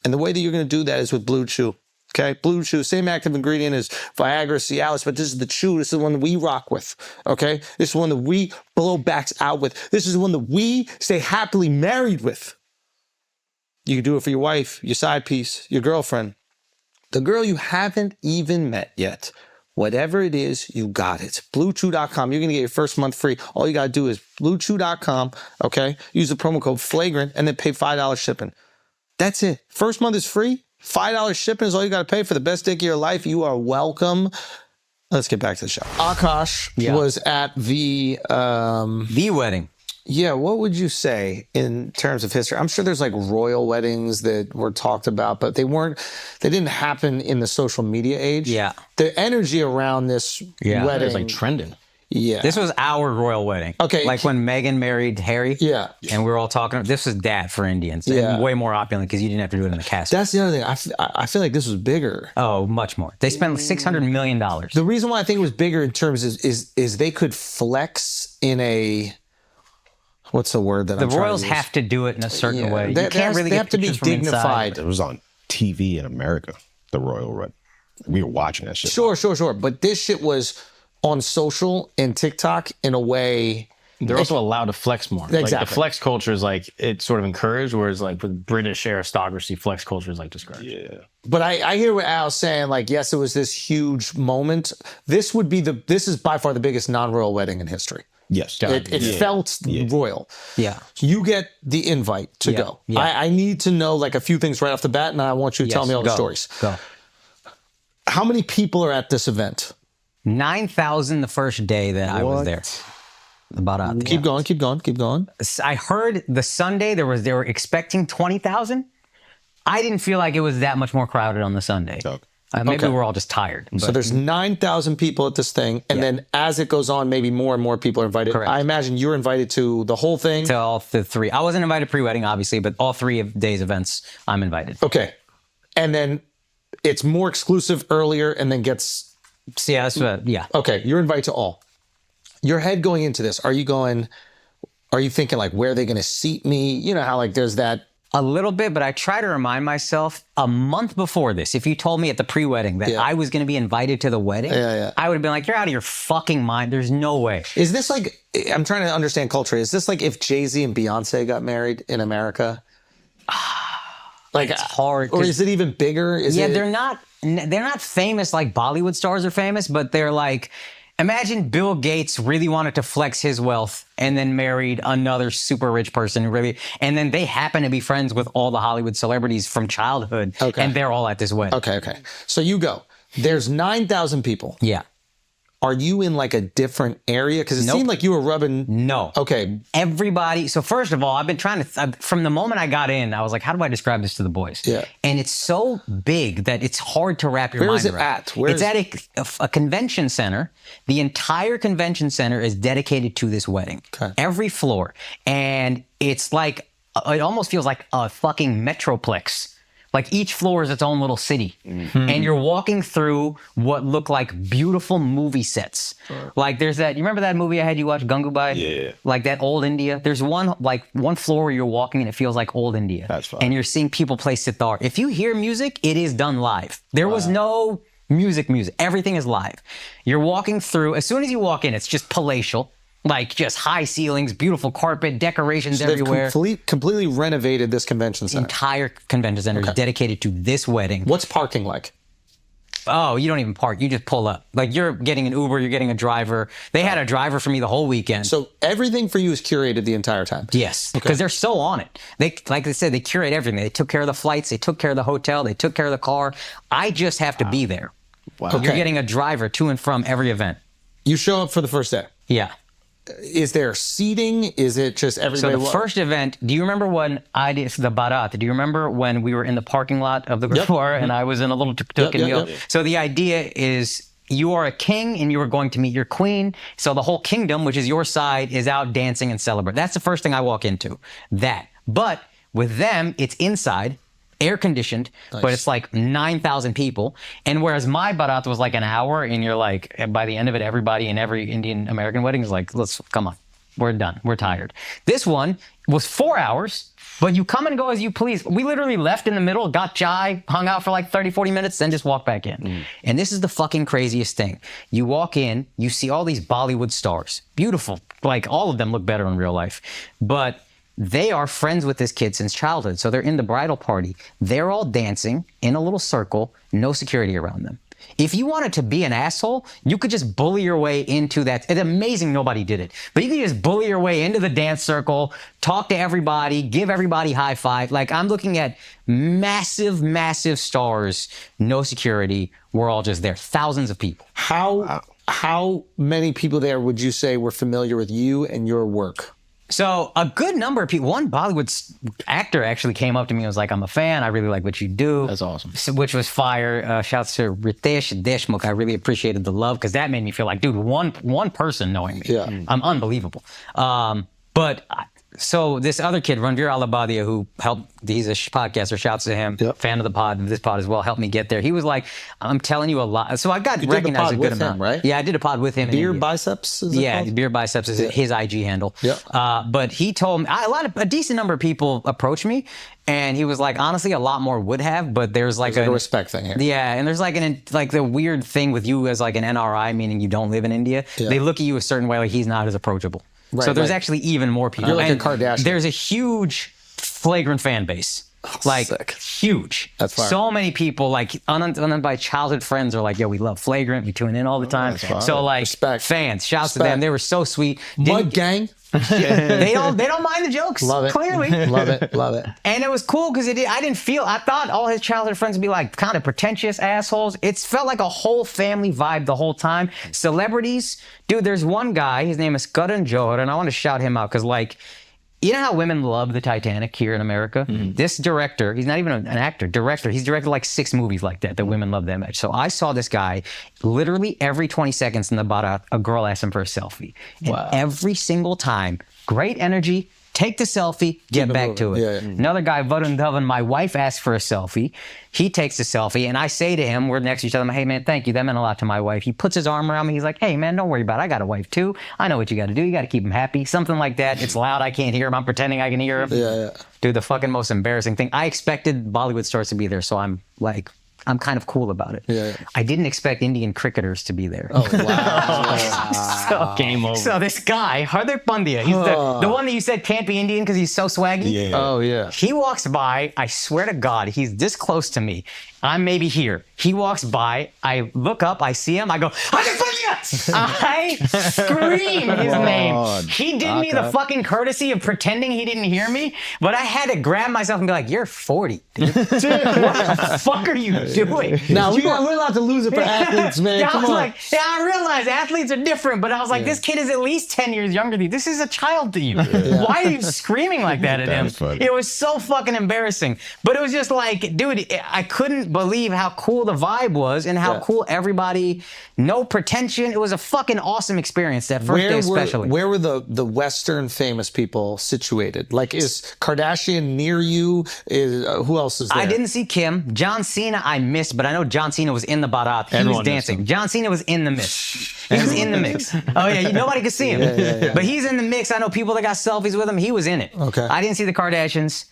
And the way that you're going to do that is with Blue Chew. Okay, Blue Chew, same active ingredient as Viagra, Cialis, but this is the chew. This is the one that we rock with. Okay, this is the one that we blow backs out with. This is the one that we stay happily married with. You can do it for your wife, your side piece, your girlfriend, the girl you haven't even met yet. Whatever it is, you got it. BlueChew.com. You're going to get your first month free. All you got to do is BlueChew.com, okay? Use the promo code FLAGRANT and then pay $5 shipping. That's it. First month is free. $5 shipping is all you got to pay for the best dick of your life. You are welcome. Let's get back to the show. Akash was at the wedding. Yeah, what would you say in terms of history? I'm sure there's like royal weddings that were talked about, but they didn't happen in the social media age. Yeah. The energy around this wedding. It was like trending. Yeah. This was our royal wedding. Okay. Like when Meghan married Harry. Yeah. And we were all talking. This was that for Indians. Yeah. And way more opulent because you didn't have to do it in the castle. That's the other thing. I feel like this was bigger. Oh, much more. They spent $600 million. The reason why I think it was bigger in terms is they could flex in a... What's the word that the Royals have to do it in a certain way. You can't really they get have to be dignified. It was on TV in America, the Royal Wedding. We were watching that shit. Sure. But this shit was on social and TikTok in a way. They're also allowed to flex more. Exactly. Like the flex culture is like, it's sort of encouraged, whereas like with British aristocracy, flex culture is like discouraged. Yeah. But I hear what Al's saying. Like, yes, it was this huge moment. This is by far the biggest non-royal wedding in history. Yes. It felt royal. Yeah. You get the invite to go. Yeah. I need to know like a few things right off the bat, and I want you to tell me all the stories. Go. How many people are at this event? 9,000 the first day that I was there. About Keep going. I heard the Sunday they were expecting 20,000. I didn't feel like it was that much more crowded on the Sunday. Okay. Maybe we're all just tired. So there's 9,000 people at this thing, and then as it goes on, maybe more and more people are invited. Correct. I imagine you're invited to the whole thing. To all the three. I wasn't invited pre-wedding, obviously, but all 3 of days events, I'm invited. Okay. And then it's more exclusive earlier and then gets... So yeah, yeah. Okay, you're invited to all. Your head going into this, are you thinking like, where are they going to seat me? You know how like there's that... A little bit, but I try to remind myself a month before this, if you told me at the pre-wedding that I was going to be invited to the wedding, I would have been like, you're out of your fucking mind. There's no way. Is this like, I'm trying to understand culture. Is this like if Jay-Z and Beyonce got married in America? Like it's hard. Or is it even bigger? They're not famous like Bollywood stars are famous, but they're like, imagine Bill Gates really wanted to flex his wealth and then married another super rich person and then they happen to be friends with all the Hollywood celebrities from childhood and they're all at this wedding. Okay. So you go. There's 9,000 people. Yeah. Are you in like a different area? Because it seemed like you were rubbing... No. Okay. Everybody... So first of all, I've been trying to... From the moment I got in, I was like, how do I describe this to the boys? Yeah. And it's so big that it's hard to wrap your mind around. Where is it at? It's at a convention center. The entire convention center is dedicated to this wedding. Okay. Every floor. And it's like... It almost feels like a fucking metroplex. Like each floor is its own little city. Mm-hmm. And you're walking through what look like beautiful movie sets. Like there's that, you remember that movie I had you watch, Gangubai? Yeah. Like that old India. There's one floor where you're walking and it feels like old India. That's fine. And you're seeing people play sitar. If you hear music, it is done live. There was no music. Everything is live. You're walking through, as soon as you walk in, it's just palatial. Like just high ceilings, beautiful carpet, decorations So they've everywhere. completely renovated this convention center. Entire convention center is dedicated to this wedding. What's parking like? Oh, you don't even park. You just pull up. Like you're getting an Uber, you're getting a driver. They had a driver for me the whole weekend. So everything for you is curated the entire time? Yes, because they're so on it. They, like I said, they curate everything. They took care of the flights. They took care of the hotel. They took care of the car. I just have to be there. Wow. You're Okay. getting a driver to and from every event. You show up for the first day. Yeah. Is there seating? Is it just everybody? So the first event, do you remember when I did the Barat? Do you remember when we were in the parking lot of the Gurdwara and I was in a little tuk-tuk and Yep. So the idea is you are a king and you are going to meet your queen. So the whole kingdom, which is your side, is out dancing and celebrate. That's the first thing I walk into. That. But with them, it's inside, air conditioned, but it's like 9,000 people. And whereas my Barat was like an hour, and you're like, by the end of it, everybody in every Indian American wedding is like, come on, we're done, we're tired. This one was 4 hours, but you come and go as you please. We literally left in the middle, got chai, hung out for like 30, 40 minutes, then just walked back in. And this is the fucking craziest thing. You walk in, you see all these Bollywood stars, beautiful, like all of them look better in real life, but they are friends with this kid since childhood. So they're in the bridal party. They're all dancing in a little circle, no security around them. If you wanted to be an asshole, you could just bully your way into that. It's amazing nobody did it. But you could just bully your way into the dance circle, talk to everybody, give everybody high five. Like I'm looking at massive, massive stars, no security. We're all just there. Thousands of people. How many people there would you say were familiar with you and your work? So a good number of people, one Bollywood actor actually came up to me and was like, I'm a fan. I really like what you do. That's awesome. So, which was fire. Shouts to Ritesh Deshmukh. I really appreciated the love because that made me feel like, dude, one person knowing me. Yeah. I'm unbelievable. So this other kid, Ranveer Alabadia, who helped, he's a podcaster, shouts to him, fan of the pod, this pod as well, helped me get there. He was like, I'm telling you a lot. So I got recognized a good amount. Right? Yeah, I did a pod with him. Beer Biceps? Is it called? Beer Biceps is his IG handle. Yeah. But he told me, a decent number of people approached me, and he was like, honestly, a lot more would have, but there's like a respect thing here. Yeah, and there's like the weird thing with you as like an NRI, meaning you don't live in India. Yeah. They look at you a certain way, like he's not as approachable. Right, so there's actually even more people. You're like and a Kardashian. There's a huge flagrant fan base. Like sick. huge. That's fire. So many people, like by childhood friends, are like, "Yo, we love Flagrant. We tune in all the time." So like, Respect. fans, shouts to Respect. them. They were so sweet. Mud Gang? They don't mind the jokes. Love it. Clearly. Love it. Love it. And it was cool because I thought all his childhood friends would be like kind of pretentious assholes. It felt like a whole family vibe the whole time. Celebrities, dude, there's one guy, his name is Karan Johar, and I want to shout him out because like, you know how women love the Titanic here in America? This director, he's not even an actor, director. He's directed like 6 movies like that women love that much. So I saw this guy literally every 20 seconds in the Barat, a girl asked him for a selfie. And every single time, great energy, take the selfie, get back to it. Yeah. Another guy, Varun Dhawan, my wife asked for a selfie. He takes the selfie, and I say to him, we're next to each other, I'm like, hey, man, thank you. That meant a lot to my wife. He puts his arm around me. He's like, hey, man, don't worry about it. I got a wife, too. I know what you got to do. You got to keep him happy. Something like that. It's loud. I can't hear him. I'm pretending I can hear him. Yeah. Dude, the fucking most embarrassing thing. I expected Bollywood stars to be there, so I'm kind of cool about it. Yeah. I didn't expect Indian cricketers to be there. Oh, wow. So, Game over. So this guy, Hardik Pandya, he's the one that you said can't be Indian because he's so swaggy. Yeah. Oh, yeah. He walks by, I swear to God, he's this close to me. I'm maybe here. He walks by, I look up, I see him, I go, Hardik Pandya! I scream his name. He did me the fucking courtesy of pretending he didn't hear me, but I had to grab myself and be like, you're 40, dude. What the fuck are you doing? Now, we're allowed to lose it for athletes, man. Yeah, Come on. I realize athletes are different, but I was like, this kid is at least 10 years younger than you. This is a child to you. Why are you screaming like that at him? Funny. It was so fucking embarrassing. But it was just like, dude, I couldn't believe how cool the vibe was and how cool everybody, no pretension. It was a fucking awesome experience that first day especially. Where were the Western famous people situated? Like, is Kardashian near you? Who else is there? I didn't see Kim. John Cena I missed, but I know John Cena was in the Barat. He was dancing. John Cena was in the mix. He was in the mix. Oh yeah, nobody could see him. But he's in the mix. I know people that got selfies with him. He was in it. Okay. I didn't see the Kardashians.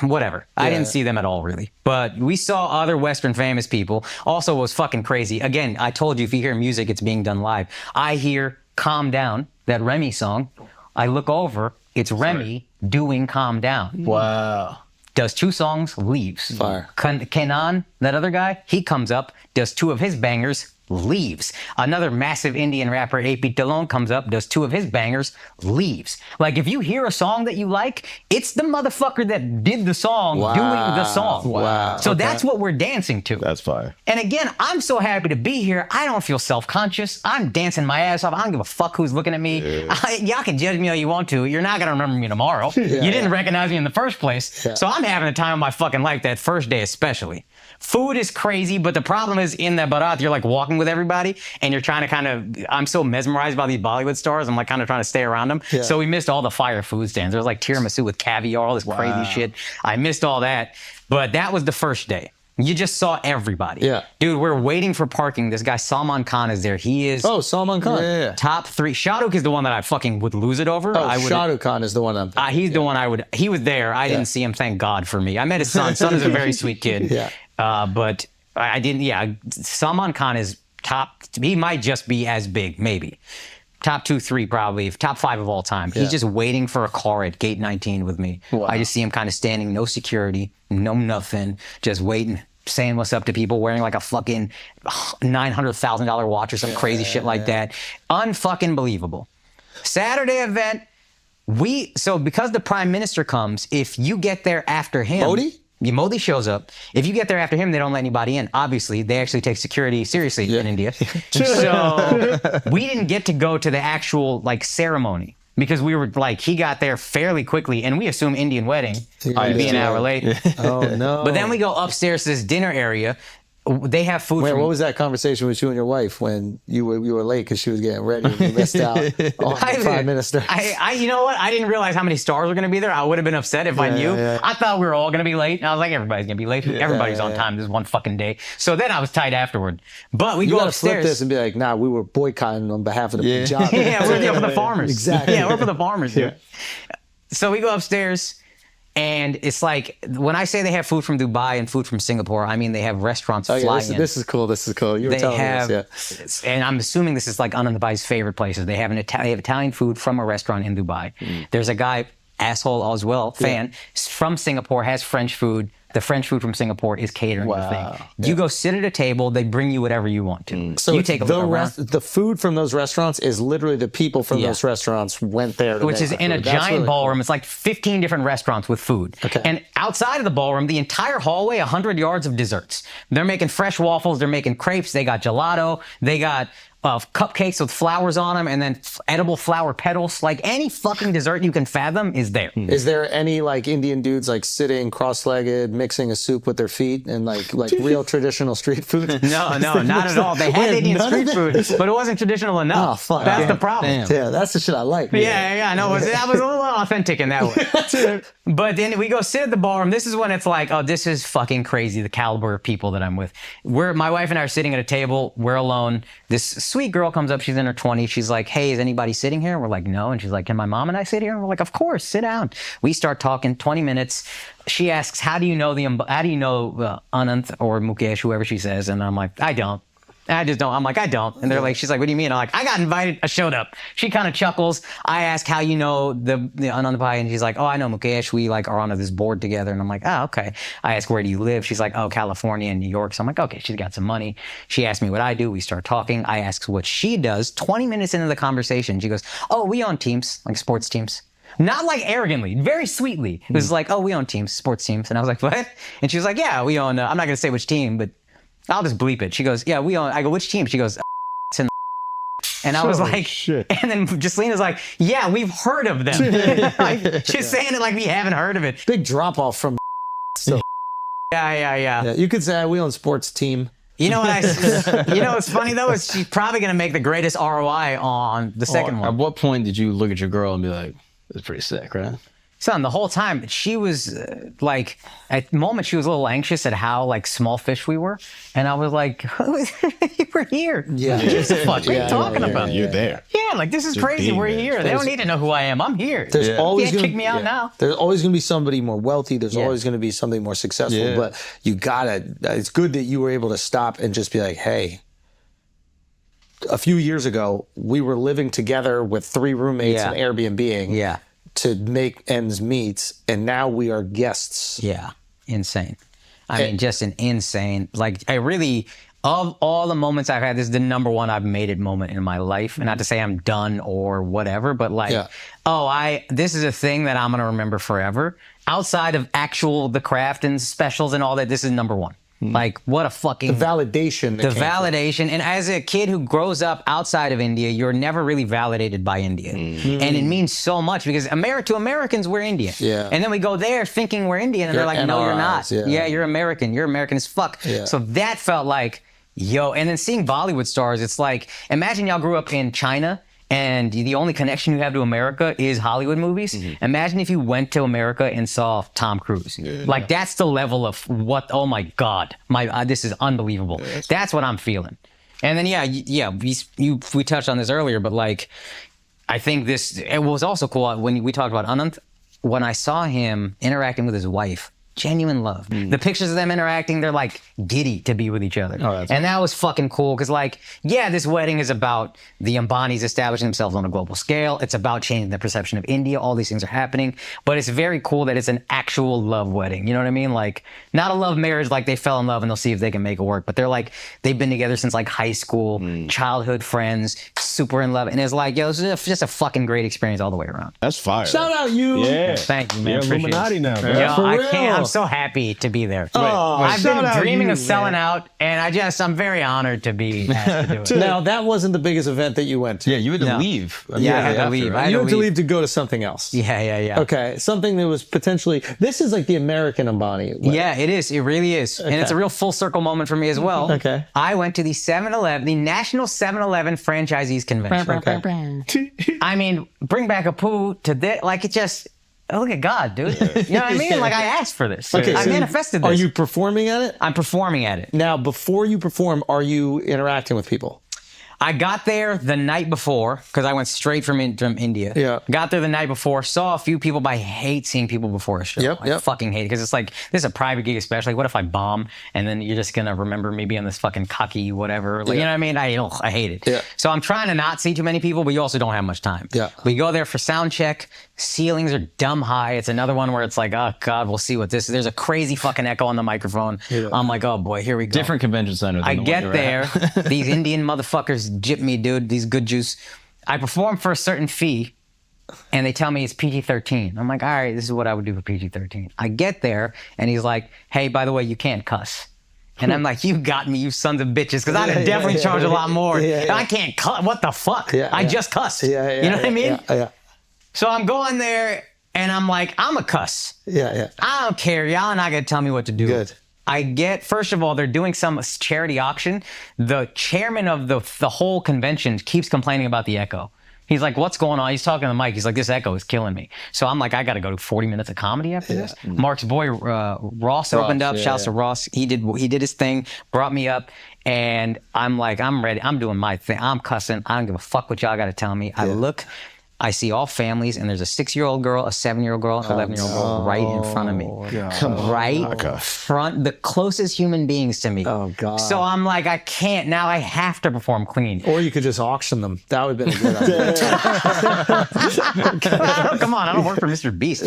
Whatever. I didn't see them at all, really. But we saw other Western famous people. Also, was fucking crazy. Again, I told you, if you hear music, it's being done live. I hear Calm Down, that Remy song. I look over, it's Remy doing Calm Down. Wow. Does 2 songs, leaves. Fire. Kenan, that other guy, he comes up, does 2 of his bangers, leaves. Another massive Indian rapper, AP Dillon, comes up, does 2 of his bangers, leaves. Like, if you hear a song that you like, it's the motherfucker that did the song doing the song. Wow. So that's what we're dancing to. That's fire. And again, I'm so happy to be here. I don't feel self-conscious. I'm dancing my ass off. I don't give a fuck who's looking at me. Y'all can judge me all you want to. You're not going to remember me tomorrow. You didn't recognize me in the first place. So I'm having the time of my fucking life that first day especially. Food is crazy, but the problem is in the Barat, you're like walking with everybody and you're trying to kind of, I'm so mesmerized by these Bollywood stars. I'm like kind of trying to stay around them. So we missed all the fire food stands. There was like tiramisu with caviar, all this crazy shit. I missed all that, but that was the first day. You just saw everybody. Yeah. Dude, we're waiting for parking. This guy, Salman Khan, is there. He is... Oh, Salman Khan. Yeah. Top 3. Shahrukh is the one that I fucking would lose it over. Oh, Shahrukh Khan is the one I'm thinking. He's the one I would... He was there. I didn't see him, thank God for me. I met his son. Son is a very sweet kid. But I didn't... Salman Khan is top... He might just be as big, maybe. Top 2, 3 probably. Top 5 of all time. He's just waiting for a car at gate 19 with me. Wow. I just see him kind of standing, no security, no nothing, just waiting, saying what's up to people, wearing like a fucking $900,000 watch or some crazy shit like that. Unfucking believable. Saturday event, so because the prime minister comes, if you get there after him... Modi shows up. If you get there after him, they don't let anybody in. Obviously, they actually take security seriously in India. So we didn't get to go to the actual like ceremony because we were like, he got there fairly quickly and we assume Indian wedding. I'd be an hour late. Oh no. But then we go upstairs to this dinner area. They have food. Wait, what was that conversation with you and your wife when you were late because she was getting ready and you missed out on the prime minister? You know what? I didn't realize how many stars were going to be there. I would have been upset if I knew. I thought we were all going to be late. And I was like, everybody's going to be late. Everybody's on time this one fucking day. So then I was tight afterward. But we go upstairs. Flip this and be like, nah, we were boycotting on behalf of the Punjab. We're for the farmers. Exactly. Yeah, we're for the farmers. So we go upstairs. And it's like, when I say they have food from Dubai and food from Singapore, I mean they have restaurants fly in. This is cool. This is cool. You were telling me this, and I'm assuming this is like Anand Bhai's favorite places. They have Italian food from a restaurant in Dubai. There's a guy, asshole as well, fan, from Singapore, has French food. The French food from Singapore is catering the thing. You go sit at a table, they bring you whatever you want to. So you take a look around. The food from those restaurants is literally the people from those restaurants went there. Which is in a giant ballroom. It's like 15 different restaurants with food. And outside of the ballroom, the entire hallway, 100 yards of desserts. They're making fresh waffles. They're making crepes. They got gelato. They got cupcakes with flowers on them and then edible flower petals. Like any fucking dessert you can fathom is there. Is there any like Indian dudes like sitting cross-legged, mixing a soup with their feet and like real traditional street food? No, not at all. They had Indian street food, but it wasn't traditional enough. Oh, fuck. That's the problem. Damn. Yeah, that's the shit I like. Yeah, no, that was a little authentic in that way. But then we go sit at the ballroom. This is when it's like, oh, this is fucking crazy, the caliber of people that I'm with. My wife and I are sitting at a table. We're alone. This sweet girl comes up. She's in her 20s. She's like, hey, is anybody sitting here? And we're like, no. And she's like, can my mom and I sit here? And we're like, of course, sit down. We start talking 20 minutes. She asks, how do you know Anant or Mukesh, whoever she says? And I'm like, I don't. I just don't. I'm like, I don't. And they're like, she's like, what do you mean? I'm like, I got invited. I showed up. She kind of chuckles. I ask how you know the Anand Bhai, and she's like, oh, I know Mukesh. We like are on this board together. And I'm like, oh, okay. I ask, where do you live? She's like, oh, California and New York. So I'm like, okay, she's got some money. She asked me what I do. We start talking. I ask what she does. 20 minutes into the conversation, she goes, oh, we own teams, like sports teams. Not like arrogantly, very sweetly. It was like, oh, we own teams, sports teams. And I was like, what? And she was like, yeah, we own, I'm not going to say which team, but I'll just bleep it. She goes, yeah, we own. I go, which team? She goes, and I was like, shit. And then Jacelina's like, yeah, we've heard of them. Like, she's saying it like we haven't heard of it. Big drop off from still. Yeah. You could say we own sports team. You know what you know what's funny though is she's probably gonna make the greatest ROI on the second one. At what point did you look at your girl and be like, "It's pretty sick, right?" Son, the whole time she was like, at the moment she was a little anxious at how like small fish we were, and I was like, "We're here. Yeah, what are you talking about? You're there. Yeah, like this is crazy. We're here. They don't need to know who I am. I'm here. There's always gonna kick me out now. There's always going to be somebody more wealthy. There's always going to be something more successful. But you gotta. It's good that you were able to stop and just be like, hey, a few years ago, we were living together with 3 roommates and Airbnb-ing to make ends meet, and now we are guests. Yeah, insane. I mean, just an insane, like, I really, of all the moments I've had, this is the number one I've made it moment in my life. And not to say I'm done or whatever, but like, this is a thing that I'm going to remember forever. Outside of the craft and specials and all that, this is number one. Like, what a fucking... The validation. And as a kid who grows up outside of India, you're never really validated by India. And it means so much because to Americans, we're Indian. Yeah. And then we go there thinking we're Indian and they're like, no, you're not. Yeah, you're American. You're American as fuck. Yeah. So that felt like, and then seeing Bollywood stars, it's like, imagine y'all grew up in China and the only connection you have to America is Hollywood movies. Imagine if you went to America and saw Tom Cruise. Like, that's the level of oh my God, this is unbelievable. That's what I'm feeling. And then, we touched on this earlier, but like, I think it was also cool when we talked about Anant, when I saw him interacting with his wife. Genuine love. The pictures of them interacting, they're like giddy to be with each other. And that was fucking cool because, like, this wedding is about the Ambanis establishing themselves on a global scale. It's about changing the perception of India. All these things are happening. But it's very cool that it's an actual love wedding. You know what I mean? Like, not a love marriage like they fell in love and they'll see if they can make it work. But they're like, they've been together since like high school, childhood friends, super in love. And it's like, this is just a fucking great experience all the way around. That's fire. Shout out you. Yeah. Thank you, man. You're Illuminati now, bro. I'm so happy to be there. I've been dreaming of selling out, and I'm very honored to be asked to do it. Now, that wasn't the biggest event that you went to. Yeah, you had to leave. I had to leave. You had to leave to go to something else. Yeah. Okay, something that was potentially, this is like the American Ambani. Yeah, it is. It really is. Okay. And it's a real full circle moment for me as well. Okay. I went to the National 7-Eleven Franchisees Convention. Okay. I mean, bring back a poo to this, like, it just... Look at God, dude. You know what I mean? Like, I asked for this. Okay, I manifested this. Are you performing at it? I'm performing at it. Now, before you perform, are you interacting with people? I got there the night before because I went straight from India. Yeah. Got there the night before, saw a few people, but I hate seeing people before a show. I fucking hate it because it's like, this is a private gig especially. What if I bomb and then you're just going to remember me being this fucking cocky whatever. Like, you know what I mean? I hate it. Yeah. So I'm trying to not see too many people, but you also don't have much time. Yeah. We go there for sound check. Ceilings are dumb high. It's another one where it's like, oh God, we'll see what this is. There's a crazy fucking echo on the microphone. Yeah. I'm like, oh boy, here we go. Different convention center. I get there. These Indian motherfuckers jip me, dude. These good juice. I perform for a certain fee and they tell me it's PG-13. I'm like, all right, this is what I would do for PG-13. I get there and he's like, hey, by the way, you can't cuss. And I'm like, you got me, you sons of bitches, because I'd definitely charge a lot more. I can't cuss. What the fuck? I just cussed. You know what I mean? So I'm going there and I'm like, I'm a cuss. I don't care. Y'all not going to tell me what to do. Good. First of all, they're doing some charity auction. The chairman of the whole convention keeps complaining about the echo. He's like, what's going on? He's talking to the mic. He's like, this echo is killing me. So I'm like, I got to go to 40 minutes of comedy after this. Mark's boy, Ross opened up. Shouts to Ross. He did his thing, brought me up. And I'm like, I'm ready. I'm doing my thing. I'm cussing. I don't give a fuck what y'all got to tell me. I look. I see all families, and there's a 6-year-old girl, a 7-year-old girl, an 11-year-old girl right in front of me. Front, the closest human beings to me. Oh, God. So I'm like, I can't, now I have to perform clean. Or you could just auction them. That would have been a good idea. Come on, I don't work for Mr. Beast.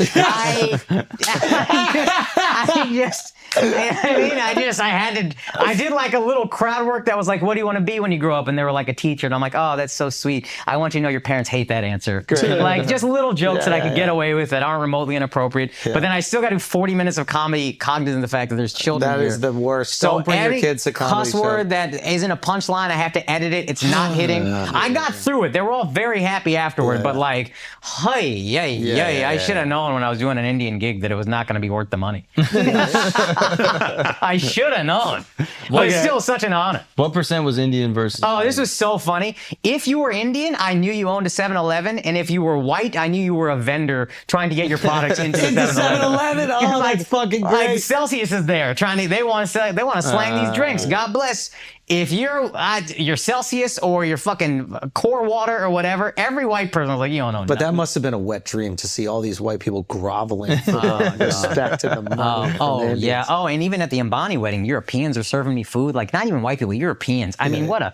I did like a little crowd work that was like, what do you want to be when you grow up? And they were like a teacher. And I'm like, oh, that's so sweet. I want you to know your parents hate that answer. Like just little jokes that I could get away with that aren't remotely inappropriate. But then I still got to do 40 minutes of comedy, cognizant of the fact that there's children here. That is the worst. So don't bring your kids to comedy cuss word that isn't a punchline, I have to edit it. It's not hitting. I got through it. They were all very happy afterward. But like, I should have known when I was doing an Indian gig that it was not going to be worth the money. I should have known. But it's still such an honor. What % was Indian versus... Oh, this was so funny. If you were Indian, I knew you owned a 7-Eleven, and And if you were white, I knew you were a vendor trying to get your products into 7-Eleven. Oh, that's fucking great. Like Celsius is there they want to slang these drinks. God bless. If you're Celsius or you're fucking Core Water or whatever, every white person was like, you don't know. But that must have been a wet dream to see all these white people groveling for respect and the money. Yeah. Oh, and even at the Ambani wedding, Europeans are serving me food. Like, not even white people, Europeans. I mean, what a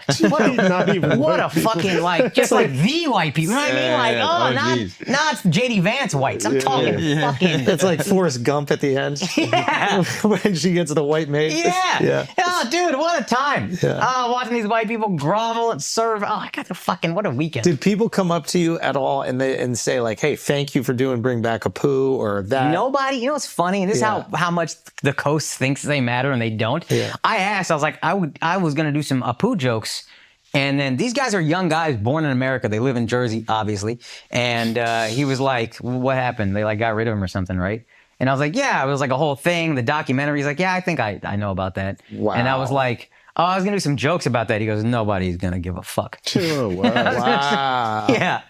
fucking, like, just like the white people. You know what I mean? Like, not JD Vance whites. I'm talking fucking. It's like Forrest Gump at the end. Yeah. When she gets the white maid. Yeah. Oh, dude, what a time. Yeah. Oh, watching these white people grovel and serve. Oh, I got the fucking, what a weekend. Did people come up to you at all and say like, hey, thank you for Bring Back a Poo or that? Nobody. You know what's funny? And this is how much the coast thinks they matter and they don't. Yeah. I asked, I was like, I was going to do some Apu jokes. And then these guys are young guys born in America. They live in Jersey, obviously. And he was like, what happened? They like got rid of him or something, right? And I was like, yeah, it was like a whole thing. The documentary. He's like, yeah, I think I know about that. Wow. And I was like, oh, I was going to do some jokes about that. He goes, nobody's going to give a fuck. Oh, wow. Yeah.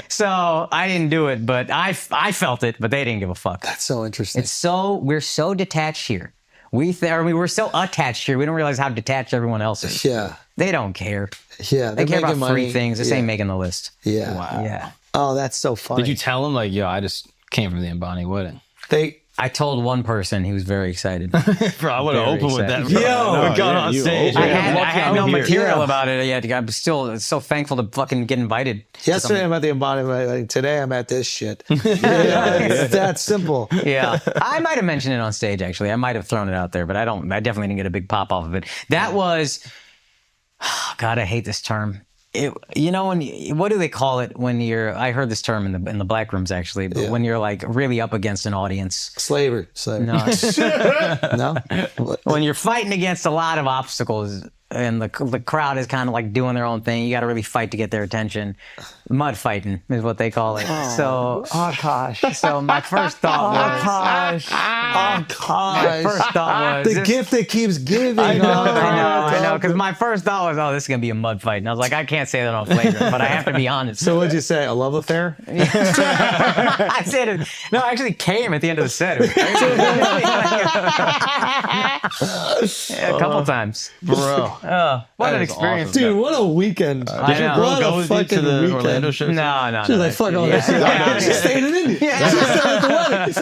So I didn't do it, but I felt it, but they didn't give a fuck. That's so interesting. We're so detached here. We're so attached here. We don't realize how detached everyone else is. Yeah. They don't care. Yeah. They care about money. Three things. This ain't making the list. Yeah. Wow. Yeah. Oh, that's so funny. Did you tell him like, yo, I just came from the Ambani wedding? I told one person, he was very excited. Bro, I would have opened with that. Bro. Yo, we're going on stage. I had no material about it yet. I'm still so thankful to fucking get invited. Yesterday I'm at the embodiment. Today I'm at this shit. It's that simple. Yeah. I might have mentioned it on stage, actually. I might have thrown it out there, but I definitely didn't get a big pop off of it. That was, God, I hate this term. What do they call it when I heard this term in the black rooms actually, but when you're like really up against an audience. Slavery. No. No? When you're fighting against a lot of obstacles and the crowd is kind of like doing their own thing, you got to really fight to get their attention. Mud fighting is what they call it. So my first thought was, my first thought was the gift that keeps giving. I know. Because my first thought was, this is gonna be a mud fight, and I was like, I can't say that on Flagrant, but I have to be honest. So what'd you say? A love affair? I said it. No, I actually came at the end of the set. A couple times, bro. What an experience, awesome. Dude! What a weekend! Did your girl go with you to the weekend? Orlando show? No. She was like, "Fuck all that shit." She stayed in India. She stayed at the wedding.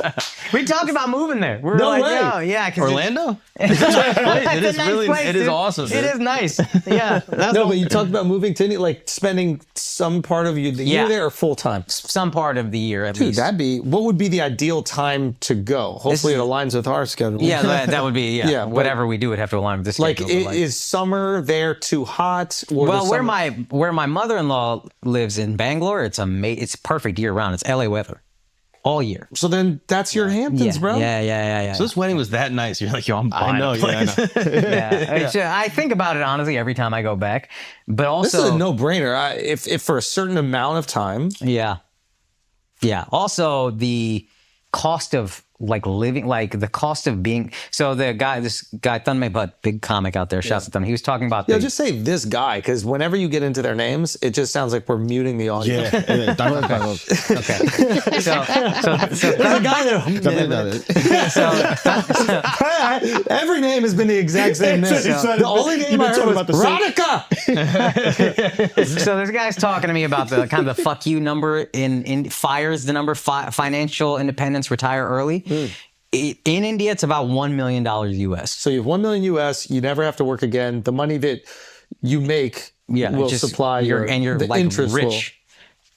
We talked about moving there. We were no like, way. "Yo, yeah." Orlando? It is really. It is awesome. It is nice. Yeah. No, but you talked about moving to India, like spending some part of the year there or full time. Some part of the year at least. Dude, what would be the ideal time to go? Hopefully, it aligns with our schedule. Yeah, that would be. Yeah, whatever we do would have to align with this. Like, schedule, is summer there too hot? Well, where my mother-in-law lives in Bangalore, it's perfect year round. It's LA weather all year. So then that's your Hamptons, bro. Yeah. So this wedding was that nice. You're like, yo, I'm buying a place. I think about it honestly every time I go back. But also, this is a no-brainer. If for a certain amount of time. Yeah. Also, the cost of like living, like the cost of being. So this guy, Tanmay Bhatt, big comic out there, shouts at them. He was talking about. Just say this guy, because whenever you get into their names, it just sounds like we're muting the audience. Yeah. Okay. So there's a guy that. Every name has been the exact same name. The only name I heard was Radhika. So this guy's talking to me about the kind of the fuck you number in FIRES, the number financial independence, retire early. In India, it's about $1 million US. So you have $1 million US. You never have to work again. The money that you make will supply you're like interest rich.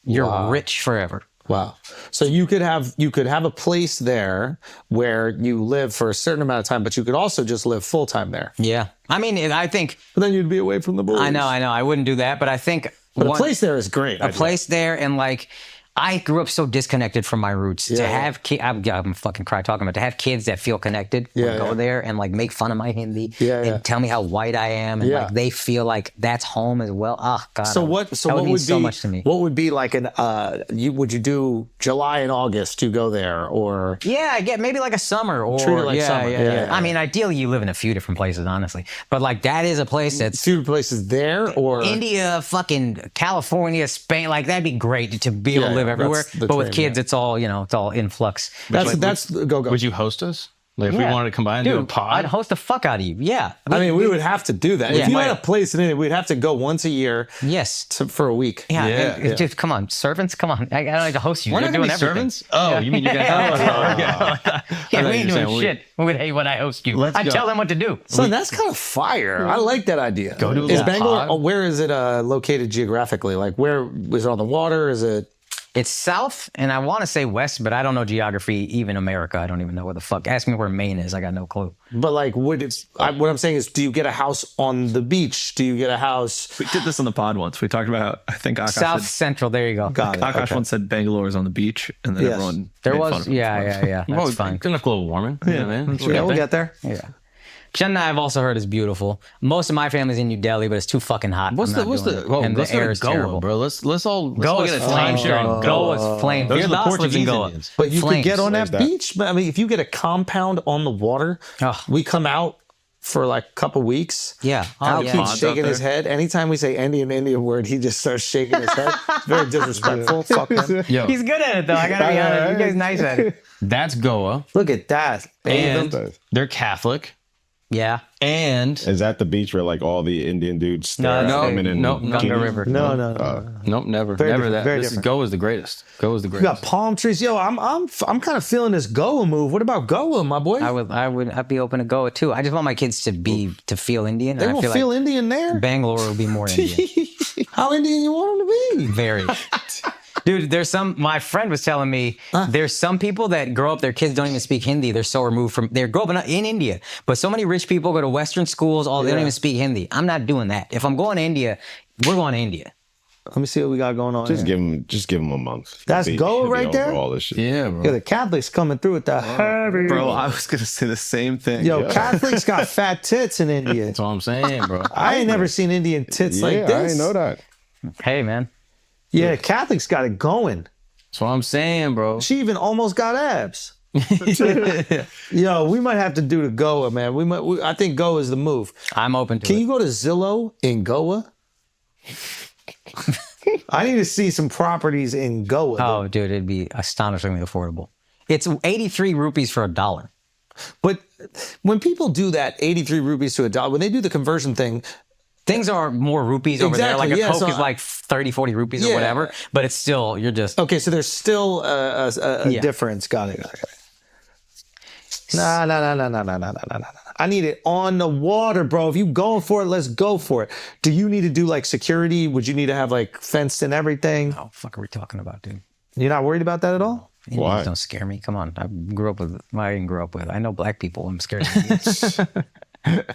You're rich forever. Wow. So you could have a place there where you live for a certain amount of time, but you could also just live full time there. Yeah. I mean, I think. But then you'd be away from the boys. I know. I wouldn't do that, but I think. But a place there is great. A place there, and like. I grew up so disconnected from my roots. To have kids, I'm fucking cry talking about to have kids that feel connected, go there and like make fun of my Hindi and tell me how white I am, and like they feel like that's home as well. Oh God! So what would mean be so much to me? What would be like would you do July and August to go there or? Yeah, I get maybe like a summer or treat it like summer. Yeah. I mean, ideally you live in a few different places, honestly, but like that is a place that's few places there or India, fucking California, Spain. Like that'd be great to be able to live live everywhere. That's the But with dream, kids, it's all, it's all influx. That's go. Would you host us? Like if we wanted to combine and do a Dude, pod? I'd host the fuck out of you. Yeah. I mean, we would have to do that. If Yeah. you had a place in it, we'd have to go once a year Yes. for a week. Yeah. Yeah. and Just come on. Servants, come on. I don't like to host you. We're You're not going doing to be everything. servants? Oh, you mean you're going to Yeah, we ain't doing shit when I host you. I go. tell them what to do. So that's kind of fire. I like that idea. Go to a is little Bangalore? pod. Where is it located geographically? Like, where is it on the water? Is it? It's south, and I want to say west, but I don't know geography, even America. I don't even know where the fuck. Ask me where Maine is. I got no clue. But like, what I'm saying is, do you get a house on the beach? Do you get a house? We did this on the pod once. We talked about, I think Akash South said, Central. There you go. Got it. Akash once said Bangalore is on the beach, and then Yes. everyone There made fun was, of him. yeah. That's fine. Good enough global warming. Yeah, man. Yeah, we'll get there. Yeah. Chennai, I've also heard is beautiful. Most of my family's in New Let's but it's too fucking hot. What's I'm not the doing it. And let's the go air to is Goa, terrible. bro. Let's all Goa's get a flames, timeshare in dog. Goa. Goa's flames. Those are the Your boss lives in Portuguese Goa. Indians. But you Flames. could get on that There's that. beach. I mean, if you get a compound on the water, Oh. we come out for like a couple weeks. Yeah. Al Oh, yeah. keeps Pods shaking out his there. head. Anytime we say any Indian word, he just starts shaking his head. It's very disrespectful. Fuck him. Yo, He's good at it, though. I gotta be honest. You guys nice at it. that's Goa. Look at that. And Does. they're Catholic. Yeah. And Is that the beach where like all the Indian dudes stare No, at women in Ganga bikinis? River. No. nope, never Very never different, that. very This is different. Goa is the greatest. Goa is the You got greatest. palm trees. Yo, I'm kind of feeling this Goa move. What about Goa, my boy? I'd be open to Goa too. I just want my kids to feel Indian. They and I won't feel feel like Indian there. Bangalore will be more Indian. How Indian you want them to be? Very. Dude, my friend was telling me there's some people that grow up, their kids don't even speak Hindi. They're so removed they grow up in India. But so many rich people go to Western schools, they don't even speak Hindi. I'm not doing that. If I'm going to India, we're going to India. Let me see what we got going on. Just here. give him a month. That's He'll Goa he'll be right over there? All this shit. Yeah, bro. Yeah, the Catholics coming through with the heavy. Bro, I was going to say the same thing. Yo, Catholics got fat tits in India. That's all I'm saying, bro. I ain't never seen Indian tits like I this. didn't know that. Hey, man. Yeah, Catholics got it going. That's what I'm saying, bro. She even almost got abs. Yo, we might have to do the Goa, man. I think Goa is the move. I'm open to Can it. you go to Zillow in Goa? I need to see some properties in Goa. Oh, dude, it'd be astonishingly affordable. It's 83 rupees for $1. But when people do that, 83 rupees to $1, when they do the conversion thing, Things are more rupees over there. Like Exactly, a yeah, Coke so is like 30, 40 rupees or Yeah. whatever. But it's still, you're just... okay, so there's still a Yeah. difference. Got it. No. I need it on the water, bro. If you going for it, let's go for it. Do you need to do like security? Would you need to have like fenced and everything? Oh, fuck are we talking about, dude? You're not worried about that at all? Indians Why? don't scare me. Come on. I didn't grow up with. I know black people. I'm scared of Indians.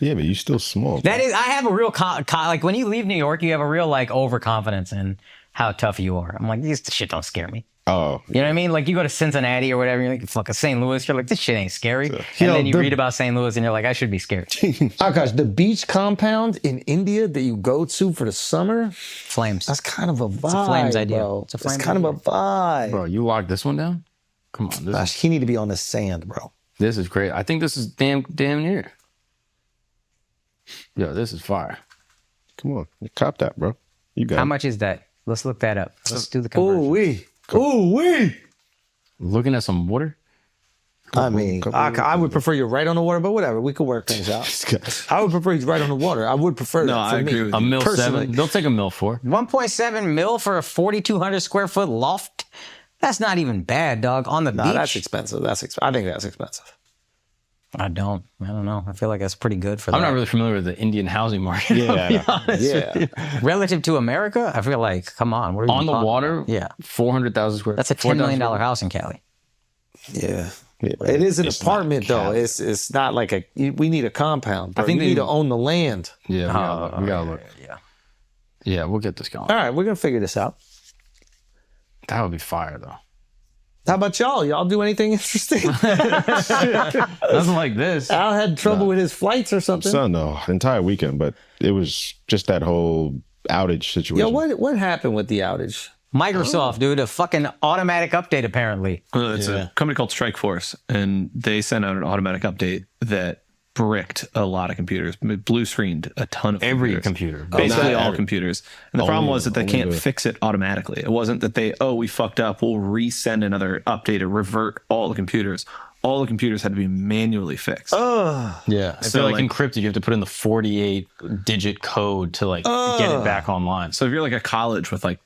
Yeah, but you still small. That is, I have a real, like when you leave New York, you have a real like overconfidence in how tough you are. I'm like, this shit don't scare me. Oh, You know what I mean? Like you go to Cincinnati or whatever, you're like, fuck, St. Louis. You're like, this shit ain't scary. And Yo, then you the- read about St. Louis and you're like, I should be scared. Akash, the beach compound in India that you go to for the summer, Flames. that's kind of a vibe, a Flames idea. bro. It's a It's Flames kind of a vibe. Bro, you locked this one down? Come on. Gosh, he need to be on the sand, bro. This is great. I think this is damn near. Yo, this is fire. come on, cop that, bro. You got How it. much is that? Let's look that up. Let's do the conversion. Ooh-wee. Ooh-wee. Looking at some water. I mean, I would prefer you right on the water, but whatever. We could work things out. I would prefer you right on the water. I would prefer No, that for I me. agree with A you. mil Personally. 7. They'll take a mil 4. 1.7 mil for a 4,200 square foot loft. That's not even bad, dog. On the No, beach. that's expensive. I think that's expensive. I don't know. I feel like that's pretty good for that. I'm not really familiar with the Indian housing market. Yeah. Relative to America, I feel like, come on. What are we On the talking water, about? Yeah. 400,000 square. That's a $10 million house in Cali. Yeah. Yeah, It is an it's apartment, not though. It's not like we need a compound. Bro. I think you they- need to own the land. Yeah, we gotta look. Yeah. Yeah, we'll get this going. All right, we're going to figure this out. That would be fire, though. How about y'all? Y'all do anything interesting? Nothing like this. Al had trouble with his flights or something. So no, entire weekend, but it was just that whole outage situation. Yo, what happened with the outage? Microsoft, dude, a fucking automatic update, apparently. It's a company called Strikeforce, and they sent out an automatic update that bricked a lot of computers, blue screened a ton of Every computers. computer. Basically all every- computers. And the problem was that they can't fix it automatically. It wasn't that we fucked up, we'll resend another update or revert all the computers. All the computers had to be manually fixed. Yeah. I feel like encrypted, you have to put in the 48-digit code to like get it back online. So if you're like a college with like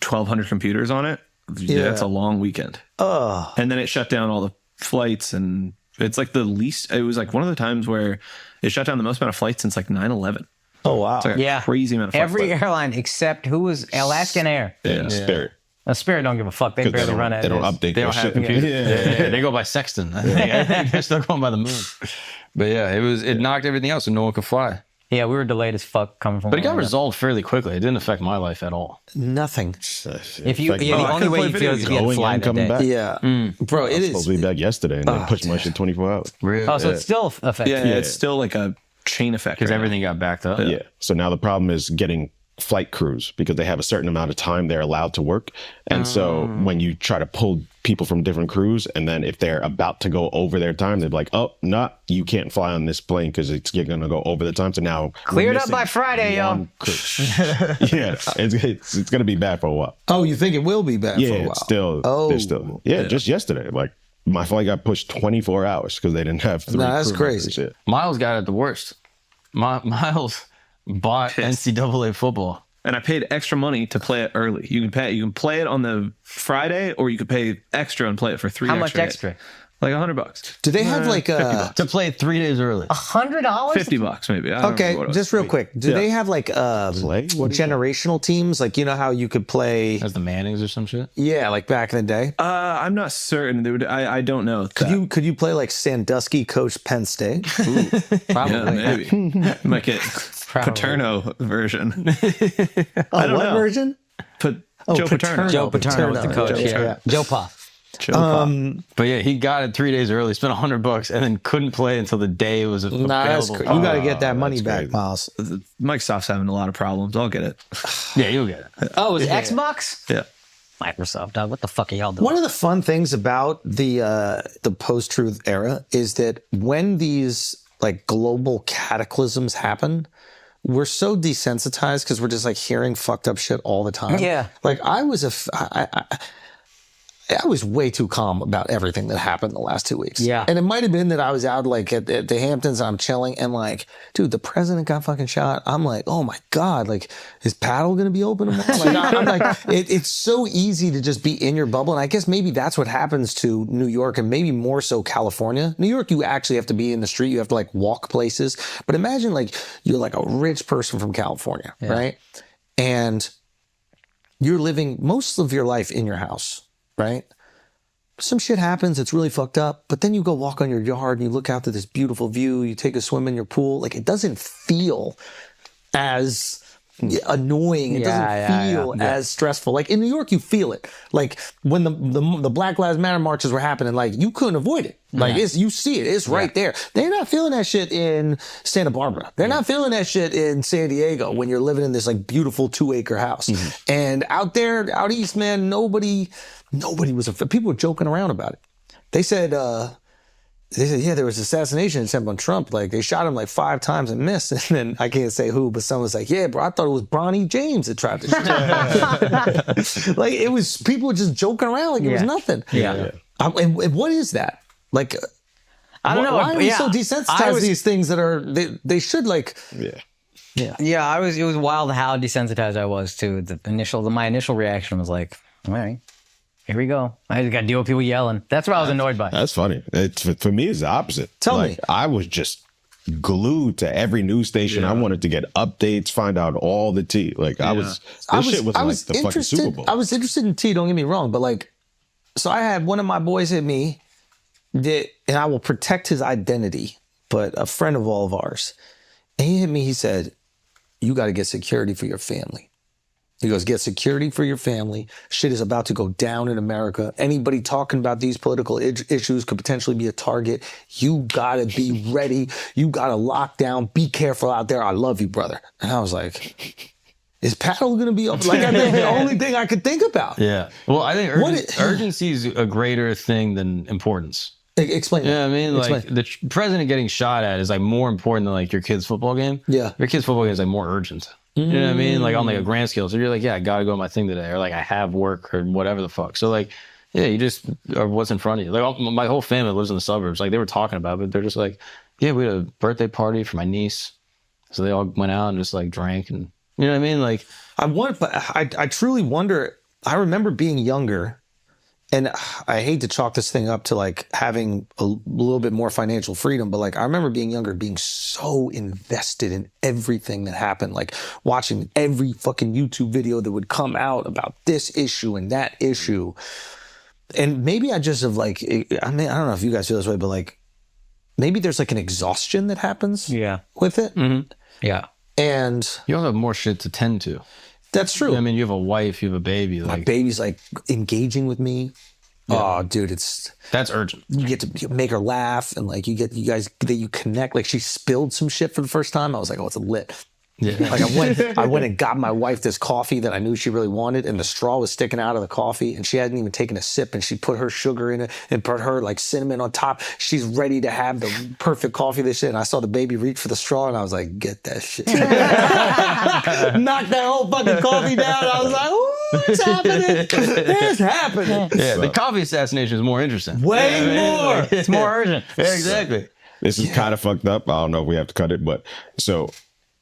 1,200 computers on it, that's a long weekend. And then it shut down all the flights, and it's like it was like one of the times where it shut down the most amount of flights since like 9/11. Oh, wow. It's like a crazy amount of Every flights. airline except who was Alaskan Air. Yeah, Spirit. Spirit don't give a fuck. They barely run it. They don't update They their don't have shit. computers. Yeah, they go by sextant. I think they're still going by the moon. But yeah, it knocked everything out, so no one could fly. Yeah, we were delayed as fuck coming from. But it got resolved fairly quickly. It didn't affect my life at all. Nothing. If you, the only way you feel is if you had to Going fly and that coming day. back. Yeah. Bro, it is. Supposed to be back yesterday, and they pushed my shit 24 hours. Really? Oh, so it's still affected. Yeah, it's still like a chain effect. Because right everything got backed up. Yeah. So now the problem is getting flight crews, because they have a certain amount of time they're allowed to work. And so when you try to pull people from different crews, and then if they're about to go over their time, they're like, oh, no, you can't fly on this plane because you're going to go over the time. So now Cleared up by Friday, yo. Yeah, it's going to be bad for a while. Oh, you think it will be bad for a while? It's still, just yesterday, like my flight got pushed 24 hours because they didn't have 3 that's crew crazy. members. Miles got it the worst. Miles bought NCAA football. And I paid extra money to play it early. You can play it on the Friday, or you could pay extra and play it for 3 How extra much days. extra? Like $100. Do they have like a... To play it 3 days early. $100? $50 maybe. I don't Okay, remember what it was. just real quick. Do they have like generational teams? Like, you know how you could play... As the Mannings or some shit? Yeah, like back in the day. I'm not certain. I don't know. Could you play like Sandusky coach Penn State? Probably. Yeah, maybe. Might get Paterno version. I don't know. Version? Joe Paterno. Joe Paterno was the coach. Yeah. Joe Pa. But yeah, he got it 3 days early, spent $100, and then couldn't play until the day it was available. You got to get that money back, crazy. Miles. Microsoft's having a lot of problems. I'll get it. Yeah, you'll get it. Oh, it was Xbox? Yeah. Microsoft, dog. What the fuck are y'all doing? One of the fun things about the post-truth era is that when these like global cataclysms happen, we're so desensitized because we're just like hearing fucked up shit all the time. Yeah. Like I was way too calm about everything that happened the last 2 weeks. Yeah. And it might have been that I was out like at the Hamptons, I'm chilling, and like, dude, the president got fucking shot. I'm like, oh my God, like, is paddle going to be open tomorrow? Like, I'm like, it's so easy to just be in your bubble. And I guess maybe that's what happens to New York, and maybe more so California. New York, you actually have to be in the street. You have to like walk places. But imagine like you're like a rich person from California, right? And you're living most of your life in your house. Right? Some shit happens, it's really fucked up, but then you go walk on your yard and you look out to this beautiful view, you take a swim in your pool. Like, it doesn't feel as annoying. It doesn't feel as stressful. Like in New York, you feel it. Like when the Black Lives Matter marches were happening, like you couldn't avoid it. Like you see it. It's right there. They're not feeling that shit in Santa Barbara. They're not feeling that shit in San Diego when you're living in this like beautiful 2-acre house. And out there, out east, man, nobody was, people were joking around about it. They said, yeah, there was assassination attempt on Trump. Like they shot him like 5 times and missed. And then I can't say who, but someone was like, yeah, bro, I thought it was Bronny James that tried to shoot. Like it was, people were just joking around like it was nothing. Yeah. And what is that? Like, I don't know. Why are we so desensitized to these things that are, they should like. Yeah, it was wild how desensitized I was to my initial reaction was like, all right, here we go. I just got to deal with people yelling. That's what I was annoyed by. That's funny. For me, it's the opposite. Tell me. I was just glued to every news station. I wanted to get updates, find out all the tea. Like shit was like the fucking Super Bowl. I was interested in tea, don't get me wrong, but like, so I had one of my boys hit me and I will protect his identity, but a friend of all of ours, and he hit me, he said, you got to get security for your family. He goes, get security for your family. Shit is about to go down in America. Anybody talking about these political issues could potentially be a target. You got to be ready. You got to lock down. Be careful out there. I love you, brother. And I was like, is paddle going to be up? Like, that's the only thing I could think about. Yeah. Well, I think urgency is a greater thing than importance. Explain. Yeah, I mean, like the president getting shot at is like more important than like your kid's football game. Yeah, your kid's football game is like more urgent. You know what I mean? Like on like a grand scale. So you're like, yeah, I gotta go to my thing today, or like I have work or whatever the fuck. So like, yeah, you just or what's in front of you. Like my whole family lives in the suburbs. Like they were talking about it, but they're just like, yeah, we had a birthday party for my niece, so they all went out and just like drank and you know what I mean? Like I truly wonder. I remember being younger. And I hate to chalk this thing up to like having a little bit more financial freedom, but like I remember being younger, being so invested in everything that happened, like watching every fucking YouTube video that would come out about this issue and that issue. And maybe I just have like, I mean, I don't know if you guys feel this way, but like maybe there's like an exhaustion that happens with it. Mm-hmm. Yeah. And you also have more shit to tend to. That's true. I mean, you have a wife, you have a baby. My Like baby's like engaging with me. Yeah. Oh, dude, that's urgent. You get to make her laugh, and like you guys that you connect. Like she spilled some shit for the first time. I was like, oh, it's lit. Yeah. Like I went and got my wife this coffee that I knew she really wanted, and the straw was sticking out of the coffee, and she hadn't even taken a sip, and she put her sugar in it and put her like cinnamon on top. She's ready to have the perfect coffee, this shit. And I saw the baby reach for the straw, and I was like, get that shit. Knocked that whole fucking coffee down. I was like, ooh, it's happening. It's happening. Yeah, the coffee assassination is more interesting. Way more. It's more urgent. Yeah, exactly. This is kind of fucked up. I don't know if we have to cut it, but so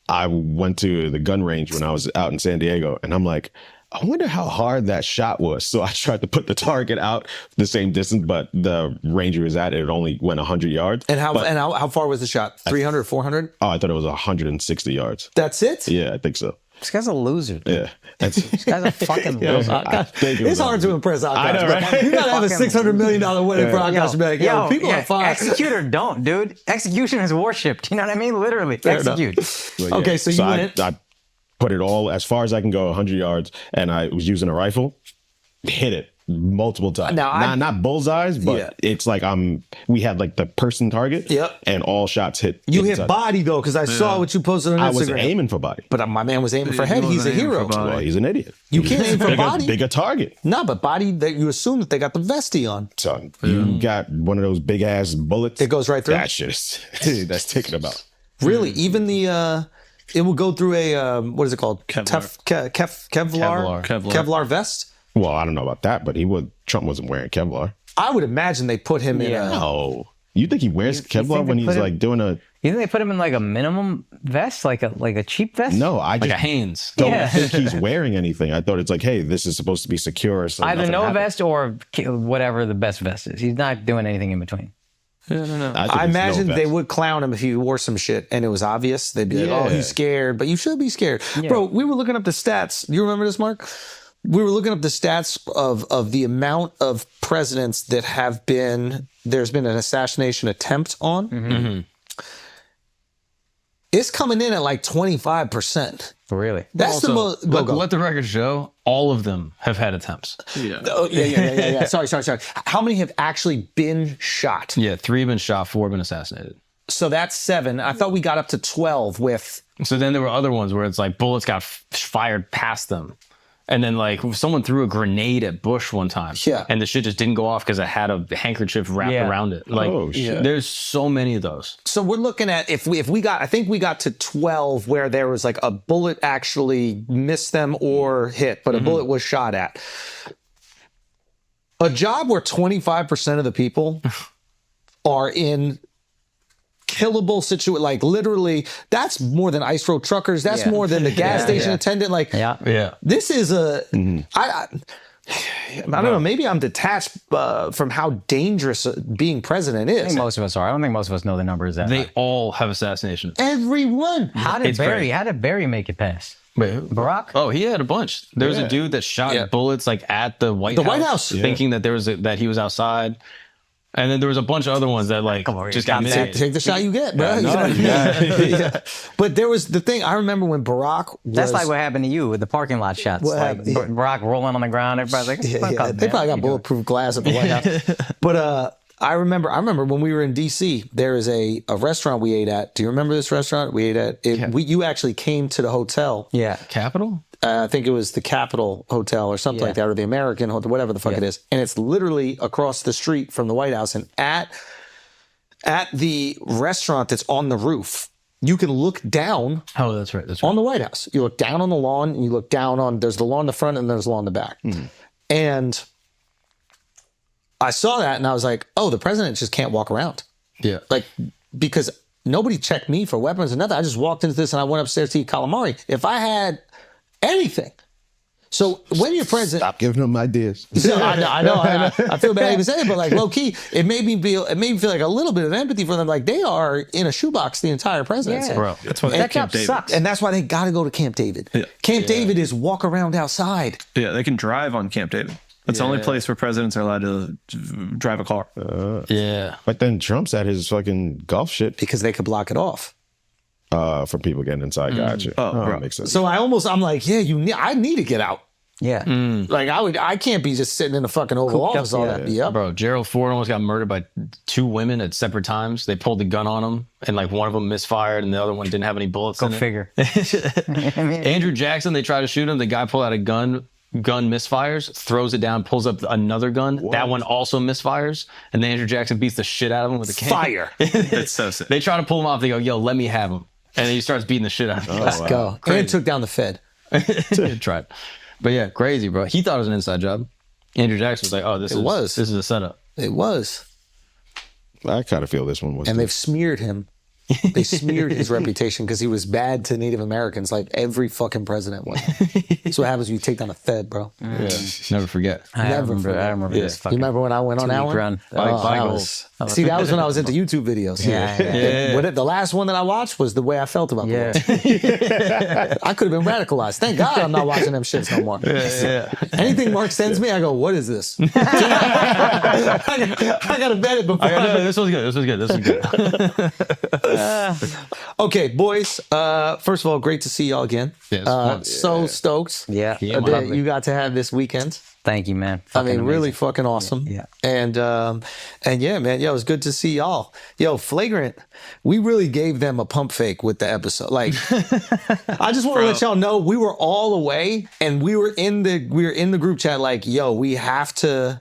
I went to the gun range when I was out in San Diego, and I'm like, I wonder how hard that shot was. So I tried to put the target out the same distance, but the range he was at, it only went 100 yards. And how far was the shot? 300, 400? Oh, I thought it was 160 yards. That's it? Yeah, I think so. This guy's a loser. Dude. Yeah. This guy's a fucking loser. It's hard to impress Akash. I know, right? You gotta have a $600 million wedding for Akash to be like, yo, people are fine. Execute or don't, dude. Execution is worshipped. You know what I mean? Literally. Execute. Yeah. Okay, so you went. I put it all as far as I can go, 100 yards, and I was using a rifle, hit it multiple times. Now, not bullseyes, but it's like we had like the person target, and all shots hit. You hit body though, because I saw what you posted on Instagram. I was aiming for body, but my man was aiming for head. He's a hero. Well, he's an idiot. You can't aim for body. Bigger target. No, but body, that you assume that they got the vestie on. So you got one of those big ass bullets. It goes right through. That shit is that's taking about. Really, even the it will go through a what is it called? Kevlar vest. Well, I don't know about that, but Trump wasn't wearing Kevlar. I would imagine they put him in a... No. You think he wears Kevlar when he's like doing a... You think they put him in like a minimum vest, like a cheap vest? No, I just like a Hanes. Don't think he's wearing anything. I thought it's like, hey, this is supposed to be secure. So either no vest or whatever the best vest is. He's not doing anything in between. No. I imagine they would clown him if he wore some shit and it was obvious. They'd be like, oh, he's scared. But you should be scared. Yeah. Bro, we were looking up the stats. You remember this, Mark? We were looking up the stats of the amount of presidents that have been, there's been an assassination attempt on. Mm-hmm. It's coming in at like 25%. Really? That's the most. Let the record show, all of them have had attempts. Yeah. Oh, yeah. Sorry. How many have actually been shot? Yeah, 3 have been shot, 4 have been assassinated. So that's 7. I thought we got up to 12 with. So then there were other ones where it's like bullets got fired past them. And then, like, someone threw a grenade at Bush one time. Yeah. And the shit just didn't go off because it had a handkerchief wrapped around it. Like, there's so many of those. So we're looking at if we got, I think we got to 12 where there was like a bullet actually missed them or hit, but a bullet was shot at. A job where 25% of the people are in killable situation, like literally, that's more than ice road truckers. That's more than the gas station attendant. Like, this is a. I don't know. Maybe I'm detached from how dangerous being president is. I think most of us are. I don't think most of us know the numbers. They all have assassinations. Everyone. How did Barry make it past? Barack? Oh, he had a bunch. There was a dude that shot bullets like at the White House, thinking that that he was outside. And then there was a bunch of other ones that like just got made. Take the shot you get, bro. But there was the thing. I remember when Barack was... That's like what happened to you with the parking lot shots. Like Barack rolling on the ground. Everybody's like, they probably got bulletproof glass at the White House. But I remember when we were in D.C., there is a restaurant we ate at. Do you remember this restaurant we ate at? You actually came to the hotel. Yeah. Capitol? I think it was the Capitol Hotel or something like that, or the American Hotel, whatever the fuck it is. And it's literally across the street from the White House. And at the restaurant that's on the roof, you can look down. Oh, that's right. That's right. On the White House. You look down on the lawn, and you look down on, there's the lawn in the front and there's the lawn in the back. And I saw that and I was like, oh, the president just can't walk around. Yeah. Like, because nobody checked me for weapons or nothing. I just walked into this and I went upstairs to eat calamari. If I had anything. So when you're president, Stop giving them ideas. so I know. I feel bad even saying it, but like low key, it made me feel like a little bit of empathy for them. Like they are in a shoebox the entire presidency. Yeah. Bro, that's why they That Camp job David. sucks. And that's why they got to go to Camp David. Camp David is walk around outside. Yeah, they can drive on Camp David. That's the only place where presidents are allowed to drive a car. Yeah. But then Trump's at his fucking golf shit Because they could block it off. from people getting inside. Gotcha. bro. Makes sense. So I'm like, yeah, I need to get out. Yeah. Like I can't be just sitting in the fucking Oval Office all that. Yep. Bro, Gerald Ford almost got murdered by 2 women at separate times. They pulled the gun on him, and like one of them misfired, and the other one didn't have any bullets in it. Go figure. Andrew Jackson, they tried to shoot him. The guy pulled out a gun misfires, throws it down, pulls up another gun. What? That one also misfires, and then Andrew Jackson beats the shit out of him with a cane. Fire. That's so sick. They try to pull him off. They go, yo, let me have him. And then he starts beating the shit out of him. Let's go. And took down the Fed. Tried. But yeah, crazy, bro. He thought it was an inside job. Andrew Jackson was like, oh, this is a setup. It was. I kind of feel this one was. And they've smeared him. They smeared his reputation because he was bad to Native Americans like every fucking president was. That's what happens when you take down the Fed, bro. Yeah. Never forget. I remember this You fucking remember when I went on that two-week one? run. See, that was when I was into YouTube videos. Yeah. The last one that I watched was the way I felt about the world. I could have been radicalized. Thank God I'm not watching them shits no more. Anything Mark sends me, I go, what is this? I got to vet it before. This was good. Okay, boys. First of all, great to see y'all again. So stoked. Yeah. That you got to have this weekend. Thank you, man. Really fucking awesome. Yeah. And yeah, man. Yeah, it was good to see y'all. Yo, Flagrant, we really gave them a pump fake with the episode. Like, I just want to let y'all know we were all away and we were in the group chat like, yo, we have to.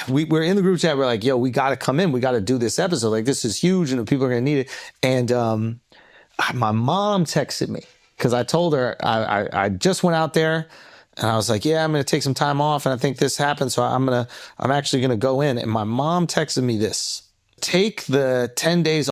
We're in the group chat. We're like, yo, we got to come in. We got to do this episode. Like, this is huge and people are going to need it. And my mom texted me because I told her I just went out there and I was like, yeah, I'm going to take some time off. And I think this happened. So I'm actually going to go in. And my mom texted me this. Take the 10 days